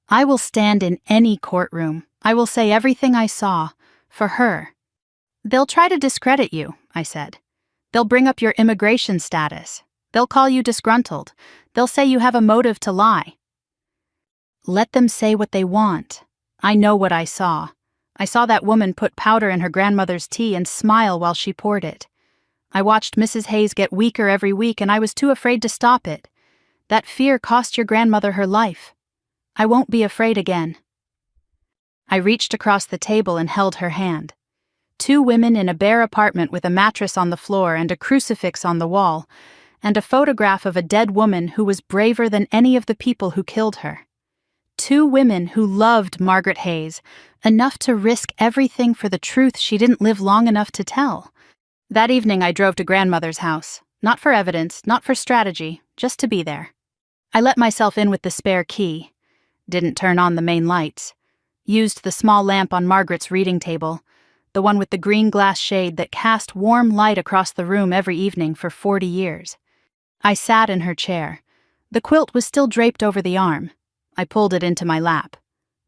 I will stand in any courtroom. I will say everything I saw, for her. They'll try to discredit you, I said. They'll bring up your immigration status. They'll call you disgruntled. They'll say you have a motive to lie. Let them say what they want. I know what I saw. I saw that woman put powder in her grandmother's tea and smile while she poured it. I watched Mrs. Hayes get weaker every week and I was too afraid to stop it. That fear cost your grandmother her life. I won't be afraid again. I reached across the table and held her hand. 2 women in a bare apartment with a mattress on the floor and a crucifix on the wall, and a photograph of a dead woman who was braver than any of the people who killed her. 2 women who loved Margaret Hayes, enough to risk everything for the truth she didn't live long enough to tell. That evening I drove to grandmother's house, not for evidence, not for strategy, just to be there. I let myself in with the spare key, didn't turn on the main lights, used the small lamp on Margaret's reading table, the one with the green glass shade that cast warm light across the room every evening for 40 years. I sat in her chair. The quilt was still draped over the arm. I pulled it into my lap.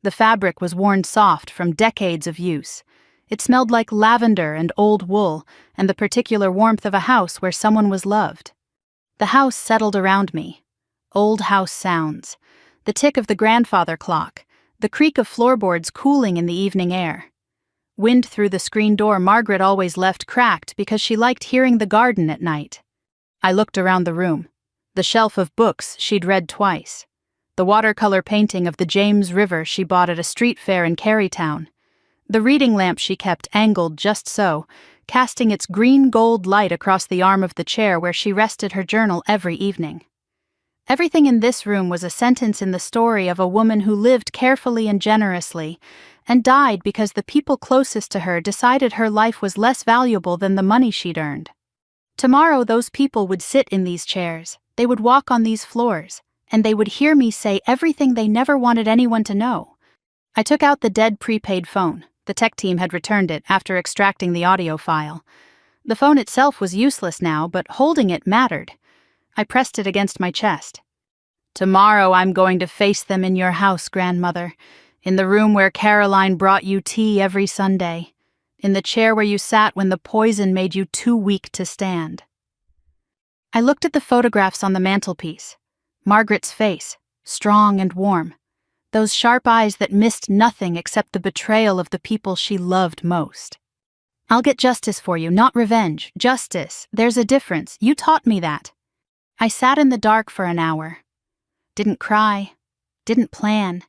The fabric was worn soft from decades of use. It smelled like lavender and old wool and the particular warmth of a house where someone was loved. The house settled around me. Old house sounds. The tick of the grandfather clock. The creak of floorboards cooling in the evening air. Wind through the screen door Margaret always left cracked because she liked hearing the garden at night. I looked around the room. The shelf of books she'd read twice. The watercolor painting of the James River she bought at a street fair in Carytown. The reading lamp she kept angled just so, casting its green-gold light across the arm of the chair where she rested her journal every evening. Everything in this room was a sentence in the story of a woman who lived carefully and generously, and died because the people closest to her decided her life was less valuable than the money she'd earned. Tomorrow those people would sit in these chairs, they would walk on these floors, and they would hear me say everything they never wanted anyone to know. I took out the dead prepaid phone. The tech team had returned it after extracting the audio file. The phone itself was useless now, but holding it mattered. I pressed it against my chest. Tomorrow I'm going to face them in your house, grandmother, in the room where Caroline brought you tea every Sunday, in the chair where you sat when the poison made you too weak to stand. I looked at the photographs on the mantelpiece. Margaret's face, strong and warm. Those sharp eyes that missed nothing except the betrayal of the people she loved most. I'll get justice for you, not revenge. Justice. There's a difference. You taught me that. I sat in the dark for an hour. Didn't cry. Didn't plan.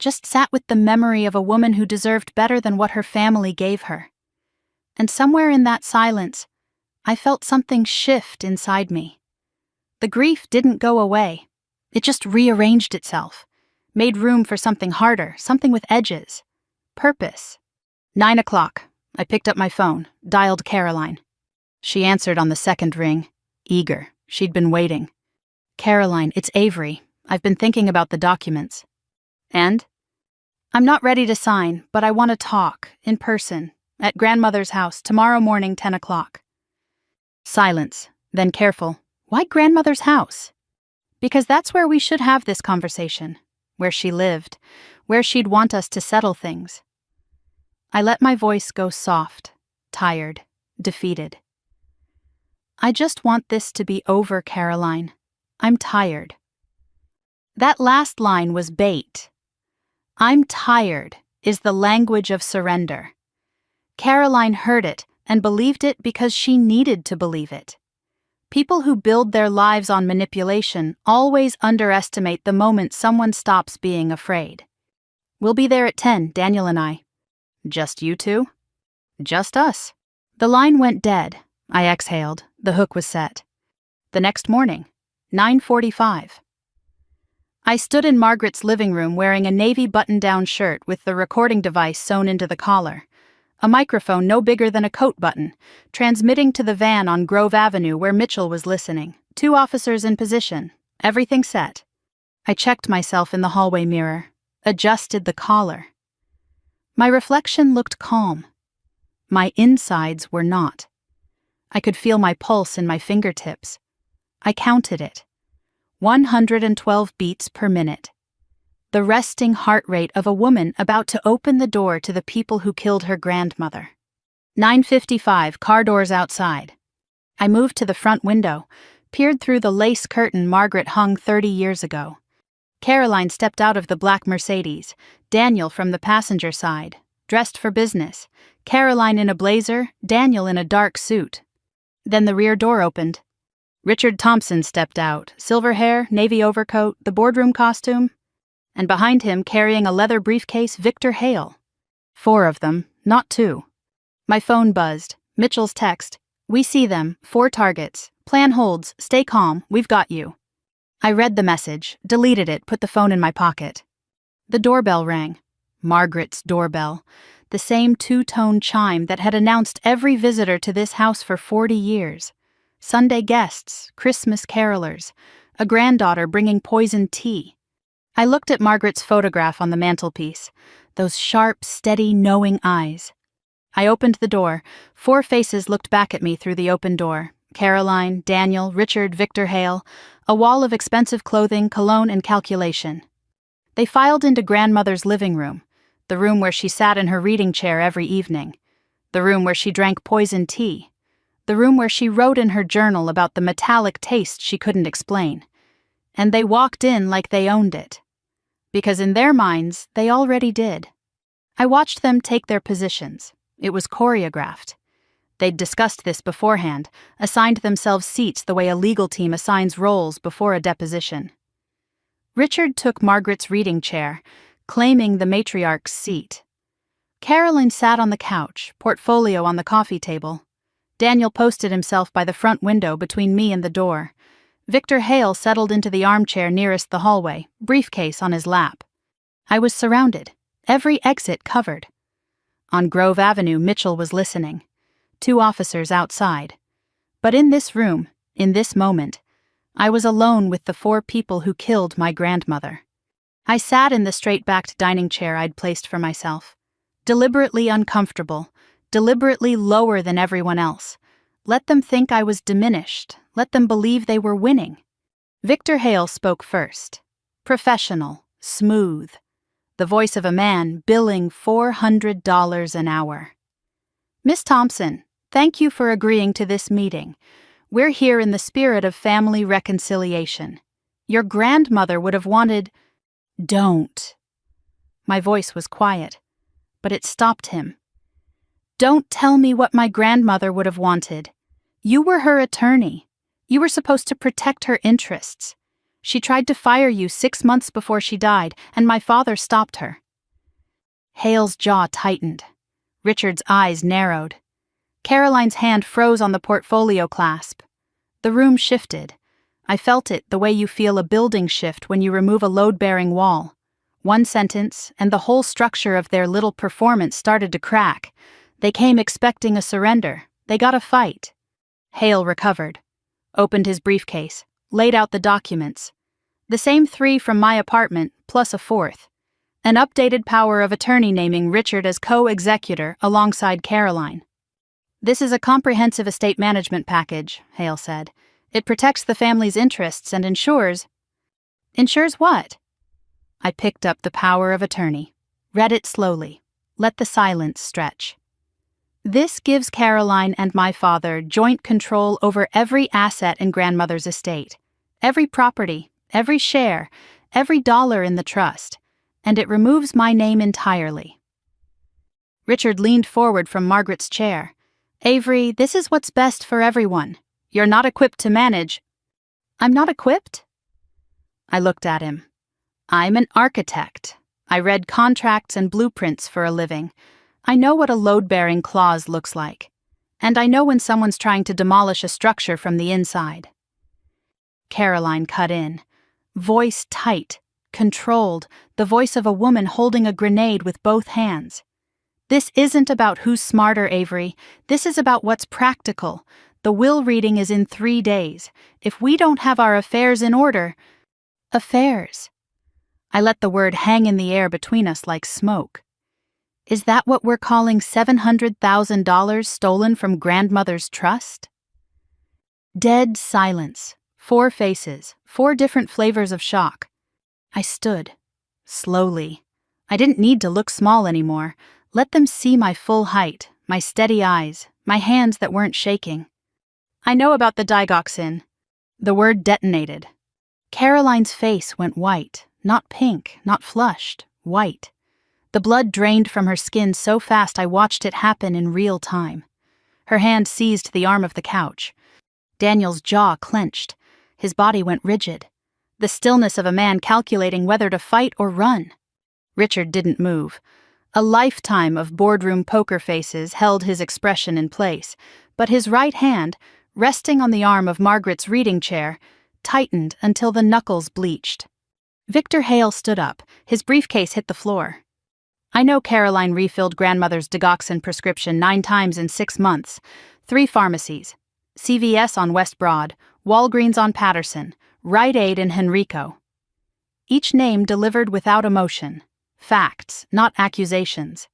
Just sat with the memory of a woman who deserved better than what her family gave her. And somewhere in that silence, I felt something shift inside me. The grief didn't go away. It just rearranged itself, made room for something harder, something with edges. Purpose. 9 o'clock. I picked up my phone, dialed Caroline. She answered on the second ring, eager. She'd been waiting. "Caroline, it's Avery. I've been thinking about the documents." "And?" "I'm not ready to sign, but I want to talk, in person, at grandmother's house, tomorrow morning, 10 o'clock. Silence, then careful. "Why grandmother's house?" "Because that's where we should have this conversation, where she lived, where she'd want us to settle things." I let my voice go soft, tired, defeated. "I just want this to be over, Caroline. I'm tired." That last line was bait. "I'm tired" is the language of surrender. Caroline heard it and believed it because she needed to believe it. People who build their lives on manipulation always underestimate the moment someone stops being afraid. "We'll be there at 10, Daniel and I." "Just you two?" "Just us." The line went dead. I exhaled. The hook was set. The next morning, 9:45. I stood in Margaret's living room wearing a navy button-down shirt with the recording device sewn into the collar, a microphone no bigger than a coat button, transmitting to the van on Grove Avenue where Mitchell was listening, 2 officers in position, everything set. I checked myself in the hallway mirror, adjusted the collar. My reflection looked calm. My insides were not. I could feel my pulse in my fingertips. I counted it. 112 beats per minute. The resting heart rate of a woman about to open the door to the people who killed her grandmother. 9:55, car doors outside. I moved to the front window, peered through the lace curtain Margaret hung 30 years ago. Caroline stepped out of the black Mercedes, Daniel from the passenger side, dressed for business, Caroline in a blazer, Daniel in a dark suit. Then the rear door opened. Richard Thompson stepped out, silver hair, navy overcoat, the boardroom costume, and behind him, carrying a leather briefcase, Victor Hale. 4 of them, not 2. My phone buzzed. Mitchell's text, "We see them, 4 targets. Plan holds, stay calm, we've got you." I read the message, deleted it, put the phone in my pocket. The doorbell rang. Margaret's doorbell. The same 2-tone chime that had announced every visitor to this house for 40 years. Sunday guests, Christmas carolers, a granddaughter bringing poisoned tea. I looked at Margaret's photograph on the mantelpiece, those sharp, steady, knowing eyes. I opened the door. 4 faces looked back at me through the open door. Caroline, Daniel, Richard, Victor Hale, a wall of expensive clothing, cologne, and calculation. They filed into grandmother's living room, the room where she sat in her reading chair every evening, the room where she drank poisoned tea, the room where she wrote in her journal about the metallic taste she couldn't explain. And they walked in like they owned it. Because in their minds, they already did. I watched them take their positions. It was choreographed. They'd discussed this beforehand, assigned themselves seats the way a legal team assigns roles before a deposition. Richard took Margaret's reading chair, claiming the matriarch's seat. Caroline sat on the couch, portfolio on the coffee table. Daniel posted himself by the front window between me and the door. Victor Hale settled into the armchair nearest the hallway, briefcase on his lap. I was surrounded, every exit covered. On Grove Avenue, Mitchell was listening. 2 officers outside. But in this room, in this moment, I was alone with the 4 people who killed my grandmother. I sat in the straight-backed dining chair I'd placed for myself, deliberately uncomfortable, deliberately lower than everyone else. Let them think I was diminished. Let them believe they were winning. Victor Hale spoke first. Professional, smooth. The voice of a man billing $400 an hour. "Miss Thompson, thank you for agreeing to this meeting. We're here in the spirit of family reconciliation. Your grandmother would have wanted—" "Don't." My voice was quiet, but it stopped him. "Don't tell me what my grandmother would have wanted. You were her attorney. You were supposed to protect her interests. She tried to fire you 6 months before she died, and my father stopped her." Hale's jaw tightened. Richard's eyes narrowed. Caroline's hand froze on the portfolio clasp. The room shifted. I felt it the way you feel a building shift when you remove a load-bearing wall. One sentence, and the whole structure of their little performance started to crack. They came expecting a surrender. They got a fight. Hale recovered, opened his briefcase, laid out the documents. The same 3 from my apartment, plus a 4th. An updated power of attorney naming Richard as co-executor alongside Caroline. "This is a comprehensive estate management package," Hale said. "It protects the family's interests and ensures..." "Ensures what?" I picked up the power of attorney, read it slowly, let the silence stretch. "This gives Caroline and my father joint control over every asset in grandmother's estate, every property, every share, every dollar in the trust, and it removes my name entirely." Richard leaned forward from Margaret's chair. "Avery, this is what's best for everyone. You're not equipped to manage..." "I'm not equipped?" I looked at him. "I'm an architect. I read contracts and blueprints for a living. I know what a load-bearing clause looks like. And I know when someone's trying to demolish a structure from the inside." Caroline cut in. Voice tight, controlled, the voice of a woman holding a grenade with both hands. "This isn't about who's smarter, Avery. This is about what's practical. The will reading is in 3 days. If we don't have our affairs in order..." "Affairs?" I let the word hang in the air between us like smoke. "Is that what we're calling $700,000 stolen from grandmother's trust?" Dead silence. 4 faces, 4 different flavors of shock. I stood. Slowly. I didn't need to look small anymore. Let them see my full height, my steady eyes, my hands that weren't shaking. "I know about the digoxin." The word detonated. Caroline's face went white, not pink, not flushed, white. The blood drained from her skin so fast I watched it happen in real time. Her hand seized the arm of the couch. Daniel's jaw clenched. His body went rigid. The stillness of a man calculating whether to fight or run. Richard didn't move. A lifetime of boardroom poker faces held his expression in place, but his right hand, resting on the arm of Margaret's reading chair, tightened until the knuckles bleached. Victor Hale stood up. His briefcase hit the floor. "I know Caroline refilled grandmother's digoxin prescription 9 times in 6 months. 3 pharmacies. CVS on West Broad, Walgreens on Patterson, Rite Aid in Henrico." Each name delivered without emotion. Facts, not accusations.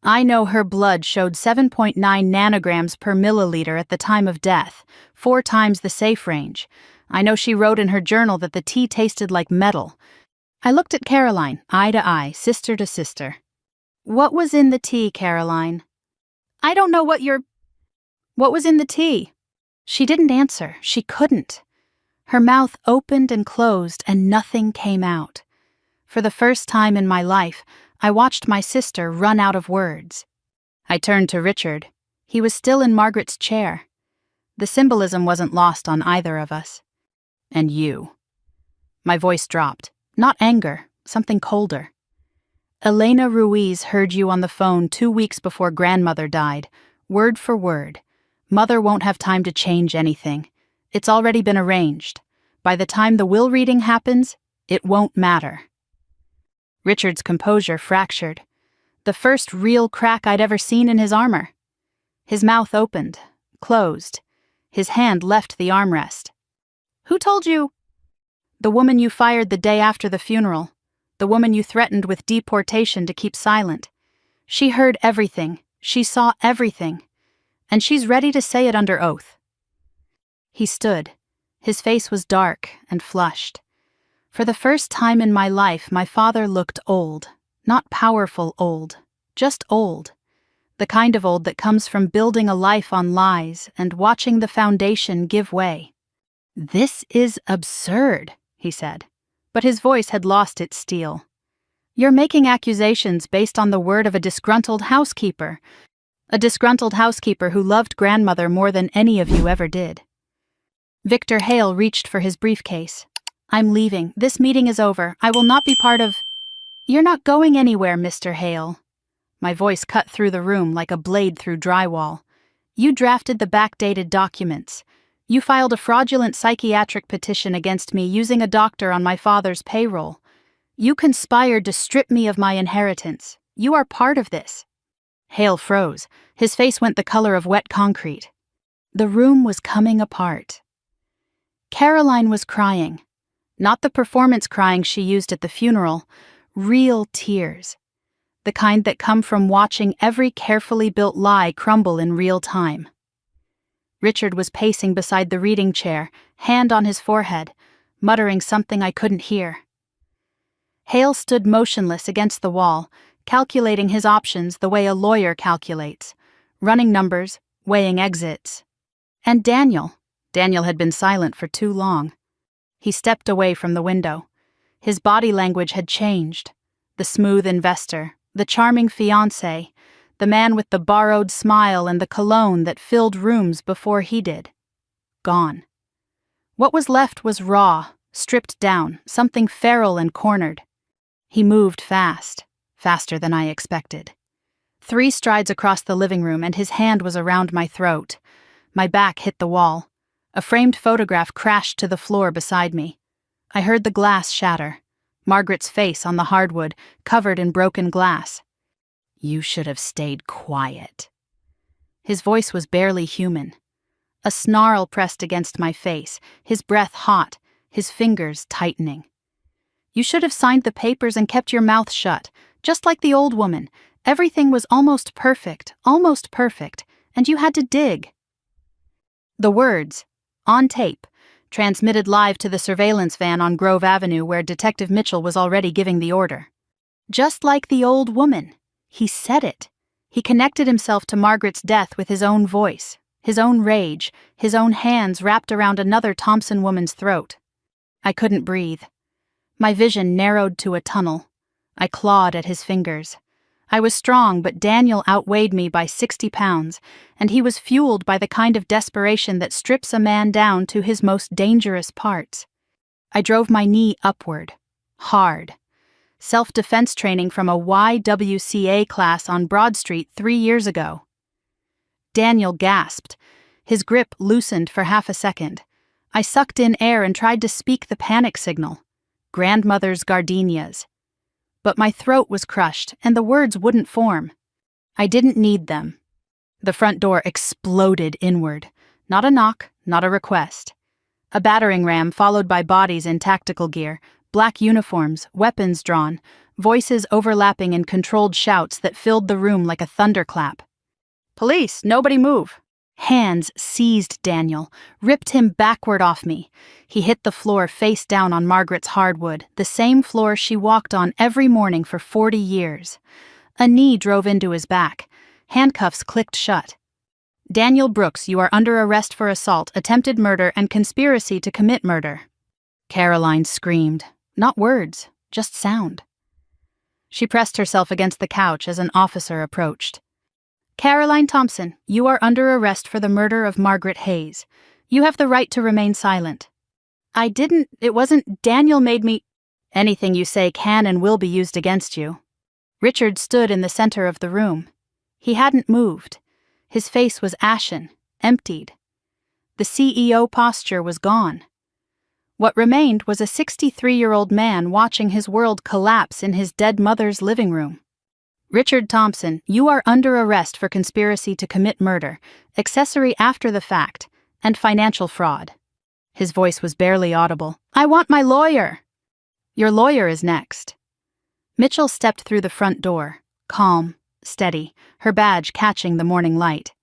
"I know her blood showed 7.9 nanograms per milliliter at the time of death, 4 times the safe range. I know she wrote in her journal that the tea tasted like metal." I looked at Caroline, eye to eye, sister to sister. "What was in the tea, Caroline?" "I don't know what was in the tea?" She didn't answer. She couldn't. Her mouth opened and closed, and nothing came out. For the first time in my life, I watched my sister run out of words. I turned to Richard. He was still in Margaret's chair. The symbolism wasn't lost on either of us. "And you." My voice dropped. Not anger, something colder. "Elena Ruiz heard you on the phone 2 weeks before grandmother died, word for word. Mother won't have time to change anything. It's already been arranged. By the time the will reading happens, it won't matter." Richard's composure fractured. The first real crack I'd ever seen in his armor. His mouth opened, closed. His hand left the armrest. "Who told you?" "The woman you fired the day after the funeral. The woman you threatened with deportation to keep silent. She heard everything. She saw everything. And she's ready to say it under oath." He stood. His face was dark and flushed. For the first time in my life, my father looked old. Not powerful old, just old. The kind of old that comes from building a life on lies and watching the foundation give way. "This is absurd," he said, but his voice had lost its steel. "You're making accusations based on the word of a disgruntled housekeeper. A disgruntled housekeeper who loved grandmother more than any of you ever did." Victor Hale reached for his briefcase. "I'm leaving. This meeting is over. I will not be part of..." "You're not going anywhere, Mr. Hale." My voice cut through the room like a blade through drywall. You drafted the backdated documents. You filed a fraudulent psychiatric petition against me using a doctor on my father's payroll. You conspired to strip me of my inheritance. You are part of this." Hale froze. His face went the color of wet concrete. The room was coming apart. Caroline was crying. Not the performance crying she used at the funeral, real tears. The kind that come from watching every carefully built lie crumble in real time. Richard was pacing beside the reading chair, hand on his forehead, muttering something I couldn't hear. Hale stood motionless against the wall, calculating his options the way a lawyer calculates, running numbers, weighing exits. And Daniel had been silent for too long. He stepped away from the window. His body language had changed. The smooth investor, the charming fiancé, the man with the borrowed smile and the cologne that filled rooms before he did. Gone. What was left was raw, stripped down, something feral and cornered. He moved fast, faster than I expected. 3 strides across the living room and his hand was around my throat. My back hit the wall. A framed photograph crashed to the floor beside me. I heard the glass shatter. Margaret's face on the hardwood, covered in broken glass. "You should have stayed quiet." His voice was barely human. A snarl pressed against my face, his breath hot, his fingers tightening. "You should have signed the papers and kept your mouth shut, just like the old woman. Everything was almost perfect, and you had to dig." The words, on tape, transmitted live to the surveillance van on Grove Avenue where Detective Mitchell was already giving the order. Just like the old woman. He said it. He connected himself to Margaret's death with his own voice, his own rage, his own hands wrapped around another Thompson woman's throat. I couldn't breathe. My vision narrowed to a tunnel. I clawed at his fingers. I was strong, but Daniel outweighed me by 60 pounds, and he was fueled by the kind of desperation that strips a man down to his most dangerous parts. I drove my knee upward, hard. Self-defense training from a YWCA class on Broad Street 3 years ago. Daniel gasped. His grip loosened for half a second. I sucked in air and tried to speak the panic signal. Grandmother's gardenias. But my throat was crushed, and the words wouldn't form. I didn't need them. The front door exploded inward. Not a knock, not a request. A battering ram followed by bodies in tactical gear, black uniforms, weapons drawn, voices overlapping in controlled shouts that filled the room like a thunderclap. "Police, nobody move!" Hands seized Daniel, ripped him backward off me. He hit the floor face down on Margaret's hardwood, the same floor she walked on every morning for 40 years. A knee drove into his back. Handcuffs clicked shut. "Daniel Brooks, you are under arrest for assault, attempted murder, and conspiracy to commit murder." Caroline screamed. Not words, just sound. She pressed herself against the couch as an officer approached. "Caroline Thompson, you are under arrest for the murder of Margaret Hayes. You have the right to remain silent." It wasn't, Daniel made me." "Anything you say can and will be used against you." Richard stood in the center of the room. He hadn't moved. His face was ashen, emptied. The CEO posture was gone. What remained was a 63-year-old man watching his world collapse in his dead mother's living room. "Richard Thompson, you are under arrest for conspiracy to commit murder, accessory after the fact, and financial fraud." His voice was barely audible. "I want my lawyer!" "Your lawyer is next." Mitchell stepped through the front door, calm, steady, her badge catching the morning light.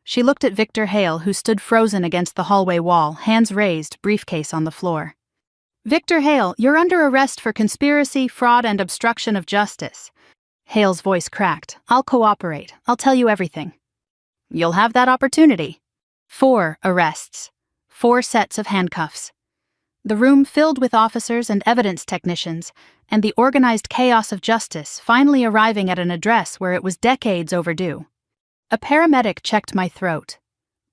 She looked at Victor Hale, who stood frozen against the hallway wall, hands raised, briefcase on the floor. "Victor Hale, you're under arrest for conspiracy, fraud, and obstruction of justice." Hale's voice cracked. "I'll cooperate. I'll tell you everything." "You'll have that opportunity." 4 arrests. 4 sets of handcuffs. The room filled with officers and evidence technicians, and the organized chaos of justice finally arriving at an address where it was decades overdue. A paramedic checked my throat.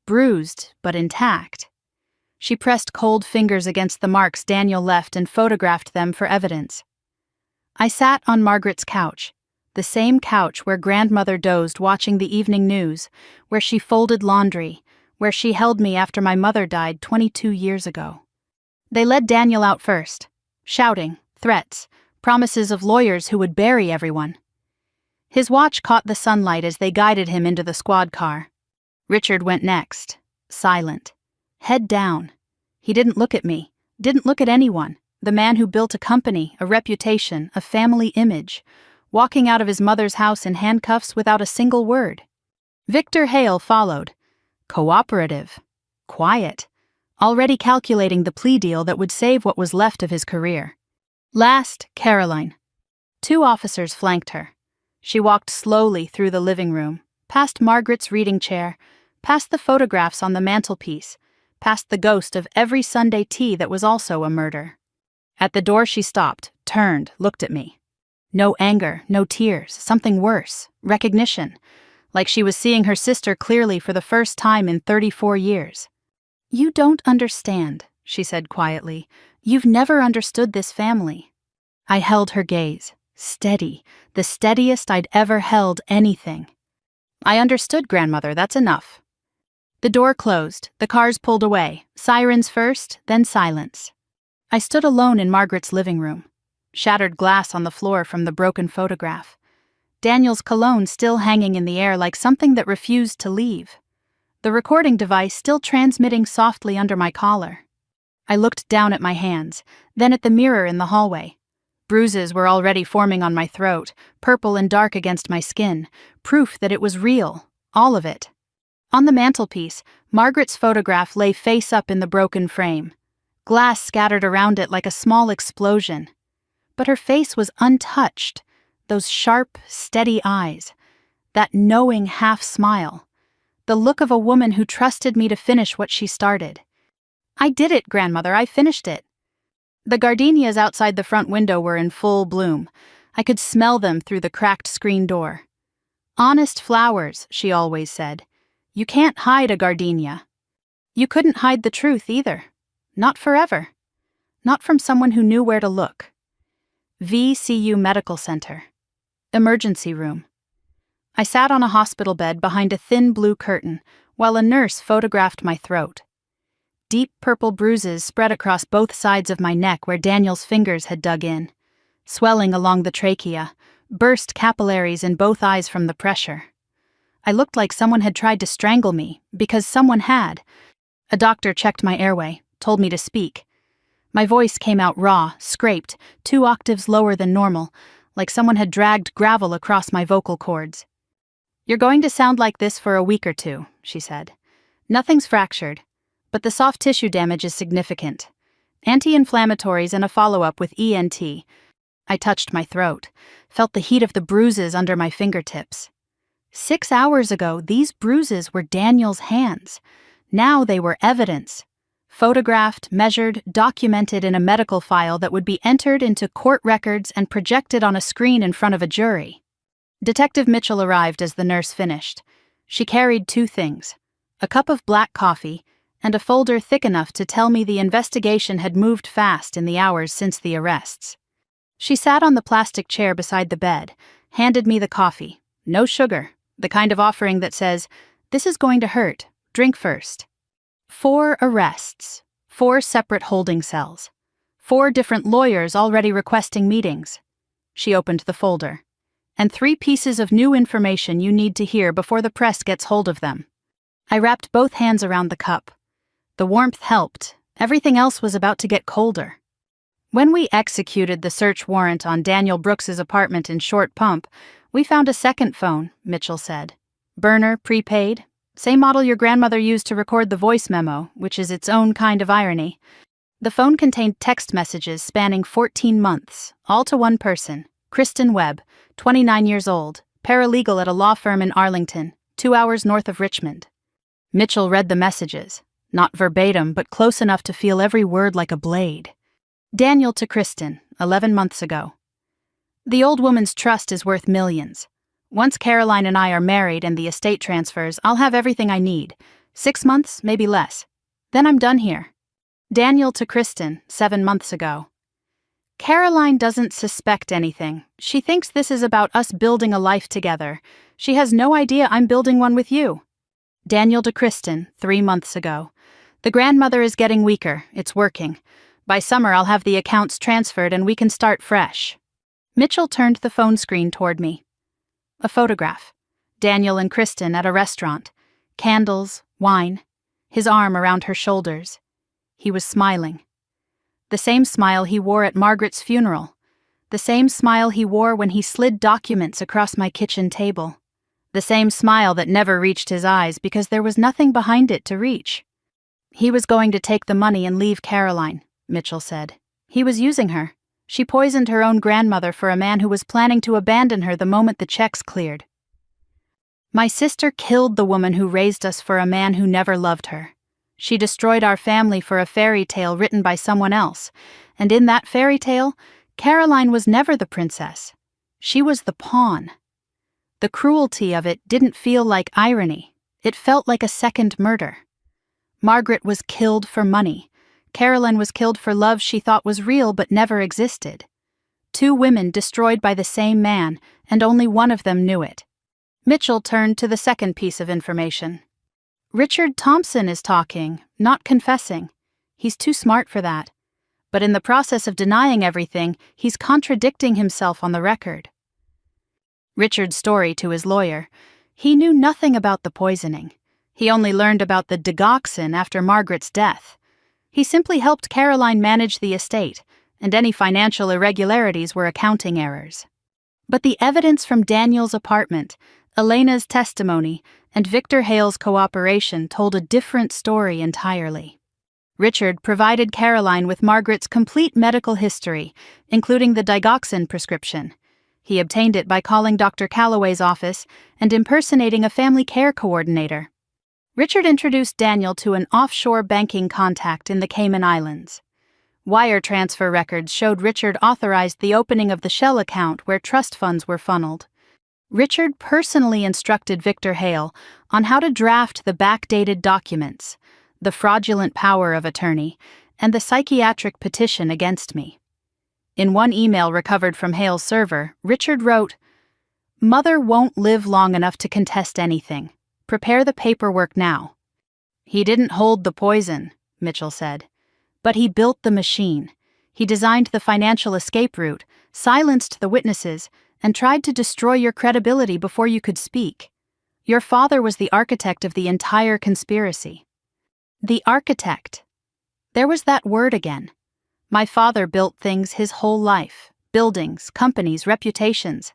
Bruised, but intact. She pressed cold fingers against the marks Daniel left and photographed them for evidence. I sat on Margaret's couch, The same couch where grandmother dozed watching the evening news, where she folded laundry, where she held me after my mother died 22 years ago. They led Daniel out first, shouting, threats, promises of lawyers who would bury everyone. His watch caught the sunlight as they guided him into the squad car. Richard went next, silent, head down. He didn't look at me, didn't look at anyone, the man who built a company, a reputation, a family image, walking out of his mother's house in handcuffs without a single word. Victor Hale followed, cooperative, quiet, already calculating the plea deal that would save what was left of his career. Last, Caroline. 2 officers flanked her. She walked slowly through the living room, past Margaret's reading chair, past the photographs on the mantelpiece, past the ghost of every Sunday tea that was also a murder. At the door she stopped, turned, looked at me. No anger, no tears, something worse, recognition, like she was seeing her sister clearly for the first time in 34 years. "You don't understand," she said quietly. "You've never understood this family." I held her gaze, steady, the steadiest I'd ever held anything. "I understood, grandmother, that's enough." The door closed, the cars pulled away, sirens first, then silence. I stood alone in Margaret's living room. Shattered glass on the floor from the broken photograph. Daniel's cologne still hanging in the air like something that refused to leave. The recording device still transmitting softly under my collar. I looked down at my hands, then at the mirror in the hallway. Bruises were already forming on my throat, purple and dark against my skin, proof that it was real, all of it. On the mantelpiece, Margaret's photograph lay face up in the broken frame. Glass scattered around it like a small explosion. But her face was untouched, those sharp, steady eyes, that knowing half-smile, the look of a woman who trusted me to finish what she started. "I did it, grandmother, I finished it." The gardenias outside the front window were in full bloom. I could smell them through the cracked screen door. "Honest flowers," she always said. "You can't hide a gardenia." You couldn't hide the truth either. Not forever. Not from someone who knew where to look. VCU Medical Center. Emergency room. I sat on a hospital bed behind a thin blue curtain while a nurse photographed my throat. Deep purple bruises spread across both sides of my neck where Daniel's fingers had dug in. Swelling along the trachea, burst capillaries in both eyes from the pressure. I looked like someone had tried to strangle me, because someone had. A doctor checked my airway, told me to speak. My voice came out raw, scraped, 2 octaves lower than normal, like someone had dragged gravel across my vocal cords. "You're going to sound like this for a week or 2, she said. "Nothing's fractured, but the soft tissue damage is significant. Anti-inflammatories and a follow-up with ENT. I touched my throat, felt the heat of the bruises under my fingertips. 6 hours ago, these bruises were Daniel's hands. Now they were evidence. Photographed, measured, documented in a medical file that would be entered into court records and projected on a screen in front of a jury. Detective Mitchell arrived as the nurse finished. She carried 2 things, a cup of black coffee and a folder thick enough to tell me the investigation had moved fast in the hours since the arrests. She sat on the plastic chair beside the bed, handed me the coffee. No sugar, the kind of offering that says, "This is going to hurt, drink first." 4 arrests, 4 separate holding cells, 4 different lawyers already requesting meetings. She opened the folder. "And 3 pieces of new information you need to hear before the press gets hold of them." I wrapped both hands around the cup. The warmth helped. Everything else was about to get colder. When we executed the search warrant on Daniel Brooks's apartment in Short Pump, we found a second phone, Mitchell said. Burner, prepaid. Same model your grandmother used to record the voice memo, which is its own kind of irony. The phone contained text messages spanning 14 months, all to one person, Kristen Webb, 29 years old, paralegal at a law firm in Arlington, 2 hours north of Richmond. Mitchell read the messages, not verbatim, but close enough to feel every word like a blade. Daniel to Kristen, 11 months ago. The old woman's trust is worth millions. Once Caroline and I are married and the estate transfers, I'll have everything I need. 6 months, maybe less. Then I'm done here. Daniel to Kristen, 7 months ago. Caroline doesn't suspect anything. She thinks this is about us building a life together. She has no idea I'm building one with you. Daniel to Kristen, 3 months ago. The grandmother is getting weaker. It's working. By summer, I'll have the accounts transferred and we can start fresh. Mitchell turned the phone screen toward me. A photograph. Daniel and Kristen at a restaurant. Candles, wine. His arm around her shoulders. He was smiling. The same smile he wore at Margaret's funeral. The same smile he wore when he slid documents across my kitchen table. The same smile that never reached his eyes because there was nothing behind it to reach. He was going to take the money and leave Caroline, Mitchell said. He was using her. She poisoned her own grandmother for a man who was planning to abandon her the moment the checks cleared. My sister killed the woman who raised us for a man who never loved her. She destroyed our family for a fairy tale written by someone else, and in that fairy tale, Caroline was never the princess. She was the pawn. The cruelty of it didn't feel like irony. It felt like a second murder. Margaret was killed for money. Caroline was killed for love she thought was real but never existed. 2 women destroyed by the same man, and only one of them knew it. Mitchell turned to the second piece of information. Richard Thompson is talking, not confessing. He's too smart for that. But in the process of denying everything, he's contradicting himself on the record. Richard's story to his lawyer. He knew nothing about the poisoning. He only learned about the digoxin after Margaret's death. He simply helped Caroline manage the estate, and any financial irregularities were accounting errors. But the evidence from Daniel's apartment, Elena's testimony, and Victor Hale's cooperation told a different story entirely. Richard provided Caroline with Margaret's complete medical history, including the digoxin prescription. He obtained it by calling Dr. Calloway's office and impersonating a family care coordinator. Richard introduced Daniel to an offshore banking contact in the Cayman Islands. Wire transfer records showed Richard authorized the opening of the shell account where trust funds were funneled. Richard personally instructed Victor Hale on how to draft the backdated documents, the fraudulent power of attorney, and the psychiatric petition against me. In one email recovered from Hale's server, Richard wrote, "Mother won't live long enough to contest anything. Prepare the paperwork now." He didn't hold the poison, Mitchell said. But he built the machine. He designed the financial escape route, silenced the witnesses, and tried to destroy your credibility before you could speak. Your father was the architect of the entire conspiracy. The architect. There was that word again. My father built things his whole life, buildings, companies, reputations.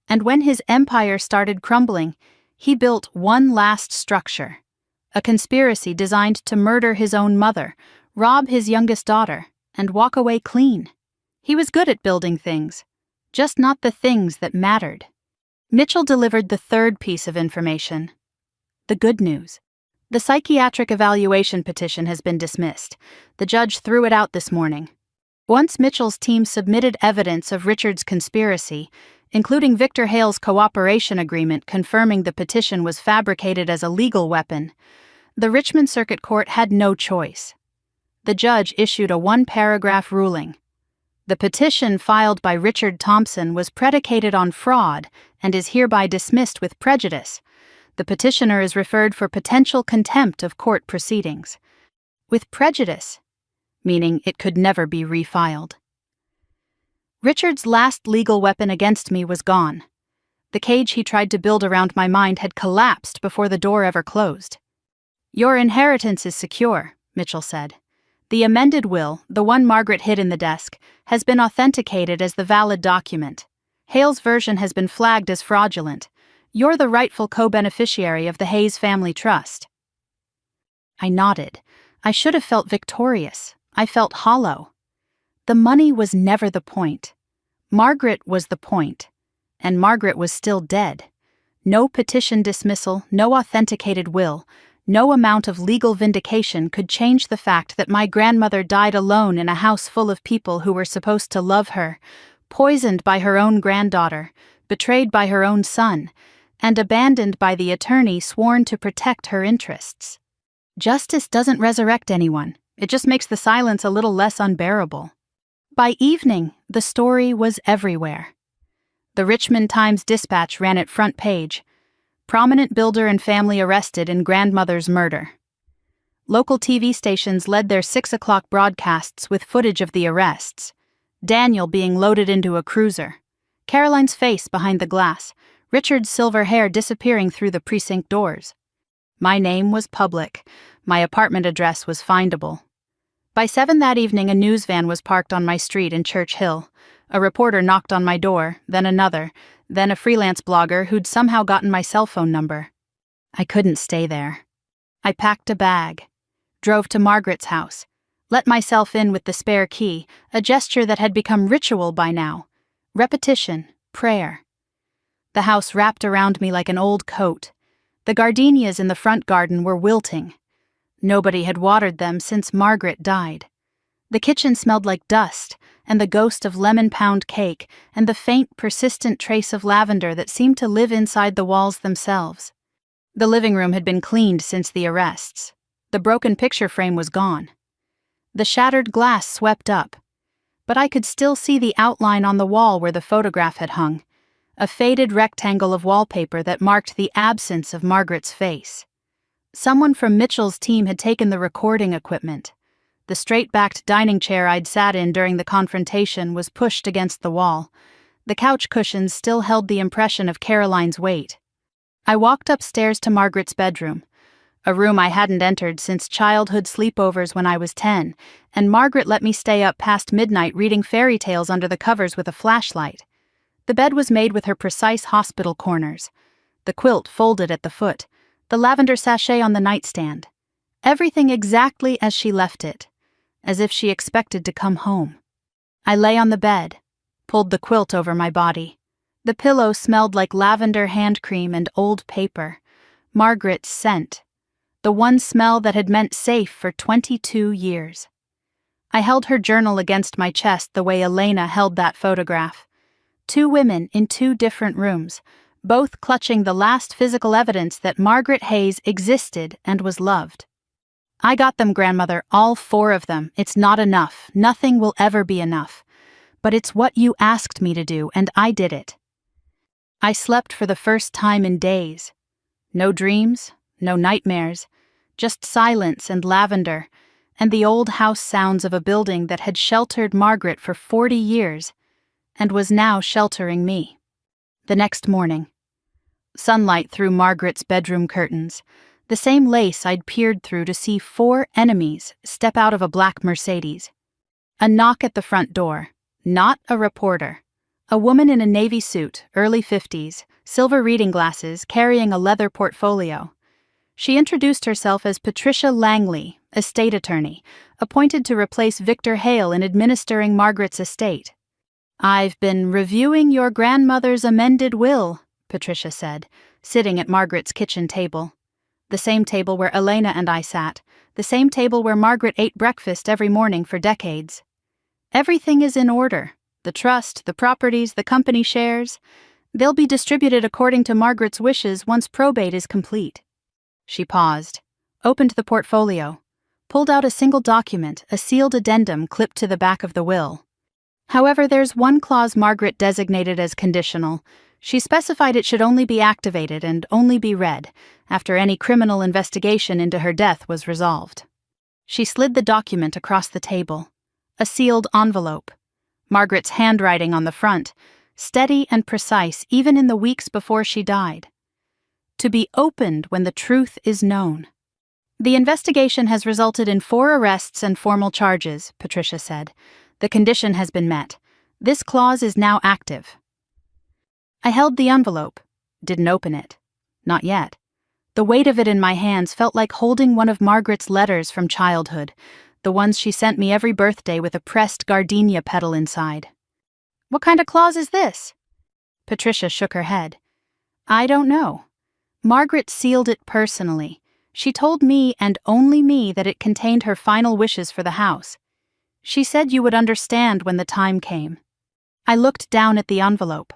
And when his empire started crumbling, he built one last structure. A conspiracy designed to murder his own mother, rob his youngest daughter, and walk away clean. He was good at building things, just not the things that mattered. Mitchell delivered the third piece of information. The good news. The psychiatric evaluation petition has been dismissed. The judge threw it out this morning. Once Mitchell's team submitted evidence of Richard's conspiracy, including Victor Hale's cooperation agreement confirming the petition was fabricated as a legal weapon, the Richmond Circuit Court had no choice. The judge issued a 1-paragraph ruling. The petition filed by Richard Thompson was predicated on fraud and is hereby dismissed with prejudice. The petitioner is referred for potential contempt of court proceedings. With prejudice, meaning it could never be refiled. Richard's last legal weapon against me was gone. The cage he tried to build around my mind had collapsed before the door ever closed. "Your inheritance is secure," Mitchell said. "The amended will, the one Margaret hid in the desk, has been authenticated as the valid document. Hale's version has been flagged as fraudulent. You're the rightful co-beneficiary of the Hayes Family Trust." I nodded. I should have felt victorious. I felt hollow. The money was never the point. Margaret was the point. And Margaret was still dead. No petition dismissal, no authenticated will, no amount of legal vindication could change the fact that my grandmother died alone in a house full of people who were supposed to love her, poisoned by her own granddaughter, betrayed by her own son, and abandoned by the attorney sworn to protect her interests. Justice doesn't resurrect anyone. It just makes the silence a little less unbearable. By evening, the story was everywhere. The Richmond Times-Dispatch ran it front page. Prominent builder and family arrested in grandmother's murder. Local TV stations led their 6 o'clock broadcasts with footage of the arrests. Daniel being loaded into a cruiser. Caroline's face behind the glass. Richard's silver hair disappearing through the precinct doors. My name was public. My apartment address was findable. By 7 that evening, a news van was parked on my street in Church Hill. A reporter knocked on my door, then another, then a freelance blogger who'd somehow gotten my cell phone number. I couldn't stay there. I packed a bag, drove to Margaret's house, let myself in with the spare key, a gesture that had become ritual by now. Repetition, prayer. The house wrapped around me like an old coat. The gardenias in the front garden were wilting. Nobody had watered them since Margaret died. The kitchen smelled like dust, and the ghost of lemon pound cake, and the faint, persistent trace of lavender that seemed to live inside the walls themselves. The living room had been cleaned since the arrests. The broken picture frame was gone. The shattered glass swept up. But I could still see the outline on the wall where the photograph had hung, a faded rectangle of wallpaper that marked the absence of Margaret's face. Someone from Mitchell's team had taken the recording equipment. The straight-backed dining chair I'd sat in during the confrontation was pushed against the wall. The couch cushions still held the impression of Caroline's weight. I walked upstairs to Margaret's bedroom, a room I hadn't entered since childhood sleepovers when I was 10, and Margaret let me stay up past midnight reading fairy tales under the covers with a flashlight. The bed was made with her precise hospital corners, the quilt folded at the foot, the lavender sachet on the nightstand. Everything exactly as she left it, as if she expected to come home. I lay on the bed, pulled the quilt over my body. The pillow smelled like lavender hand cream and old paper. Margaret's scent, the one smell that had meant safe for 22 years. I held her journal against my chest the way Elena held that photograph. 2 women in 2 different rooms, both clutching the last physical evidence that Margaret Hayes existed and was loved. I got them, grandmother, all 4 of them. It's not enough. Nothing will ever be enough. But it's what you asked me to do, and I did it. I slept for the first time in days. No dreams, no nightmares, just silence and lavender, and the old house sounds of a building that had sheltered Margaret for 40 years, and was now sheltering me. The next morning. Sunlight through Margaret's bedroom curtains, the same lace I'd peered through to see 4 enemies step out of a black Mercedes. A knock at the front door. Not a reporter. A woman in a navy suit, early 50s, silver reading glasses, carrying a leather portfolio. She introduced herself as Patricia Langley, estate attorney, appointed to replace Victor Hale in administering Margaret's estate. "I've been reviewing your grandmother's amended will," Patricia said, sitting at Margaret's kitchen table. The same table where Elena and I sat, the same table where Margaret ate breakfast every morning for decades. "Everything is in order. The trust, the properties, the company shares. They'll be distributed according to Margaret's wishes once probate is complete." She paused, opened the portfolio, pulled out a single document, a sealed addendum clipped to the back of the will. However, there's one clause Margaret designated as conditional. She specified it should only be activated and only be read after any criminal investigation into her death was resolved. She slid the document across the table. A sealed envelope. Margaret's handwriting on the front, steady and precise even in the weeks before she died. To be opened when the truth is known. "The investigation has resulted in 4 arrests and formal charges," Patricia said. "The condition has been met. This clause is now active." I held the envelope, didn't open it. Not yet. The weight of it in my hands felt like holding one of Margaret's letters from childhood, the ones she sent me every birthday with a pressed gardenia petal inside. "What kind of clause is this?" Patricia shook her head. "I don't know. Margaret sealed it personally. She told me and only me that it contained her final wishes for the house. She said you would understand when the time came." I looked down at the envelope.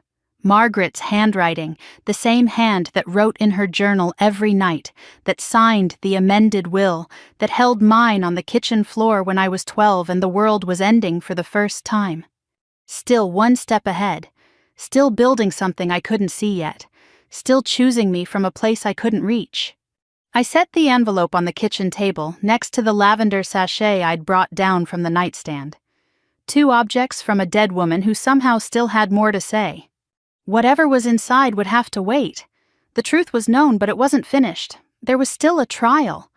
Margaret's handwriting, the same hand that wrote in her journal every night, that signed the amended will, that held mine on the kitchen floor when I was 12 and the world was ending for the first time. Still one step ahead, still building something I couldn't see yet, still choosing me from a place I couldn't reach. I set the envelope on the kitchen table next to the lavender sachet I'd brought down from the nightstand. 2 objects from a dead woman who somehow still had more to say. Whatever was inside would have to wait. The truth was known, but it wasn't finished. There was still a trial.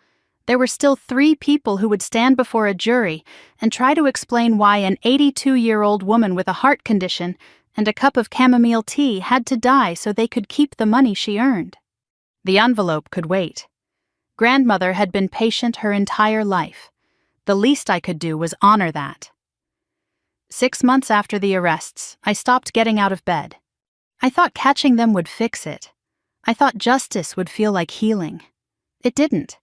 There were still 3 people who would stand before a jury and try to explain why an 82-year-old woman with a heart condition and a cup of chamomile tea had to die so they could keep the money she earned. The envelope could wait. Grandmother had been patient her entire life. The least I could do was honor that. 6 months after the arrests, I stopped getting out of bed. I thought catching them would fix it. I thought justice would feel like healing. It didn't.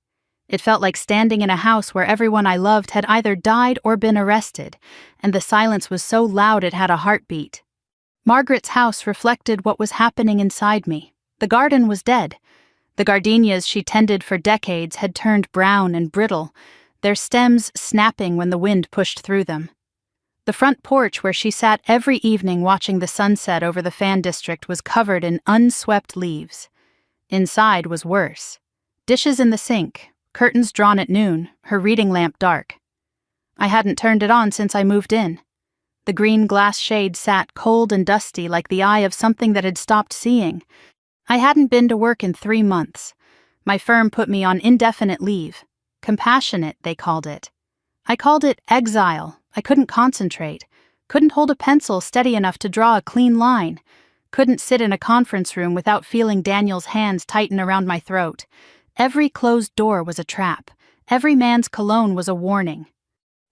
It felt like standing in a house where everyone I loved had either died or been arrested, and the silence was so loud it had a heartbeat. Margaret's house reflected what was happening inside me. The garden was dead. The gardenias she tended for decades had turned brown and brittle, their stems snapping when the wind pushed through them. The front porch where she sat every evening watching the sunset over the fan district was covered in unswept leaves. Inside was worse. Dishes in the sink, curtains drawn at noon, her reading lamp dark. I hadn't turned it on since I moved in. The green glass shade sat cold and dusty like the eye of something that had stopped seeing. I hadn't been to work in 3 months. My firm put me on indefinite leave. Compassionate, they called it. I called it exile. I couldn't concentrate, couldn't hold a pencil steady enough to draw a clean line, couldn't sit in a conference room without feeling Daniel's hands tighten around my throat. Every closed door was a trap. Every man's cologne was a warning.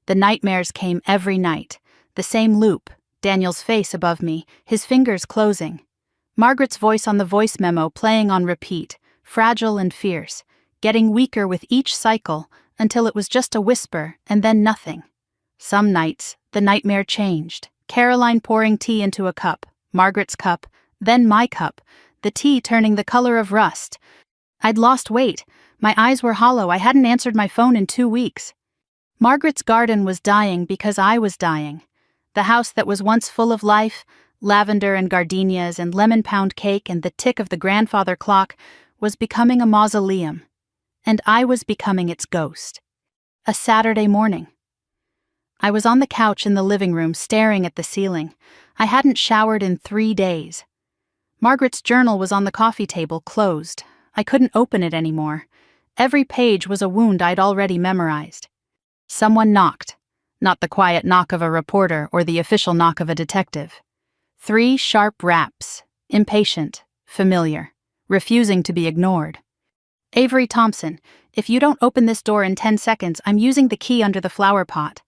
The nightmares came every night. The same loop, Daniel's face above me, his fingers closing. Margaret's voice on the voice memo playing on repeat, fragile and fierce, getting weaker with each cycle until it was just a whisper and then nothing. Some nights, the nightmare changed. Caroline pouring tea into a cup, Margaret's cup, then my cup, the tea turning the color of rust. I'd lost weight. My eyes were hollow. I hadn't answered my phone in 2 weeks. Margaret's garden was dying because I was dying. The house that was once full of life, lavender and gardenias and lemon pound cake and the tick of the grandfather clock, was becoming a mausoleum. And I was becoming its ghost. A Saturday morning. I was on the couch in the living room staring at the ceiling. I hadn't showered in 3 days. Margaret's journal was on the coffee table, closed. I couldn't open it anymore. Every page was a wound I'd already memorized. Someone knocked. Not the quiet knock of a reporter or the official knock of a detective. 3 sharp raps, impatient, familiar, refusing to be ignored. Avery Thompson, if you don't open this door in 10 seconds, I'm using the key under the flower pot.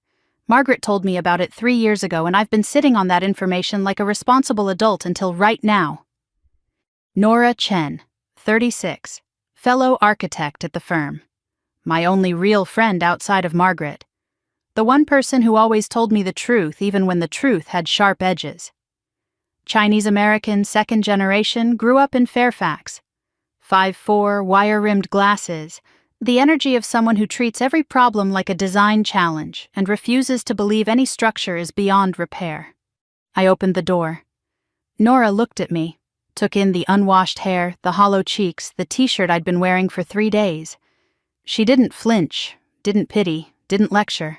Margaret told me about it 3 years ago, and I've been sitting on that information like a responsible adult until right now. Nora Chen, 36, fellow architect at the firm. My only real friend outside of Margaret. The one person who always told me the truth even when the truth had sharp edges. Chinese-American, second generation, grew up in Fairfax. 5'4", wire-rimmed glasses. The energy of someone who treats every problem like a design challenge and refuses to believe any structure is beyond repair. I opened the door. Nora looked at me, took in the unwashed hair, the hollow cheeks, the t-shirt I'd been wearing for 3 days. She didn't flinch, didn't pity, didn't lecture.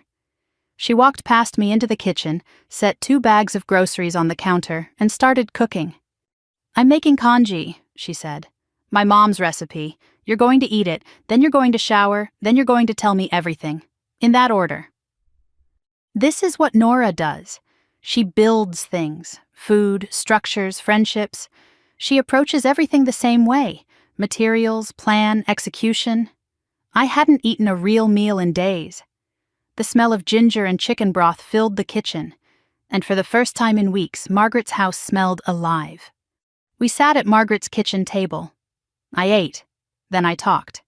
She walked past me into the kitchen, set 2 bags of groceries on the counter, and started cooking. "I'm making congee," she said. "My mom's recipe. You're going to eat it, then you're going to shower, then you're going to tell me everything. In that order." This is what Nora does. She builds things, food, structures, friendships. She approaches everything the same way, materials, plan, execution. I hadn't eaten a real meal in days. The smell of ginger and chicken broth filled the kitchen, and for the first time in weeks, Margaret's house smelled alive. We sat at Margaret's kitchen table. I ate. Then I talked.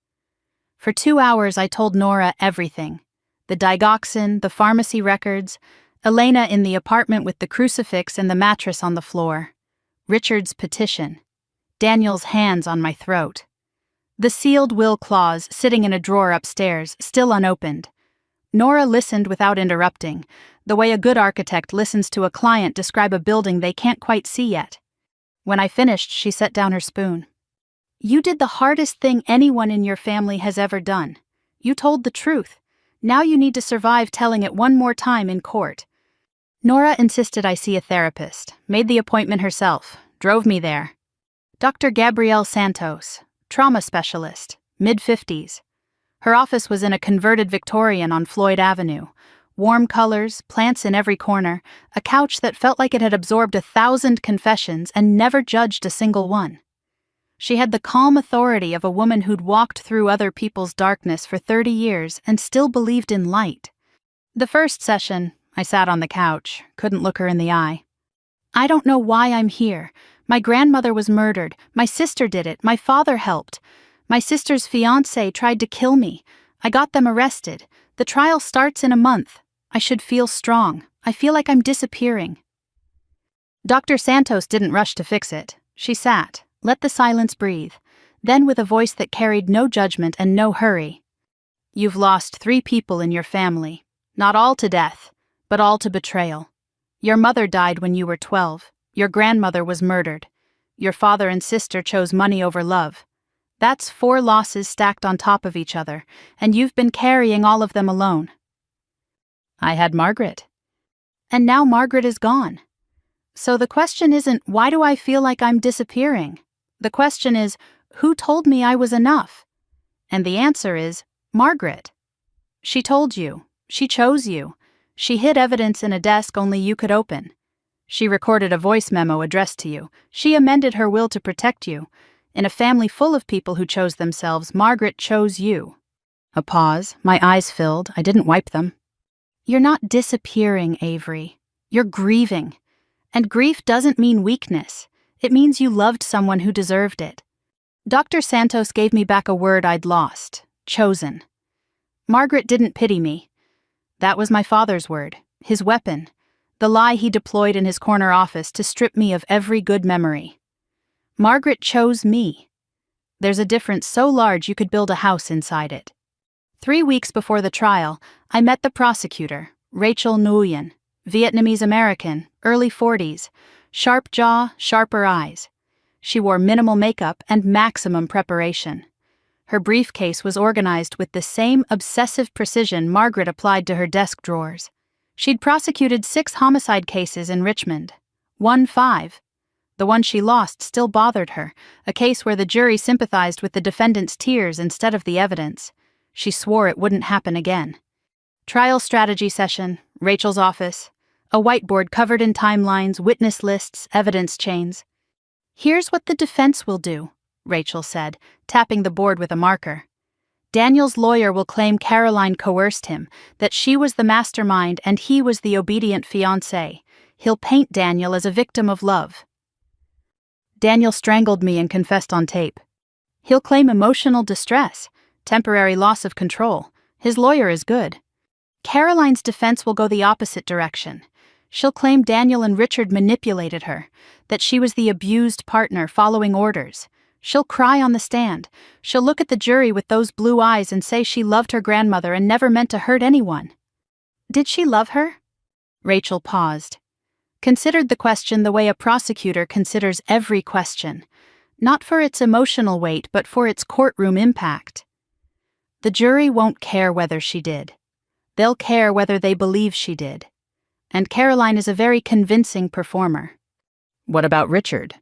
For 2 hours I told Nora everything. The digoxin, the pharmacy records, Elena in the apartment with the crucifix and the mattress on the floor. Richard's petition. Daniel's hands on my throat. The sealed will clause sitting in a drawer upstairs, still unopened. Nora listened without interrupting, the way a good architect listens to a client describe a building they can't quite see yet. When I finished, she set down her spoon. "You did the hardest thing anyone in your family has ever done. You told the truth. Now you need to survive telling it one more time in court." Nora insisted I see a therapist, made the appointment herself, drove me there. Dr. Gabrielle Santos, trauma specialist, mid-50s. Her office was in a converted Victorian on Floyd Avenue. Warm colors, plants in every corner, a couch that felt like it had absorbed 1,000 confessions and never judged a single one. She had the calm authority of a woman who'd walked through other people's darkness for 30 years and still believed in light. The first session, I sat on the couch, couldn't look her in the eye. "I don't know why I'm here. My grandmother was murdered. My sister did it. My father helped. My sister's fiancé tried to kill me. I got them arrested. The trial starts in a month. I should feel strong. I feel like I'm disappearing." Dr. Santos didn't rush to fix it. She sat, let the silence breathe, then with a voice that carried no judgment and no hurry. "You've lost 3 people in your family, not all to death, but all to betrayal. Your mother died when you were 12. Your grandmother was murdered. Your father and sister chose money over love. That's 4 losses stacked on top of each other, and you've been carrying all of them alone." I had Margaret. And now Margaret is gone. So the question isn't, why do I feel like I'm disappearing? The question is, who told me I was enough? And the answer is, Margaret. She told you. She chose you. She hid evidence in a desk only you could open. She recorded a voice memo addressed to you. She amended her will to protect you. In a family full of people who chose themselves, Margaret chose you. A pause, my eyes filled, I didn't wipe them. "You're not disappearing, Avery. You're grieving. And grief doesn't mean weakness. It means you loved someone who deserved it." Dr. Santos gave me back a word I'd lost: chosen. Margaret didn't pity me. That was my father's word, his weapon, the lie he deployed in his corner office to strip me of every good memory. Margaret chose me. There's a difference so large you could build a house inside it. 3 weeks before the trial, I met the prosecutor, Rachel Nguyen, Vietnamese-American, early 40s, sharp jaw, sharper eyes. She wore minimal makeup and maximum preparation. Her briefcase was organized with the same obsessive precision Margaret applied to her desk drawers. She'd prosecuted 6 homicide cases in Richmond. Won 5. The one she lost still bothered her, a case where the jury sympathized with the defendant's tears instead of the evidence. She swore it wouldn't happen again. Trial strategy session, Rachel's office, a whiteboard covered in timelines, witness lists, evidence chains. "Here's what the defense will do," Rachel said, tapping the board with a marker. "Daniel's lawyer will claim Caroline coerced him, that she was the mastermind and he was the obedient fiancé. He'll paint Daniel as a victim of love. Daniel strangled me and confessed on tape. He'll claim emotional distress, temporary loss of control. His lawyer is good. Caroline's defense will go the opposite direction. She'll claim Daniel and Richard manipulated her, that she was the abused partner following orders. She'll cry on the stand. She'll look at the jury with those blue eyes and say she loved her grandmother and never meant to hurt anyone." "Did she love her?" Rachel paused. Considered the question the way a prosecutor considers every question, not for its emotional weight but for its courtroom impact. "The jury won't care whether she did. They'll care whether they believe she did. And Caroline is a very convincing performer." "What about Richard?"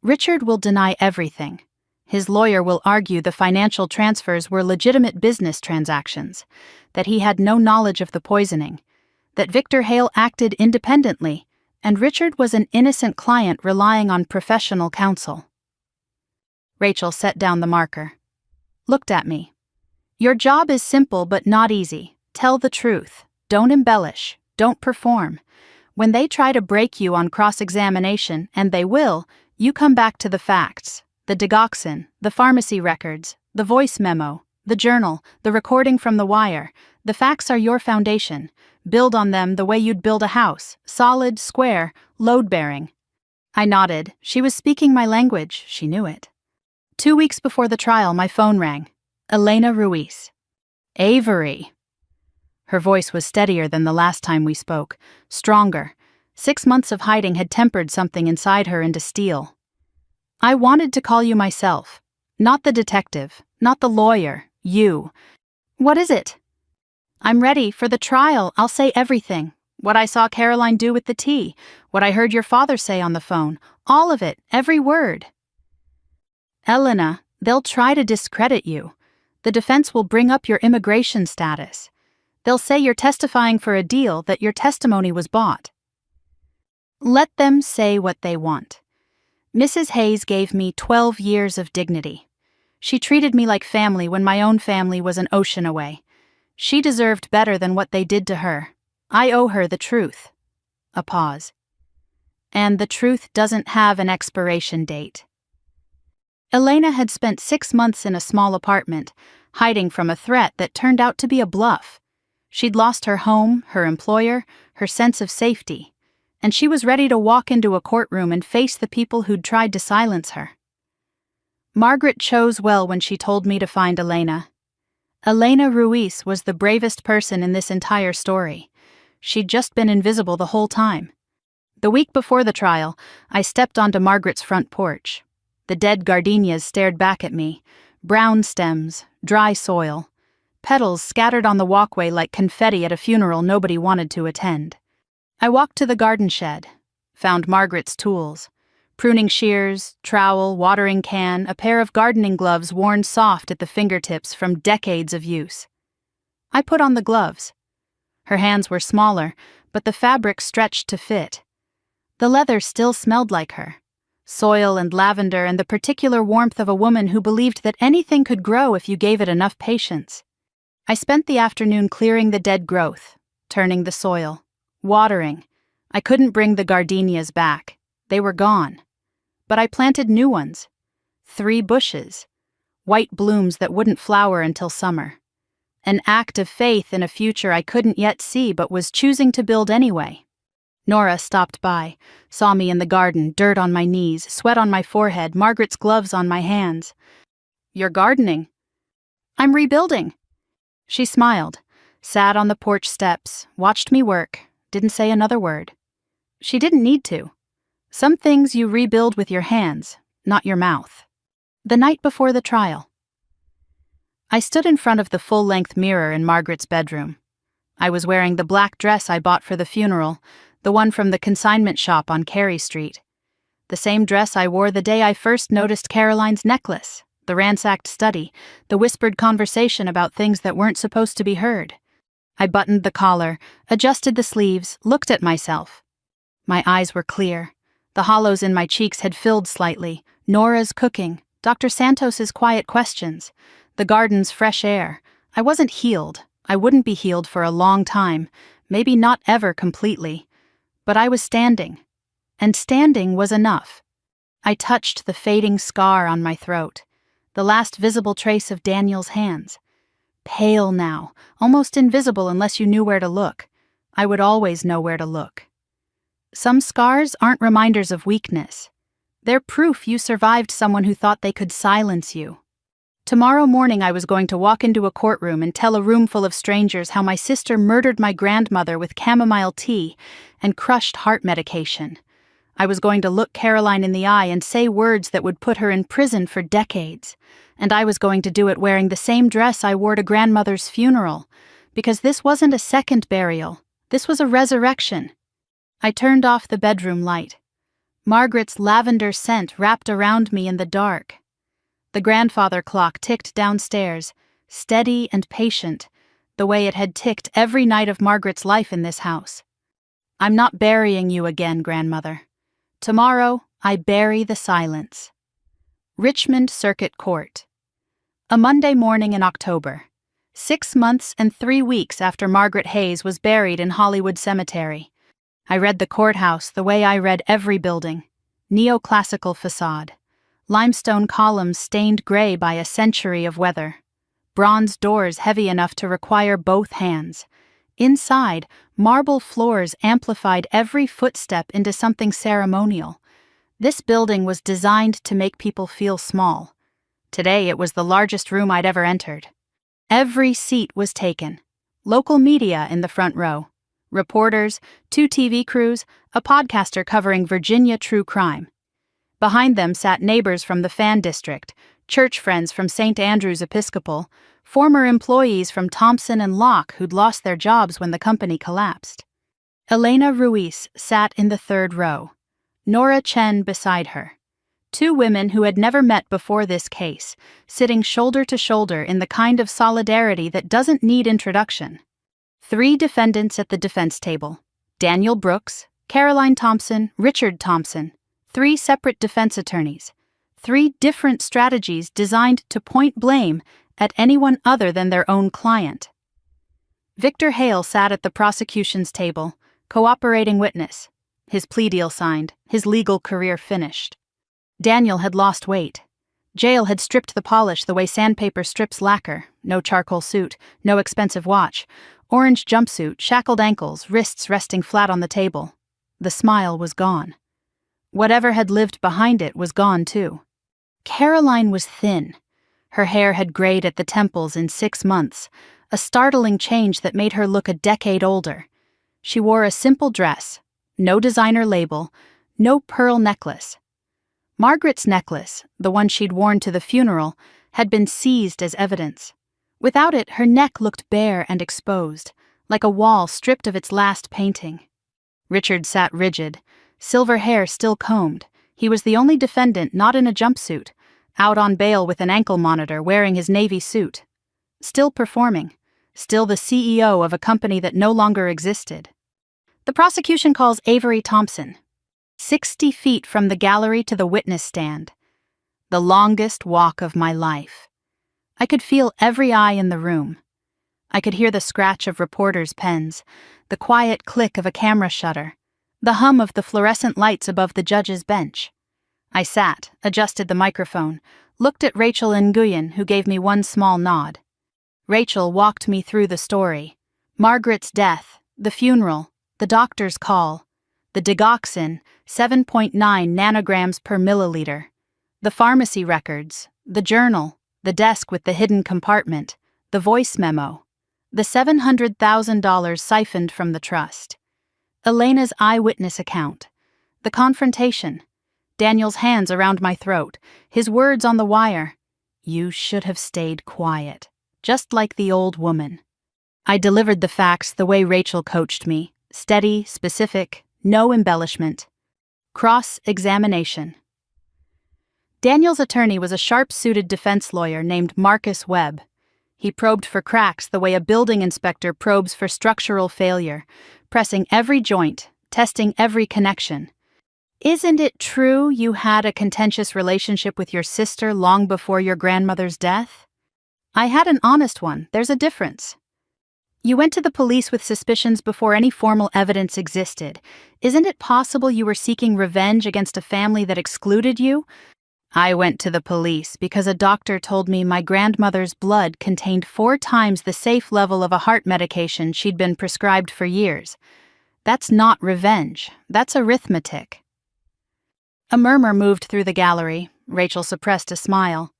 "Richard will deny everything. His lawyer will argue the financial transfers were legitimate business transactions, that he had no knowledge of the poisoning, that Victor Hale acted independently, and Richard was an innocent client relying on professional counsel." Rachel set down the marker. Looked at me. "Your job is simple but not easy. Tell the truth. Don't embellish. Don't perform. When they try to break you on cross-examination, and they will, you come back to the facts. The digoxin, the pharmacy records, the voice memo, the journal, the recording from the wire. The facts are your foundation. Build on them the way you'd build a house, solid, square, load-bearing." I nodded. She was speaking my language. She knew it. 2 weeks before the trial, my phone rang. Elena Ruiz. Avery. Her voice was steadier than the last time we spoke, stronger. 6 months of hiding had tempered something inside her into steel. I wanted to call you myself. Not the detective, not the lawyer, you. What is it? I'm ready for the trial. I'll say everything. What I saw Caroline do with the tea, what I heard your father say on the phone, all of it, every word. Elena, they'll try to discredit you. The defense will bring up your immigration status. They'll say you're testifying for a deal, that your testimony was bought. Let them say what they want. Mrs. Hayes gave me 12 years of dignity. She treated me like family when my own family was an ocean away. She deserved better than what they did to her. I owe her the truth. A pause. And the truth doesn't have an expiration date. Elena had spent 6 months in a small apartment, hiding from a threat that turned out to be a bluff. She'd lost her home, her employer, her sense of safety, and she was ready to walk into a courtroom and face the people who'd tried to silence her. Margaret chose well when she told me to find Elena. Elena Ruiz was the bravest person in this entire story. She'd just been invisible the whole time. The week before the trial, I stepped onto Margaret's front porch. The dead gardenias stared back at me, brown stems, dry soil, petals scattered on the walkway like confetti at a funeral nobody wanted to attend. I walked to the garden shed, found Margaret's tools. Pruning shears, trowel, watering can, a pair of gardening gloves worn soft at the fingertips from decades of use. I put on the gloves. Her hands were smaller, but the fabric stretched to fit. The leather still smelled like her. Soil and lavender and the particular warmth of a woman who believed that anything could grow if you gave it enough patience. I spent the afternoon clearing the dead growth, turning the soil, watering. I couldn't bring the gardenias back. They were gone. But I planted new ones. 3 bushes. White blooms that wouldn't flower until summer. An act of faith in a future I couldn't yet see but was choosing to build anyway. Nora stopped by, saw me in the garden, dirt on my knees, sweat on my forehead, Margaret's gloves on my hands. You're gardening. I'm rebuilding. She smiled, sat on the porch steps, watched me work, didn't say another word. She didn't need to. Some things you rebuild with your hands, not your mouth. The night before the trial. I stood in front of the full-length mirror in Margaret's bedroom. I was wearing the black dress I bought for the funeral, the one from the consignment shop on Carey Street. The same dress I wore the day I first noticed Caroline's necklace, the ransacked study, the whispered conversation about things that weren't supposed to be heard. I buttoned the collar, adjusted the sleeves, looked at myself. My eyes were clear. The hollows in my cheeks had filled slightly. Nora's cooking, Dr. Santos's quiet questions, the garden's fresh air. I wasn't healed. I wouldn't be healed for a long time, maybe not ever completely. But I was standing. And standing was enough. I touched the fading scar on my throat, the last visible trace of Daniel's hands. Pale now, almost invisible unless you knew where to look. I would always know where to look. Some scars aren't reminders of weakness. They're proof you survived someone who thought they could silence you. Tomorrow morning I was going to walk into a courtroom and tell a room full of strangers how my sister murdered my grandmother with chamomile tea and crushed heart medication. I was going to look Caroline in the eye and say words that would put her in prison for decades. And I was going to do it wearing the same dress I wore to grandmother's funeral, because this wasn't a second burial. This was a resurrection. I turned off the bedroom light. Margaret's lavender scent wrapped around me in the dark. The grandfather clock ticked downstairs, steady and patient, the way it had ticked every night of Margaret's life in this house. I'm not burying you again, grandmother. Tomorrow, I bury the silence. Richmond Circuit Court. A Monday morning in October, 6 months and 3 weeks after Margaret Hayes was buried in Hollywood Cemetery. I read the courthouse the way I read every building. Neoclassical facade. Limestone columns stained gray by a century of weather. Bronze doors heavy enough to require both hands. Inside, marble floors amplified every footstep into something ceremonial. This building was designed to make people feel small. Today it was the largest room I'd ever entered. Every seat was taken. Local media in the front row. Reporters, 2 TV crews, a podcaster covering Virginia true crime. Behind them sat neighbors from the Fan District, church friends from St. Andrew's Episcopal, former employees from Thompson and Locke who'd lost their jobs when the company collapsed. Elena Ruiz sat in the 3rd row. Nora Chen beside her. 2 women who had never met before this case, sitting shoulder to shoulder in the kind of solidarity that doesn't need introduction. 3 defendants at the defense table. Daniel Brooks, Caroline Thompson, Richard Thompson. 3 separate defense attorneys. 3 different strategies designed to point blame at anyone other than their own client. Victor Hale sat at the prosecution's table, cooperating witness. His plea deal signed, his legal career finished. Daniel had lost weight. Jail had stripped the polish the way sandpaper strips lacquer. No charcoal suit, no expensive watch. Orange jumpsuit, shackled ankles, wrists resting flat on the table. The smile was gone. Whatever had lived behind it was gone too. Caroline was thin. Her hair had grayed at the temples in 6 months, a startling change that made her look a decade older. She wore a simple dress, no designer label, no pearl necklace. Margaret's necklace, the one she'd worn to the funeral, had been seized as evidence. Without it, her neck looked bare and exposed, like a wall stripped of its last painting. Richard sat rigid, silver hair still combed. He was the only defendant not in a jumpsuit, out on bail with an ankle monitor wearing his Navy suit. Still performing, still the CEO of a company that no longer existed. The prosecution calls Avery Thompson. 60 feet from the gallery to the witness stand. The longest walk of my life. I could feel every eye in the room. I could hear the scratch of reporters' pens, the quiet click of a camera shutter, the hum of the fluorescent lights above the judge's bench. I sat, adjusted the microphone, looked at Rachel Nguyen, who gave me one small nod. Rachel walked me through the story. Margaret's death, the funeral, the doctor's call, the digoxin, 7.9 nanograms per milliliter, the pharmacy records, the journal, the desk with the hidden compartment, the voice memo, the $700,000 siphoned from the trust, Elena's eyewitness account, the confrontation, Daniel's hands around my throat, his words on the wire. You should have stayed quiet, just like the old woman. I delivered the facts the way Rachel coached me, steady, specific, no embellishment. Cross-examination. Daniel's attorney was a sharp-suited defense lawyer named Marcus Webb. He probed for cracks the way a building inspector probes for structural failure, pressing every joint, testing every connection. Isn't it true you had a contentious relationship with your sister long before your grandmother's death? I had an honest one. There's a difference. You went to the police with suspicions before any formal evidence existed. Isn't it possible you were seeking revenge against a family that excluded you? I went to the police because a doctor told me my grandmother's blood contained 4 times the safe level of a heart medication she'd been prescribed for years. That's not revenge. That's arithmetic. A murmur moved through the gallery. Rachel suppressed a smile.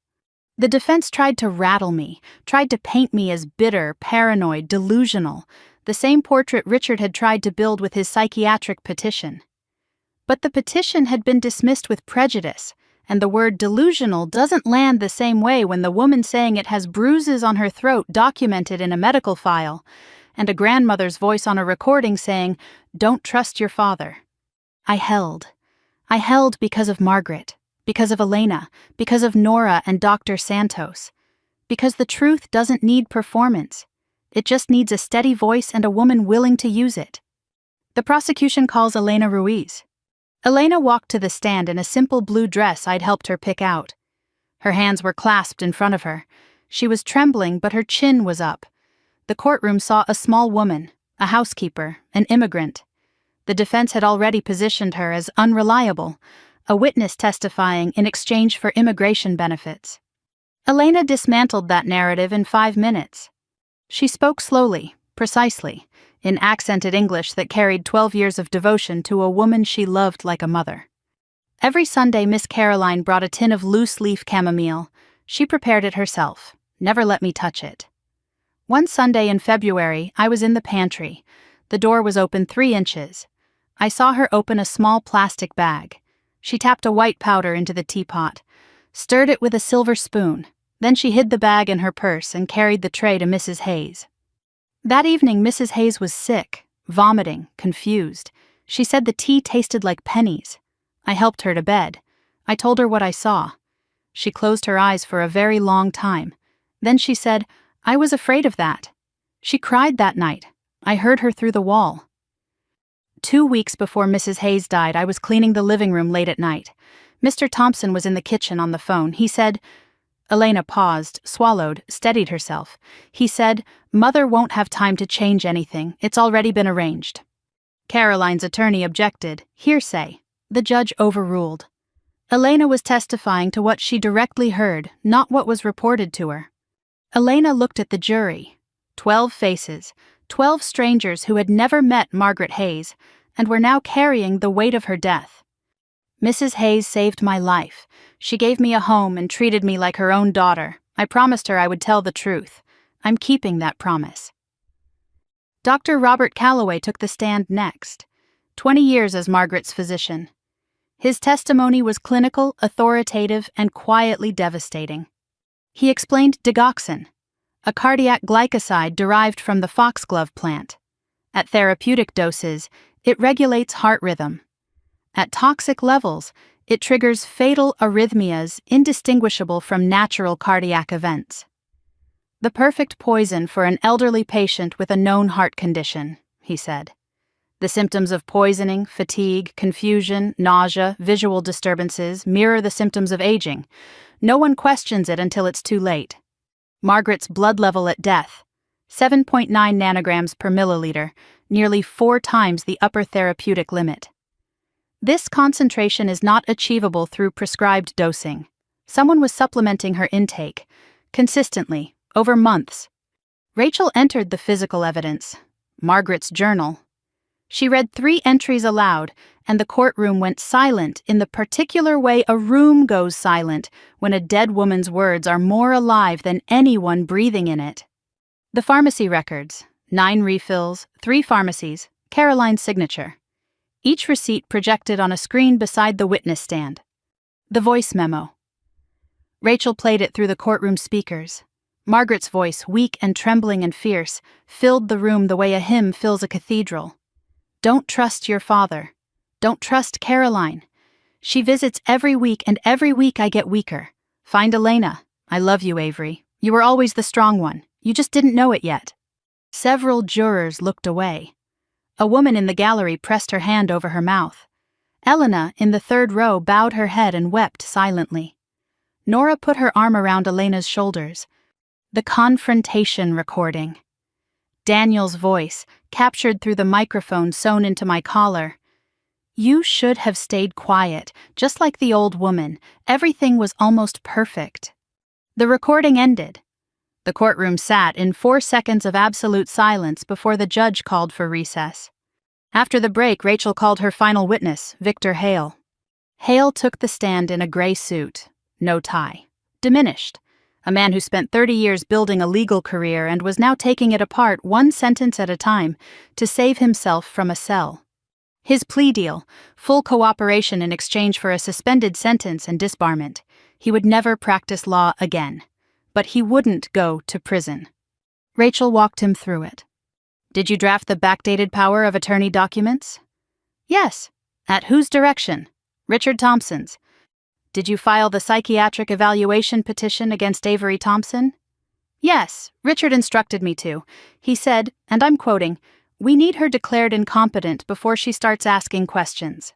The defense tried to rattle me, tried to paint me as bitter, paranoid, delusional, the same portrait Richard had tried to build with his psychiatric petition. But the petition had been dismissed with prejudice, and the word delusional doesn't land the same way when the woman saying it has bruises on her throat documented in a medical file, and a grandmother's voice on a recording saying, "Don't trust your father." I held. I held because of Margaret. Because of Elena, because of Nora and Dr. Santos. Because the truth doesn't need performance. It just needs a steady voice and a woman willing to use it. The prosecution calls Elena Ruiz. Elena walked to the stand in a simple blue dress I'd helped her pick out. Her hands were clasped in front of her. She was trembling, but her chin was up. The courtroom saw a small woman, a housekeeper, an immigrant. The defense had already positioned her as unreliable, a witness testifying in exchange for immigration benefits. Elena dismantled that narrative in 5 minutes. She spoke slowly, precisely, in accented English that carried 12 years of devotion to a woman she loved like a mother. Every Sunday, Miss Caroline brought a tin of loose-leaf chamomile. She prepared it herself, never let me touch it. One Sunday in February, I was in the pantry. The door was open 3 inches. I saw her open a small plastic bag. She tapped a white powder into the teapot, stirred it with a silver spoon. Then she hid the bag in her purse and carried the tray to Mrs. Hayes. That evening, Mrs. Hayes was sick, vomiting, confused. She said the tea tasted like pennies. I helped her to bed. I told her what I saw. She closed her eyes for a very long time. Then she said, "I was afraid of that." She cried that night. I heard her through the wall. 2 weeks before Mrs. Hayes died, I was cleaning the living room late at night. Mr. Thompson was in the kitchen on the phone. He said, Elena paused, swallowed, steadied herself. He said, "Mother won't have time to change anything. It's already been arranged." Caroline's attorney objected. Hearsay. The judge overruled. Elena was testifying to what she directly heard, not what was reported to her. Elena looked at the jury. 12 faces, 12 strangers who had never met Margaret Hayes and were now carrying the weight of her death. Mrs. Hayes saved my life. She gave me a home and treated me like her own daughter. I promised her I would tell the truth. I'm keeping that promise. Dr. Robert Calloway took the stand next. 20 years as Margaret's physician. His testimony was clinical, authoritative, and quietly devastating. He explained digoxin, a cardiac glycoside derived from the foxglove plant. At therapeutic doses, it regulates heart rhythm. At toxic levels, it triggers fatal arrhythmias indistinguishable from natural cardiac events. The perfect poison for an elderly patient with a known heart condition, he said. The symptoms of poisoning, fatigue, confusion, nausea, visual disturbances mirror the symptoms of aging. No one questions it until it's too late. Margaret's blood level at death, 7.9 nanograms per milliliter, nearly 4 times the upper therapeutic limit. This concentration is not achievable through prescribed dosing. Someone was supplementing her intake, consistently, over months. Rachel entered the physical evidence, Margaret's journal. She read 3 entries aloud, and the courtroom went silent in the particular way a room goes silent when a dead woman's words are more alive than anyone breathing in it. The pharmacy records, 9 refills, 3 pharmacies, Caroline's signature. Each receipt projected on a screen beside the witness stand. The voice memo. Rachel played it through the courtroom speakers. Margaret's voice, weak and trembling and fierce, filled the room the way a hymn fills a cathedral. Don't trust your father. Don't trust Caroline. She visits every week, and every week I get weaker. Find Elena. I love you, Avery. You were always the strong one. You just didn't know it yet. Several jurors looked away. A woman in the gallery pressed her hand over her mouth. Elena, in the 3rd row, bowed her head and wept silently. Nora put her arm around Elena's shoulders. The confrontation recording. Daniel's voice, captured through the microphone sewn into my collar. You should have stayed quiet, just like the old woman. Everything was almost perfect. The recording ended. The courtroom sat in 4 seconds of absolute silence before the judge called for recess. After the break, Rachel called her final witness, Victor Hale. Hale took the stand in a gray suit, no tie, diminished. A man who spent 30 years building a legal career and was now taking it apart 1 sentence at a time to save himself from a cell. His plea deal, full cooperation in exchange for a suspended sentence and disbarment. He would never practice law again. But he wouldn't go to prison. Rachel walked him through it. Did you draft the backdated power of attorney documents? Yes. At whose direction? Richard Thompson's. Did you file the psychiatric evaluation petition against Avery Thompson? Yes, Richard instructed me to. He said, and I'm quoting, "We need her declared incompetent before she starts asking questions."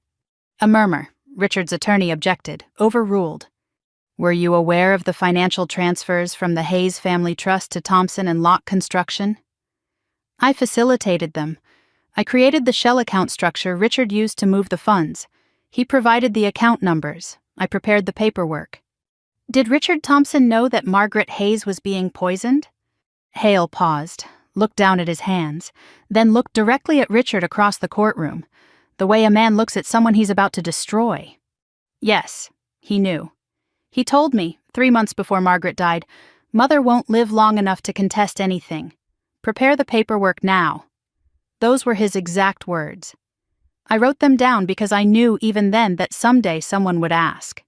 A murmur. Richard's attorney objected, overruled. Were you aware of the financial transfers from the Hayes Family Trust to Thompson and Locke Construction? I facilitated them. I created the shell account structure Richard used to move the funds. He provided the account numbers. I prepared the paperwork. Did Richard Thompson know that Margaret Hayes was being poisoned? Hale paused, looked down at his hands, then looked directly at Richard across the courtroom, the way a man looks at someone he's about to destroy. Yes, he knew. He told me, 3 months before Margaret died, "Mother won't live long enough to contest anything. Prepare the paperwork now." Those were his exact words. I wrote them down because I knew even then that someday someone would ask.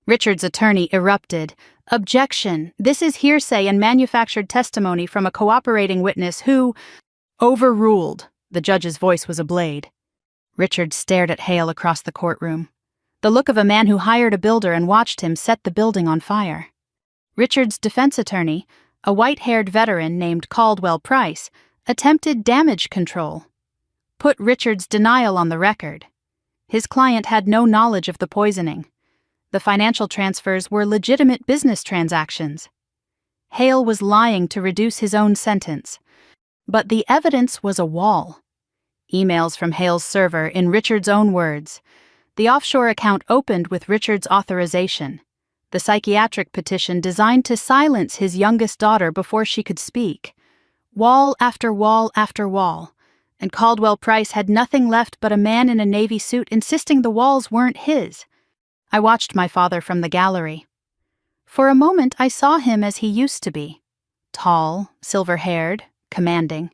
Richard's attorney erupted. "Objection! This is hearsay and manufactured testimony from a cooperating witness who—" "Overruled." The judge's voice was a blade. Richard stared at Hale across the courtroom. The look of a man who hired a builder and watched him set the building on fire. Richard's defense attorney, a white-haired veteran named Caldwell Price, attempted damage control. Put Richard's denial on the record. His client had no knowledge of the poisoning. The financial transfers were legitimate business transactions. Hale was lying to reduce his own sentence. But the evidence was a wall. Emails from Hale's server in Richard's own words. The offshore account opened with Richard's authorization. The psychiatric petition designed to silence his youngest daughter before she could speak. Wall after wall after wall. And Caldwell Price had nothing left but a man in a navy suit insisting the walls weren't his. I watched my father from the gallery. For a moment I saw him as he used to be. Tall, silver-haired, commanding.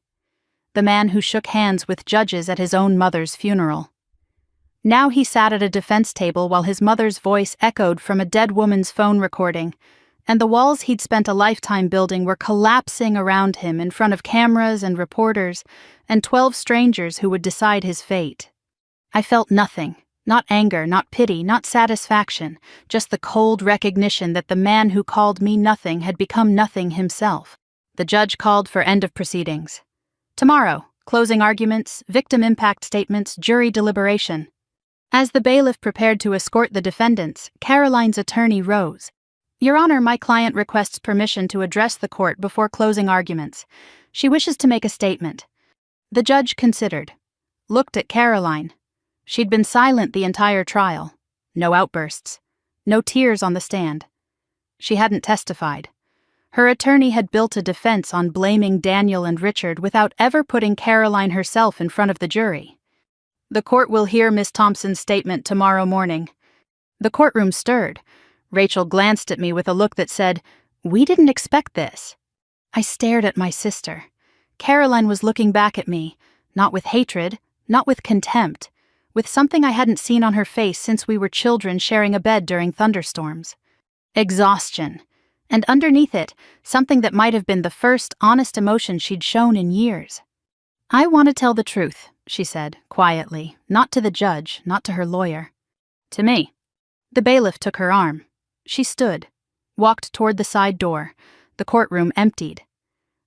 The man who shook hands with judges at his own mother's funeral. Now he sat at a defense table while his mother's voice echoed from a dead woman's phone recording, and the walls he'd spent a lifetime building were collapsing around him in front of cameras and reporters and 12 strangers who would decide his fate. I felt nothing, not anger, not pity, not satisfaction, just the cold recognition that the man who called me nothing had become nothing himself. The judge called for end of proceedings. Tomorrow, closing arguments, victim impact statements, jury deliberation. As the bailiff prepared to escort the defendants, Caroline's attorney rose. "Your Honor, my client requests permission to address the court before closing arguments. She wishes to make a statement." The judge considered, looked at Caroline. She'd been silent the entire trial. No outbursts. No tears on the stand. She hadn't testified. Her attorney had built a defense on blaming Daniel and Richard without ever putting Caroline herself in front of the jury. "The court will hear Miss Thompson's statement tomorrow morning." The courtroom stirred. Rachel glanced at me with a look that said, "We didn't expect this." I stared at my sister. Caroline was looking back at me, not with hatred, not with contempt, with something I hadn't seen on her face since we were children sharing a bed during thunderstorms. Exhaustion. And underneath it, something that might have been the first honest emotion she'd shown in years. "I want to tell the truth," she said, quietly, not to the judge, not to her lawyer. "To me." The bailiff took her arm. She stood, walked toward the side door. The courtroom emptied.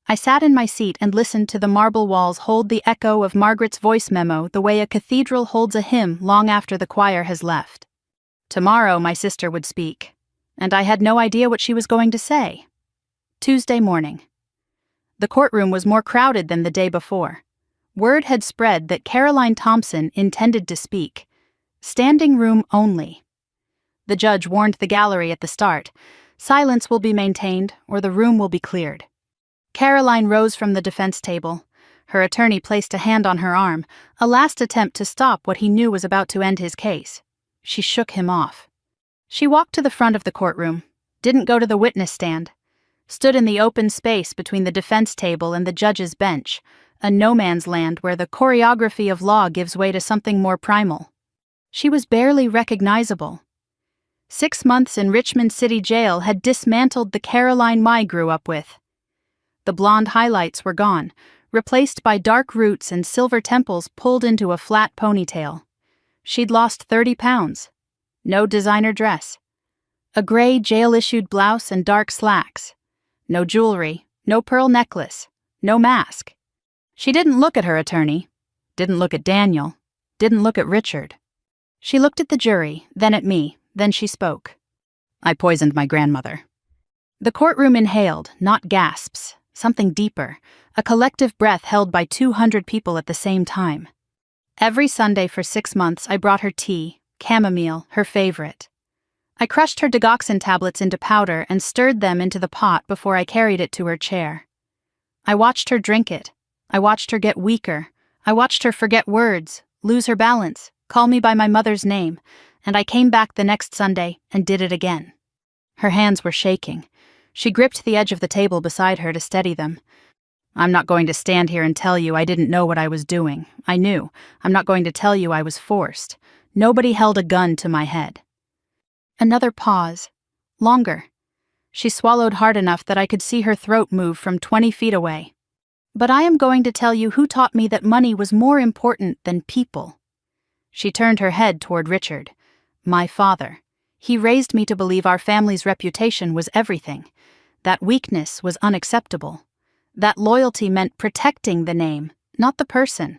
I sat in my seat and listened to the marble walls hold the echo of Margaret's voice memo the way a cathedral holds a hymn long after the choir has left. Tomorrow my sister would speak, and I had no idea what she was going to say. Tuesday morning. The courtroom was more crowded than the day before. Word had spread that Caroline Thompson intended to speak. Standing room only. The judge warned the gallery at the start. Silence will be maintained, or the room will be cleared. Caroline rose from the defense table. Her attorney placed a hand on her arm, a last attempt to stop what he knew was about to end his case. She shook him off. She walked to the front of the courtroom, didn't go to the witness stand, stood in the open space between the defense table and the judge's bench, a no-man's land where the choreography of law gives way to something more primal. She was barely recognizable. 6 months in Richmond City Jail had dismantled the Caroline I grew up with. The blonde highlights were gone, replaced by dark roots and silver temples pulled into a flat ponytail. She'd lost 30 pounds. No designer dress. A gray jail-issued blouse and dark slacks. No jewelry, no pearl necklace, no mask. She didn't look at her attorney, didn't look at Daniel, didn't look at Richard. She looked at the jury, then at me, then she spoke. "I poisoned my grandmother." The courtroom inhaled, not gasps, something deeper, a collective breath held by 200 people at the same time. Every Sunday for 6 months I brought her tea, chamomile, her favorite. I crushed her digoxin tablets into powder and stirred them into the pot before I carried it to her chair. I watched her drink it. I watched her get weaker. I watched her forget words, lose her balance, call me by my mother's name, and I came back the next Sunday and did it again." Her hands were shaking. She gripped the edge of the table beside her to steady them. "I'm not going to stand here and tell you I didn't know what I was doing. I knew. I'm not going to tell you I was forced. Nobody held a gun to my head." Another pause. Longer. She swallowed hard enough that I could see her throat move from 20 feet away. "But I am going to tell you who taught me that money was more important than people." She turned her head toward Richard. "My father. He raised me to believe our family's reputation was everything. That weakness was unacceptable. That loyalty meant protecting the name, not the person.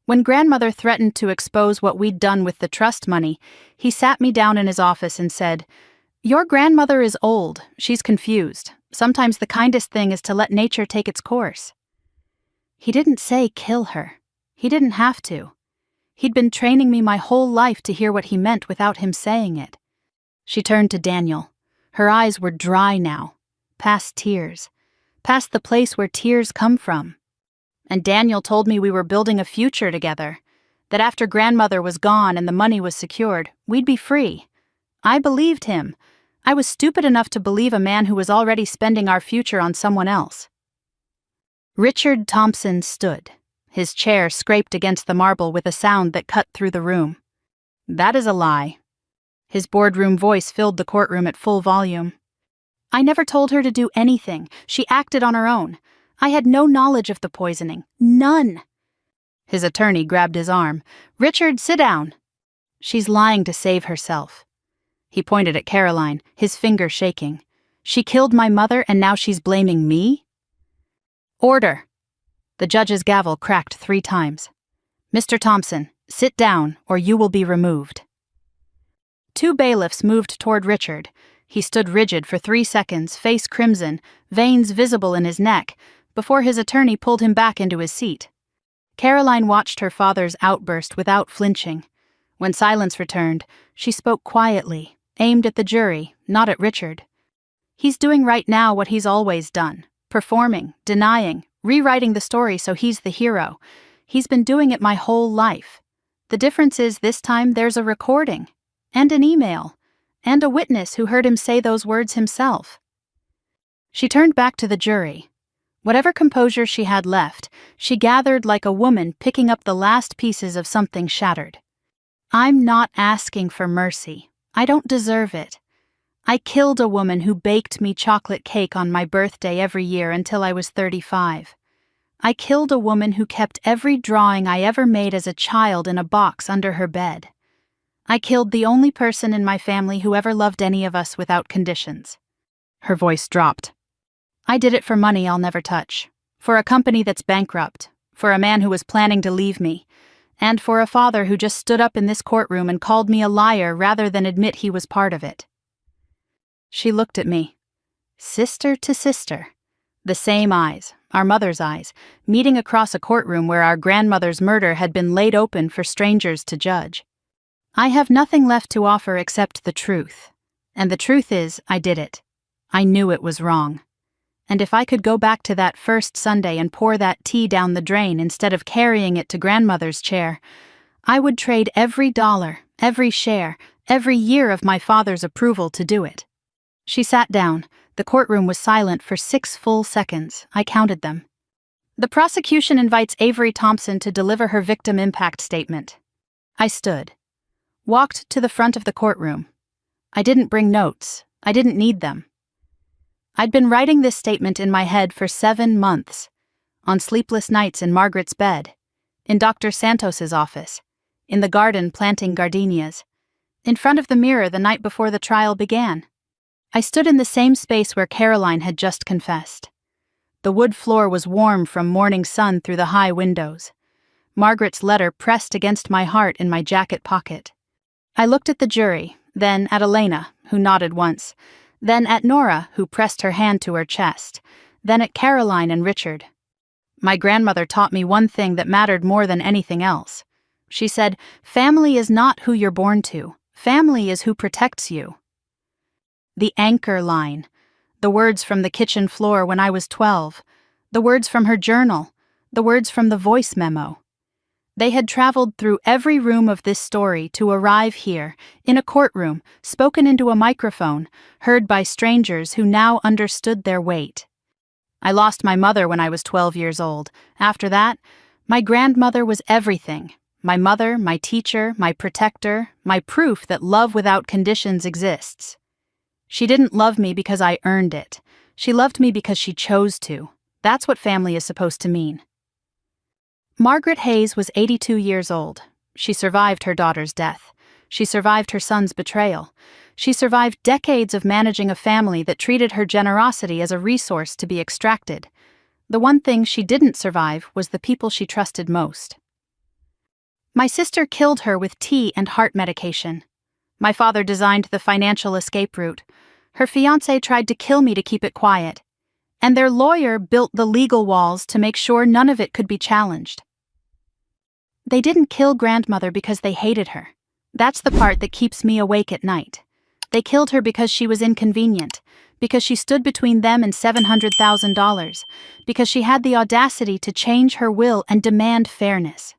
When grandmother threatened to expose what we'd done with the trust money, he sat me down in his office and said, 'Your grandmother is old. She's confused. Sometimes the kindest thing is to let nature take its course.' He didn't say kill her. He didn't have to. He'd been training me my whole life to hear what he meant without him saying it." She turned to Daniel. Her eyes were dry now, past tears, past the place where tears come from. "And Daniel told me we were building a future together, that after grandmother was gone and the money was secured, we'd be free. I believed him. I was stupid enough to believe a man who was already spending our future on someone else." Richard Thompson stood. His chair scraped against the marble with a sound that cut through the room. "That is a lie." His boardroom voice filled the courtroom at full volume. "I never told her to do anything. She acted on her own. I had no knowledge of the poisoning. None." His attorney grabbed his arm. "Richard, sit down." "She's lying to save herself." He pointed at Caroline, his finger shaking. "She killed my mother and now she's blaming me?" "Order." The judge's gavel cracked 3 times. "Mr. Thompson, sit down or you will be removed." 2 bailiffs moved toward Richard. He stood rigid for 3 seconds, face crimson, veins visible in his neck, before his attorney pulled him back into his seat. Caroline watched her father's outburst without flinching. When silence returned, she spoke quietly, aimed at the jury, not at Richard. "He's doing right now what he's always done, performing, denying, rewriting the story so he's the hero. He's been doing it my whole life. The difference is this time there's a recording, and an email, and a witness who heard him say those words himself." She turned back to the jury. Whatever composure she had left, she gathered like a woman picking up the last pieces of something shattered. "I'm not asking for mercy. I don't deserve it. I killed a woman who baked me chocolate cake on my birthday every year until I was 35. I killed a woman who kept every drawing I ever made as a child in a box under her bed. I killed the only person in my family who ever loved any of us without conditions." Her voice dropped. "I did it for money I'll never touch, for a company that's bankrupt, for a man who was planning to leave me, and for a father who just stood up in this courtroom and called me a liar rather than admit he was part of it." She looked at me. Sister to sister. The same eyes, our mother's eyes, meeting across a courtroom where our grandmother's murder had been laid open for strangers to judge. "I have nothing left to offer except the truth. And the truth is, I did it. I knew it was wrong. And if I could go back to that first Sunday and pour that tea down the drain instead of carrying it to grandmother's chair, I would trade every dollar, every share, every year of my father's approval to do it." She sat down. The courtroom was silent for 6 full seconds. I counted them. "The prosecution invites Avery Thompson to deliver her victim impact statement." I stood. Walked to the front of the courtroom. I didn't bring notes. I didn't need them. I'd been writing this statement in my head for 7 months, on sleepless nights in Margaret's bed, in Dr. Santos's office, in the garden planting gardenias, in front of the mirror the night before the trial began. I stood in the same space where Caroline had just confessed. The wood floor was warm from morning sun through the high windows. Margaret's letter pressed against my heart in my jacket pocket. I looked at the jury, then at Elena, who nodded once, then at Nora, who pressed her hand to her chest, then at Caroline and Richard. My grandmother taught me one thing that mattered more than anything else. She said, "Family is not who you're born to. Family is who protects you." The anchor line, the words from the kitchen floor when I was 12, the words from her journal, the words from the voice memo. They had traveled through every room of this story to arrive here, in a courtroom, spoken into a microphone, heard by strangers who now understood their weight. I lost my mother when I was 12 years old. After that, my grandmother was everything. My mother, my teacher, my protector, my proof that love without conditions exists. She didn't love me because I earned it. She loved me because she chose to. That's what family is supposed to mean. Margaret Hayes was 82 years old. She survived her daughter's death. She survived her son's betrayal. She survived decades of managing a family that treated her generosity as a resource to be extracted. The one thing she didn't survive was the people she trusted most. My sister killed her with tea and heart medication. My father designed the financial escape route. Her fiancé tried to kill me to keep it quiet. And their lawyer built the legal walls to make sure none of it could be challenged. They didn't kill grandmother because they hated her. That's the part that keeps me awake at night. They killed her because she was inconvenient, because she stood between them and $700,000, because she had the audacity to change her will and demand fairness.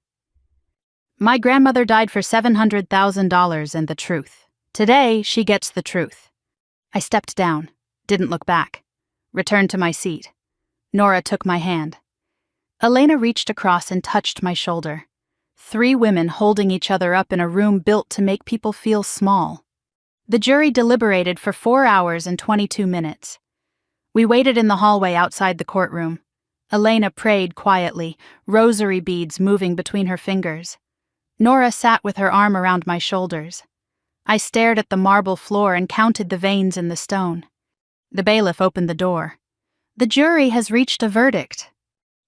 My grandmother died for $700,000 and the truth. Today, she gets the truth. I stepped down, didn't look back, returned to my seat. Nora took my hand. Elena reached across and touched my shoulder. 3 women holding each other up in a room built to make people feel small. The jury deliberated for 4 hours and 22 minutes. We waited in the hallway outside the courtroom. Elena prayed quietly, rosary beads moving between her fingers. Nora sat with her arm around my shoulders. I stared at the marble floor and counted the veins in the stone. The bailiff opened the door. The jury has reached a verdict.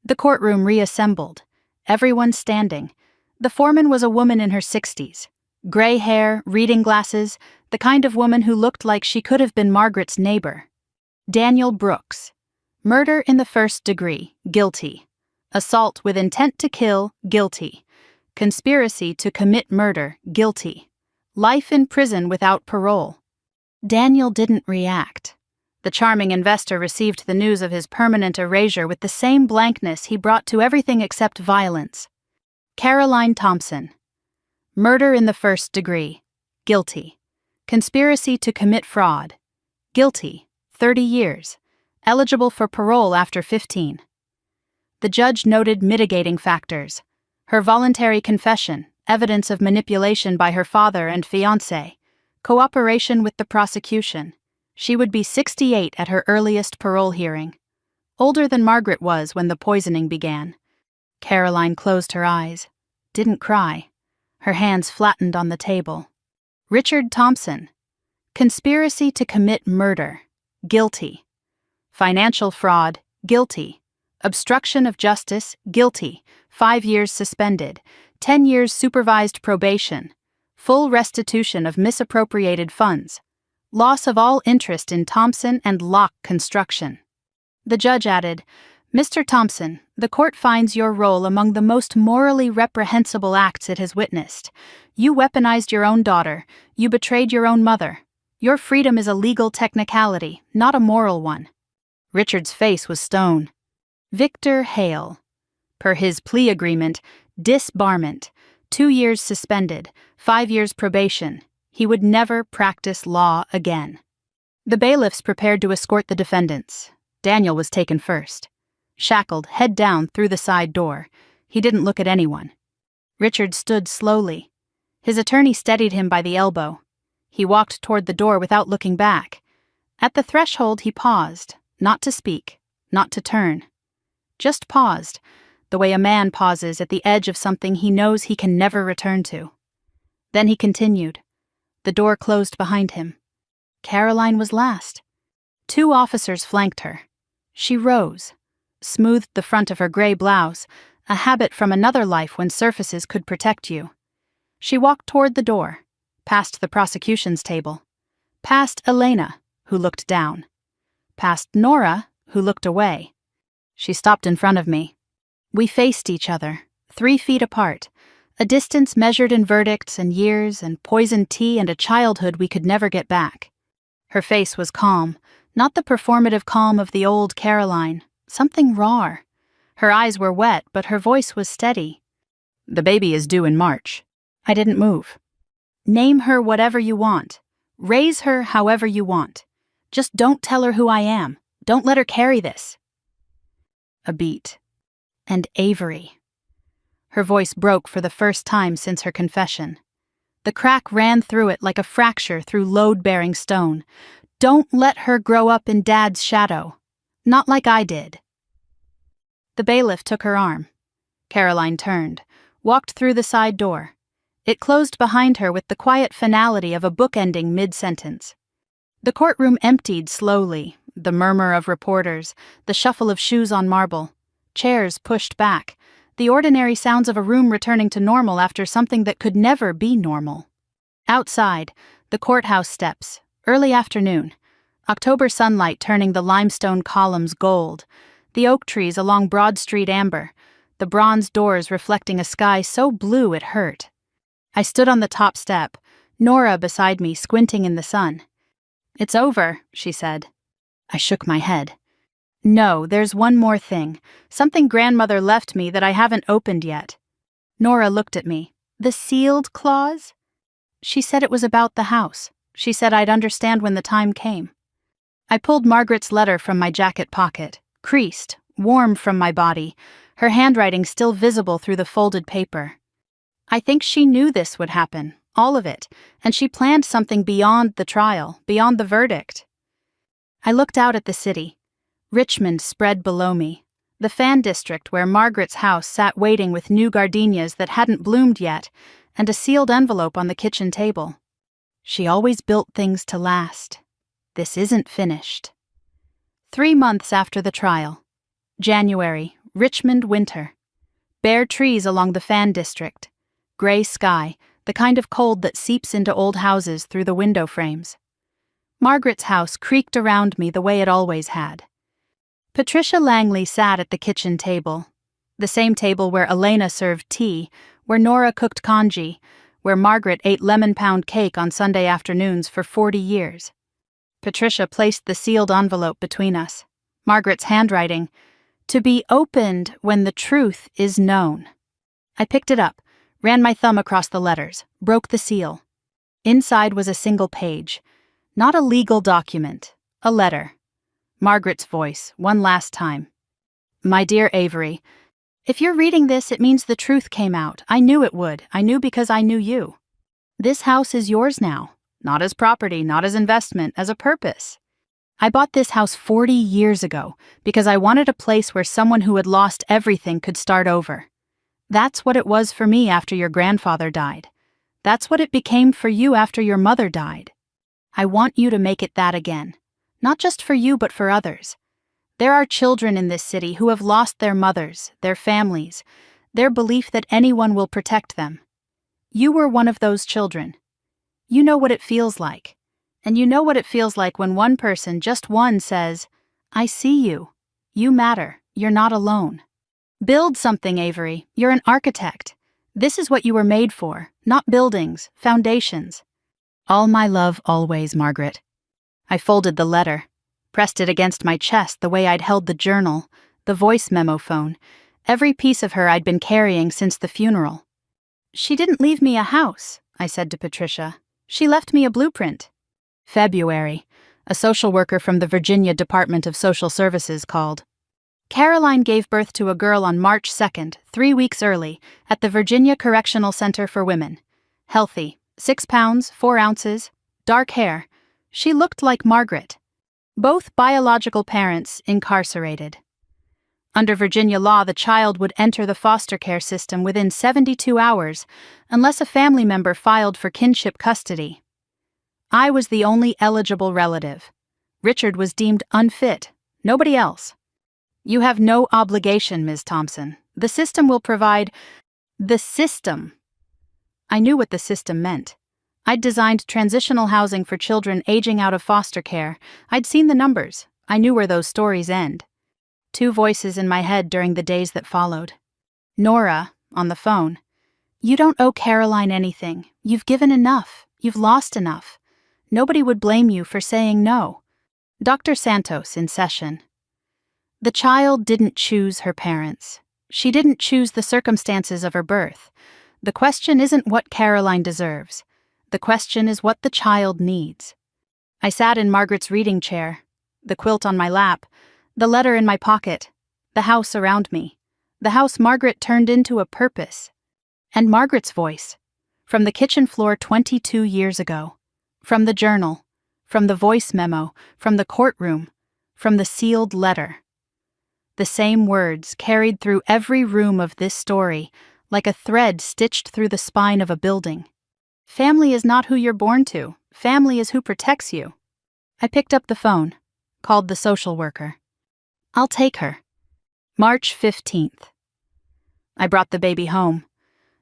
The courtroom reassembled, everyone standing. The foreman was a woman in her 60s. Gray hair, reading glasses, the kind of woman who looked like she could have been Margaret's neighbor. Daniel Brooks. Murder in the first degree, guilty. Assault with intent to kill, guilty. Conspiracy to commit murder, guilty. Life in prison without parole. Daniel didn't react. The charming investor received the news of his permanent erasure with the same blankness he brought to everything except violence. Caroline Thompson. Murder in the first degree, guilty. Conspiracy to commit fraud, guilty, 30 years. Eligible for parole after 15. The judge noted mitigating factors. Her voluntary confession, evidence of manipulation by her father and fiancé, cooperation with the prosecution. She would be 68 at her earliest parole hearing. Older than Margaret was when the poisoning began. Caroline closed her eyes, didn't cry. Her hands flattened on the table. Richard Thompson. Conspiracy to commit murder, guilty. Financial fraud, guilty. Obstruction of justice, guilty. 5 years suspended. 10 years supervised probation. Full restitution of misappropriated funds. Loss of all interest in Thompson and Locke Construction. The judge added, Mr. Thompson, the court finds your role among the most morally reprehensible acts it has witnessed. You weaponized your own daughter. You betrayed your own mother. Your freedom is a legal technicality, not a moral one. Richard's face was stone. Victor Hale. Per his plea agreement, disbarment, 2 years suspended, 5 years probation. He would never practice law again. The bailiffs prepared to escort the defendants. Daniel was taken first. Shackled, head down, through the side door. He didn't look at anyone. Richard stood slowly. His attorney steadied him by the elbow. He walked toward the door without looking back. At the threshold he paused, not to speak, not to turn. Just paused, the way a man pauses at the edge of something he knows he can never return to. Then he continued. The door closed behind him. Caroline was last. 2 officers flanked her. She rose, smoothed the front of her gray blouse, a habit from another life when surfaces could protect you. She walked toward the door, past the prosecution's table, past Elena, who looked down, past Nora, who looked away. She stopped in front of me. We faced each other, 3 feet apart, a distance measured in verdicts and years and poisoned tea and a childhood we could never get back. Her face was calm, not the performative calm of the old Caroline, something raw. Her eyes were wet, but her voice was steady. The baby is due in March. I didn't move. Name her whatever you want. Raise her however you want. Just don't tell her who I am. Don't let her carry this. A beat. And Avery. Her voice broke for the first time since her confession. The crack ran through it like a fracture through load-bearing stone. Don't let her grow up in Dad's shadow. Not like I did. The bailiff took her arm. Caroline turned, walked through the side door. It closed behind her with the quiet finality of a book ending mid-sentence. The courtroom emptied slowly, the murmur of reporters, the shuffle of shoes on marble, chairs pushed back, the ordinary sounds of a room returning to normal after something that could never be normal. Outside, the courthouse steps, early afternoon, October sunlight turning the limestone columns gold, the oak trees along Broad Street amber, the bronze doors reflecting a sky so blue it hurt. I stood on the top step, Nora beside me squinting in the sun. "It's over," she said. I shook my head. "No, there's one more thing. Something grandmother left me that I haven't opened yet." Nora looked at me. "The sealed clause?" She said it was about the house. She said I'd understand when the time came. I pulled Margaret's letter from my jacket pocket, creased, warm from my body, her handwriting still visible through the folded paper. I think she knew this would happen, all of it, and she planned something beyond the trial, beyond the verdict. I looked out at the city. Richmond spread below me, the fan district where Margaret's house sat waiting with new gardenias that hadn't bloomed yet, and a sealed envelope on the kitchen table. She always built things to last. This isn't finished. 3 months after the trial. January, Richmond winter. Bare trees along the fan district. Gray sky, the kind of cold that seeps into old houses through the window frames. Margaret's house creaked around me the way it always had. Patricia Langley sat at the kitchen table, the same table where Elena served tea, where Nora cooked congee, where Margaret ate lemon pound cake on Sunday afternoons for 40 years. Patricia placed the sealed envelope between us. Margaret's handwriting, "To be opened when the truth is known." I picked it up, ran my thumb across the letters, broke the seal. Inside was a single page. Not a legal document, a letter. Margaret's voice, one last time. "My dear Avery, if you're reading this, it means the truth came out. I knew it would. I knew because I knew you. This house is yours now. Not as property, not as investment, as a purpose. I bought this house 40 years ago because I wanted a place where someone who had lost everything could start over. That's what it was for me after your grandfather died. That's what it became for you after your mother died. I want you to make it that again. Not just for you, but for others. There are children in this city who have lost their mothers, their families, their belief that anyone will protect them. You were one of those children. You know what it feels like. And you know what it feels like when one person, just one, says, 'I see you. You matter. You're not alone.' Build something, Avery. You're an architect. This is what you were made for, not buildings, foundations. All my love always, Margaret." I folded the letter, pressed it against my chest the way I'd held the journal, the voice memo phone, every piece of her I'd been carrying since the funeral. "She didn't leave me a house," I said to Patricia. "She left me a blueprint." February, a social worker from the Virginia Department of Social Services called. Caroline gave birth to a girl on March 2nd, 3 weeks early, at the Virginia Correctional Center for Women. Healthy, 6 pounds, 4 ounces, dark hair. She looked like Margaret. Both biological parents incarcerated. Under Virginia law, the child would enter the foster care system within 72 hours, unless a family member filed for kinship custody. I was the only eligible relative. Richard was deemed unfit, nobody else. "You have no obligation, Ms. Thompson. The system will provide—" The system. I knew what the system meant. I'd designed transitional housing for children aging out of foster care. I'd seen the numbers. I knew where those stories end. 2 voices in my head during the days that followed. Nora, on the phone. "You don't owe Caroline anything. You've given enough. You've lost enough. Nobody would blame you for saying no." Dr. Santos in session. "The child didn't choose her parents. She didn't choose the circumstances of her birth. The question isn't what Caroline deserves. The question is what the child needs. I sat in Margaret's reading chair, the quilt on my lap, the letter in my pocket, the house around me, the house Margaret turned into a purpose. And Margaret's voice, from the kitchen floor 22 years ago, from the journal, from the voice memo, from the courtroom, from the sealed letter. The same words carried through every room of this story, like a thread stitched through the spine of a building. Family is not who you're born to. Family is who protects you. I picked up the phone, called the social worker. I'll take her. March 15th. I brought the baby home.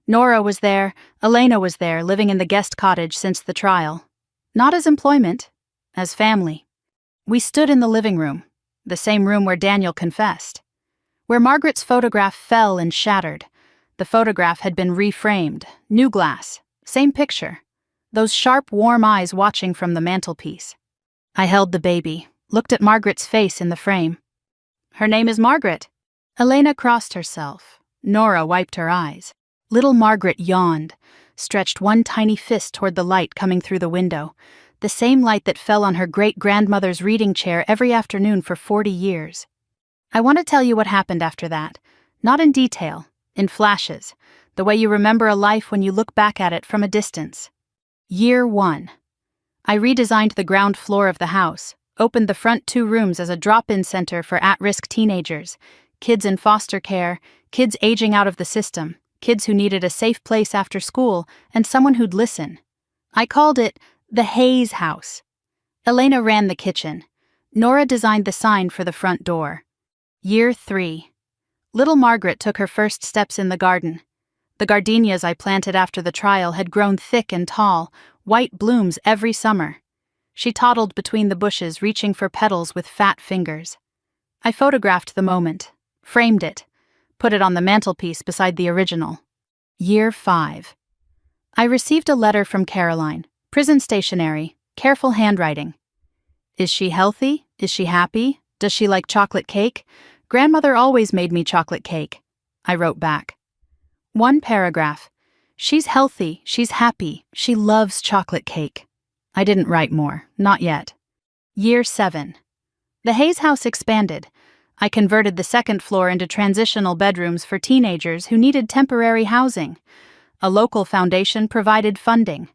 Nora was there, Elena was there, living in the guest cottage since the trial. Not as employment, as family. We stood in the living room, the same room where Daniel confessed. Where Margaret's photograph fell and shattered. The photograph had been reframed, new glass, same picture. Those sharp, warm eyes watching from the mantelpiece. I held the baby, looked at Margaret's face in the frame. Her name is Margaret. Elena crossed herself. Nora wiped her eyes. Little Margaret yawned, stretched one tiny fist toward the light coming through the window, the same light that fell on her great-grandmother's reading chair every afternoon for 40 years. I want to tell you what happened after that, not in detail, in flashes, the way you remember a life when you look back at it from a distance. Year 1. I redesigned the ground floor of the house, opened the front 2 rooms as a drop-in center for at-risk teenagers, kids in foster care, kids aging out of the system, kids who needed a safe place after school, and someone who'd listen. I called it the Hayes House. Elena ran the kitchen. Nora designed the sign for the front door. Year 3. Little Margaret took her first steps in the garden. The gardenias I planted after the trial had grown thick and tall, white blooms every summer. She toddled between the bushes, reaching for petals with fat fingers. I photographed the moment, framed it, put it on the mantelpiece beside the original. Year 5. I received a letter from Caroline, prison stationery, careful handwriting. Is she healthy? Is she happy? Does she like chocolate cake? Grandmother always made me chocolate cake. I wrote back. 1 paragraph. She's healthy, she's happy, she loves chocolate cake. I didn't write more, not yet. Year 7. The Hayes house expanded. I converted the 2nd floor into transitional bedrooms for teenagers who needed temporary housing. A local foundation provided funding.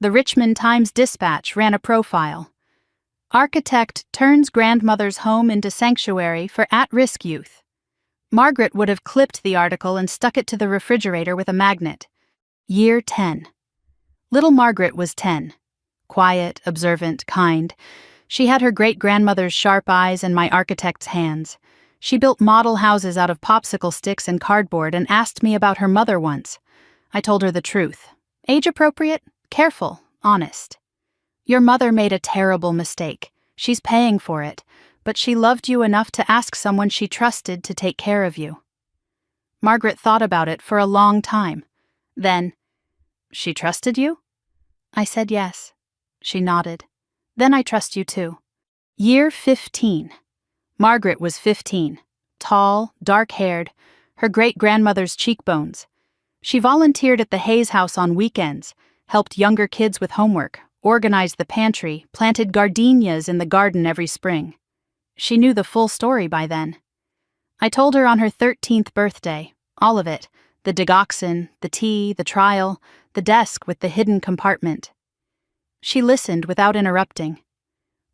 The Richmond Times-Dispatch ran a profile. Architect turns grandmother's home into sanctuary for at-risk youth. Margaret would have clipped the article and stuck it to the refrigerator with a magnet. Year 10. Little Margaret was 10. Quiet, observant, kind. She had her great-grandmother's sharp eyes and my architect's hands. She built model houses out of popsicle sticks and cardboard and asked me about her mother once. I told her the truth. Age-appropriate, careful, honest. Your mother made a terrible mistake. She's paying for it, but she loved you enough to ask someone she trusted to take care of you. Margaret thought about it for a long time. Then, she trusted you? I said yes. She nodded. Then I trust you too. Year 15. Margaret was 15. Tall, dark-haired, her great-grandmother's cheekbones. She volunteered at the Hayes house on weekends, helped younger kids with homework, organized the pantry, planted gardenias in the garden every spring. She knew the full story by then. I told her on her 13th birthday, all of it, the digoxin, the tea, the trial, the desk with the hidden compartment. She listened without interrupting.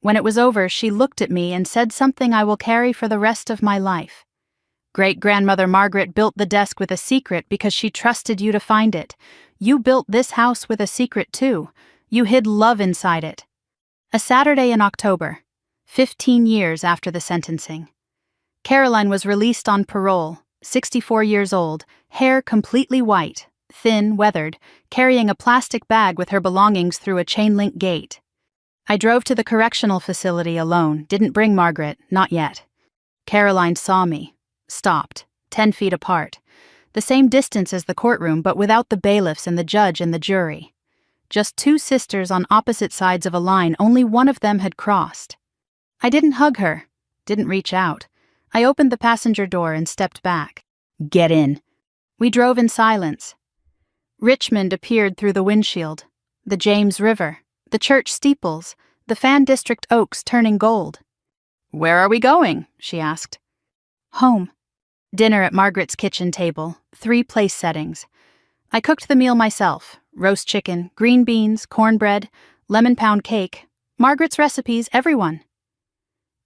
When it was over, she looked at me and said something I will carry for the rest of my life. Great-grandmother Margaret built the desk with a secret because she trusted you to find it. You built this house with a secret too. You hid love inside it. A Saturday in October, 15 years after the sentencing. Caroline was released on parole, 64 years old, hair completely white, thin, weathered, carrying a plastic bag with her belongings through a chain-link gate. I drove to the correctional facility alone, didn't bring Margaret, not yet. Caroline saw me, stopped, 10 feet apart, the same distance as the courtroom but without the bailiffs and the judge and the jury. Just 2 sisters on opposite sides of a line, only one of them had crossed. I didn't hug her, didn't reach out. I opened the passenger door and stepped back. Get in. We drove in silence. Richmond appeared through the windshield. The James River, the church steeples, the Fan District oaks turning gold. Where are we going? She asked. Home. Dinner at Margaret's kitchen table, 3 place settings. I cooked the meal myself. Roast chicken, green beans, cornbread, lemon pound cake. Margaret's recipes, everyone.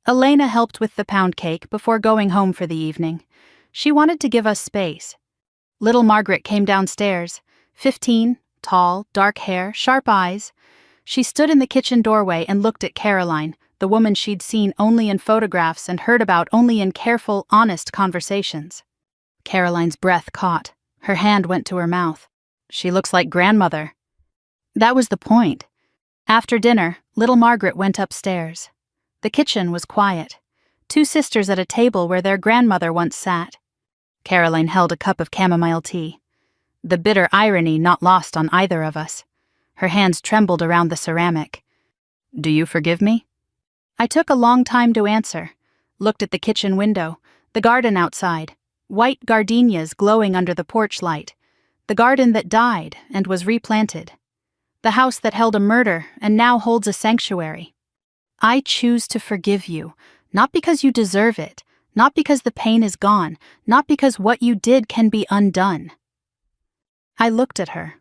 Elena helped with the pound cake before going home for the evening. She wanted to give us space. Little Margaret came downstairs, 15, tall, dark hair, sharp eyes. She stood in the kitchen doorway and looked at Caroline, the woman she'd seen only in photographs and heard about only in careful, honest conversations. Caroline's breath caught. Her hand went to her mouth. She looks like grandmother. That was the point. After dinner, little Margaret went upstairs. The kitchen was quiet. 2 sisters at a table where their grandmother once sat. Caroline held a cup of chamomile tea. The bitter irony not lost on either of us. Her hands trembled around the ceramic. Do you forgive me? I took a long time to answer. Looked at the kitchen window, the garden outside, white gardenias glowing under the porch light, the garden that died and was replanted, the house that held a murder and now holds a sanctuary. I choose to forgive you, not because you deserve it, not because the pain is gone, not because what you did can be undone. I looked at her.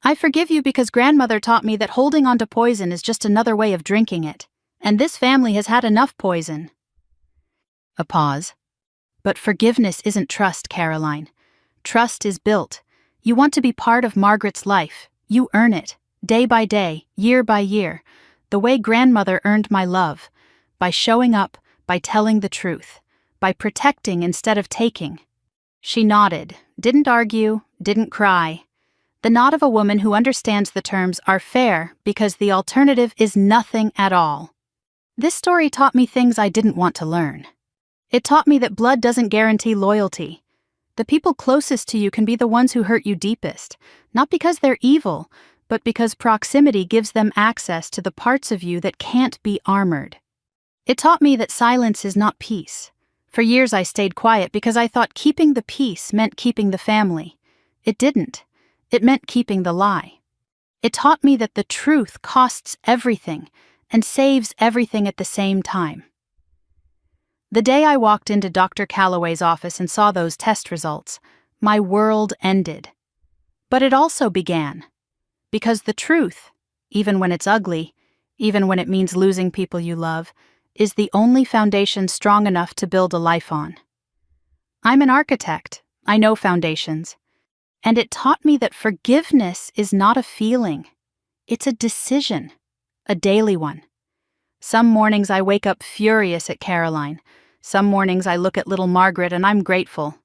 I forgive you because grandmother taught me that holding on to poison is just another way of drinking it, and this family has had enough poison. A pause. But forgiveness isn't trust, Caroline. Trust is built. You want to be part of Margaret's life. You earn it, day by day, year by year, the way grandmother earned my love, by showing up, by telling the truth, by protecting instead of taking. She nodded, didn't argue, didn't cry. The nod of a woman who understands the terms are fair because the alternative is nothing at all. This story taught me things I didn't want to learn. It taught me that blood doesn't guarantee loyalty. The people closest to you can be the ones who hurt you deepest, not because they're evil, but because proximity gives them access to the parts of you that can't be armored. It taught me that silence is not peace. For years I stayed quiet because I thought keeping the peace meant keeping the family. It didn't. It meant keeping the lie. It taught me that the truth costs everything and saves everything at the same time. The day I walked into Dr. Calloway's office and saw those test results, my world ended. But it also began. Because the truth, even when it's ugly, even when it means losing people you love, is the only foundation strong enough to build a life on. I'm an architect. I know foundations. And it taught me that forgiveness is not a feeling. It's a decision, a daily one. Some mornings I wake up furious at Caroline. Some mornings I look at little Margaret and I'm grateful.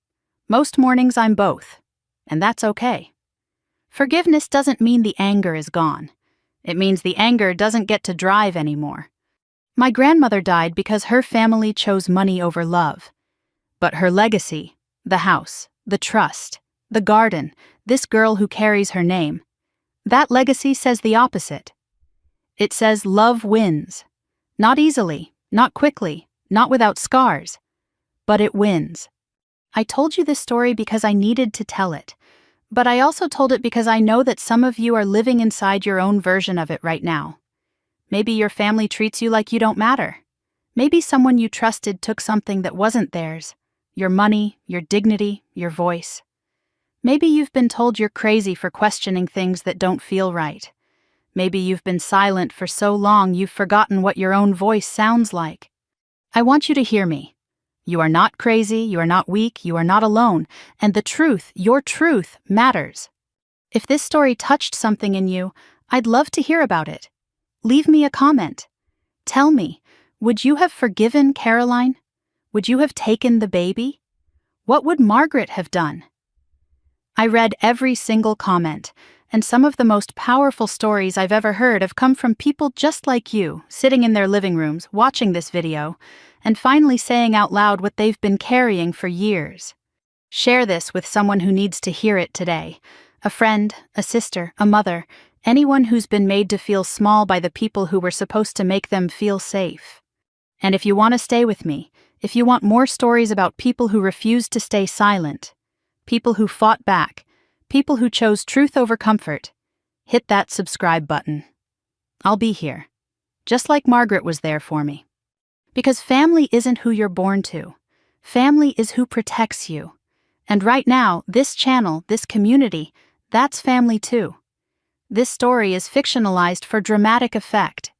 Most mornings I'm both. And that's okay. Forgiveness doesn't mean the anger is gone. It means the anger doesn't get to drive anymore. My grandmother died because her family chose money over love. But her legacy, the house, the trust, the garden, this girl who carries her name, that legacy says the opposite. It says love wins. Not easily, not quickly, not without scars. But it wins. I told you this story because I needed to tell it. But I also told it because I know that some of you are living inside your own version of it right now. Maybe your family treats you like you don't matter. Maybe someone you trusted took something that wasn't theirs. Your money, your dignity, your voice. Maybe you've been told you're crazy for questioning things that don't feel right. Maybe you've been silent for so long you've forgotten what your own voice sounds like. I want you to hear me. You are not crazy, you are not weak, you are not alone, and the truth, your truth, matters. If this story touched something in you, I'd love to hear about it. Leave me a comment. Tell me, would you have forgiven Caroline? Would you have taken the baby? What would Margaret have done? I read every single comment, and some of the most powerful stories I've ever heard have come from people just like you, sitting in their living rooms, watching this video, and finally saying out loud what they've been carrying for years. Share this with someone who needs to hear it today. A friend, a sister, a mother, anyone who's been made to feel small by the people who were supposed to make them feel safe. And if you want to stay with me, If you want more stories about people who refused to stay silent, people who fought back, people who chose truth over comfort, hit that subscribe button. I'll be here, just like Margaret was there for me. Because family isn't who you're born to. Family is who protects you. And right now, this channel, this community, that's family too. This story is fictionalized for dramatic effect.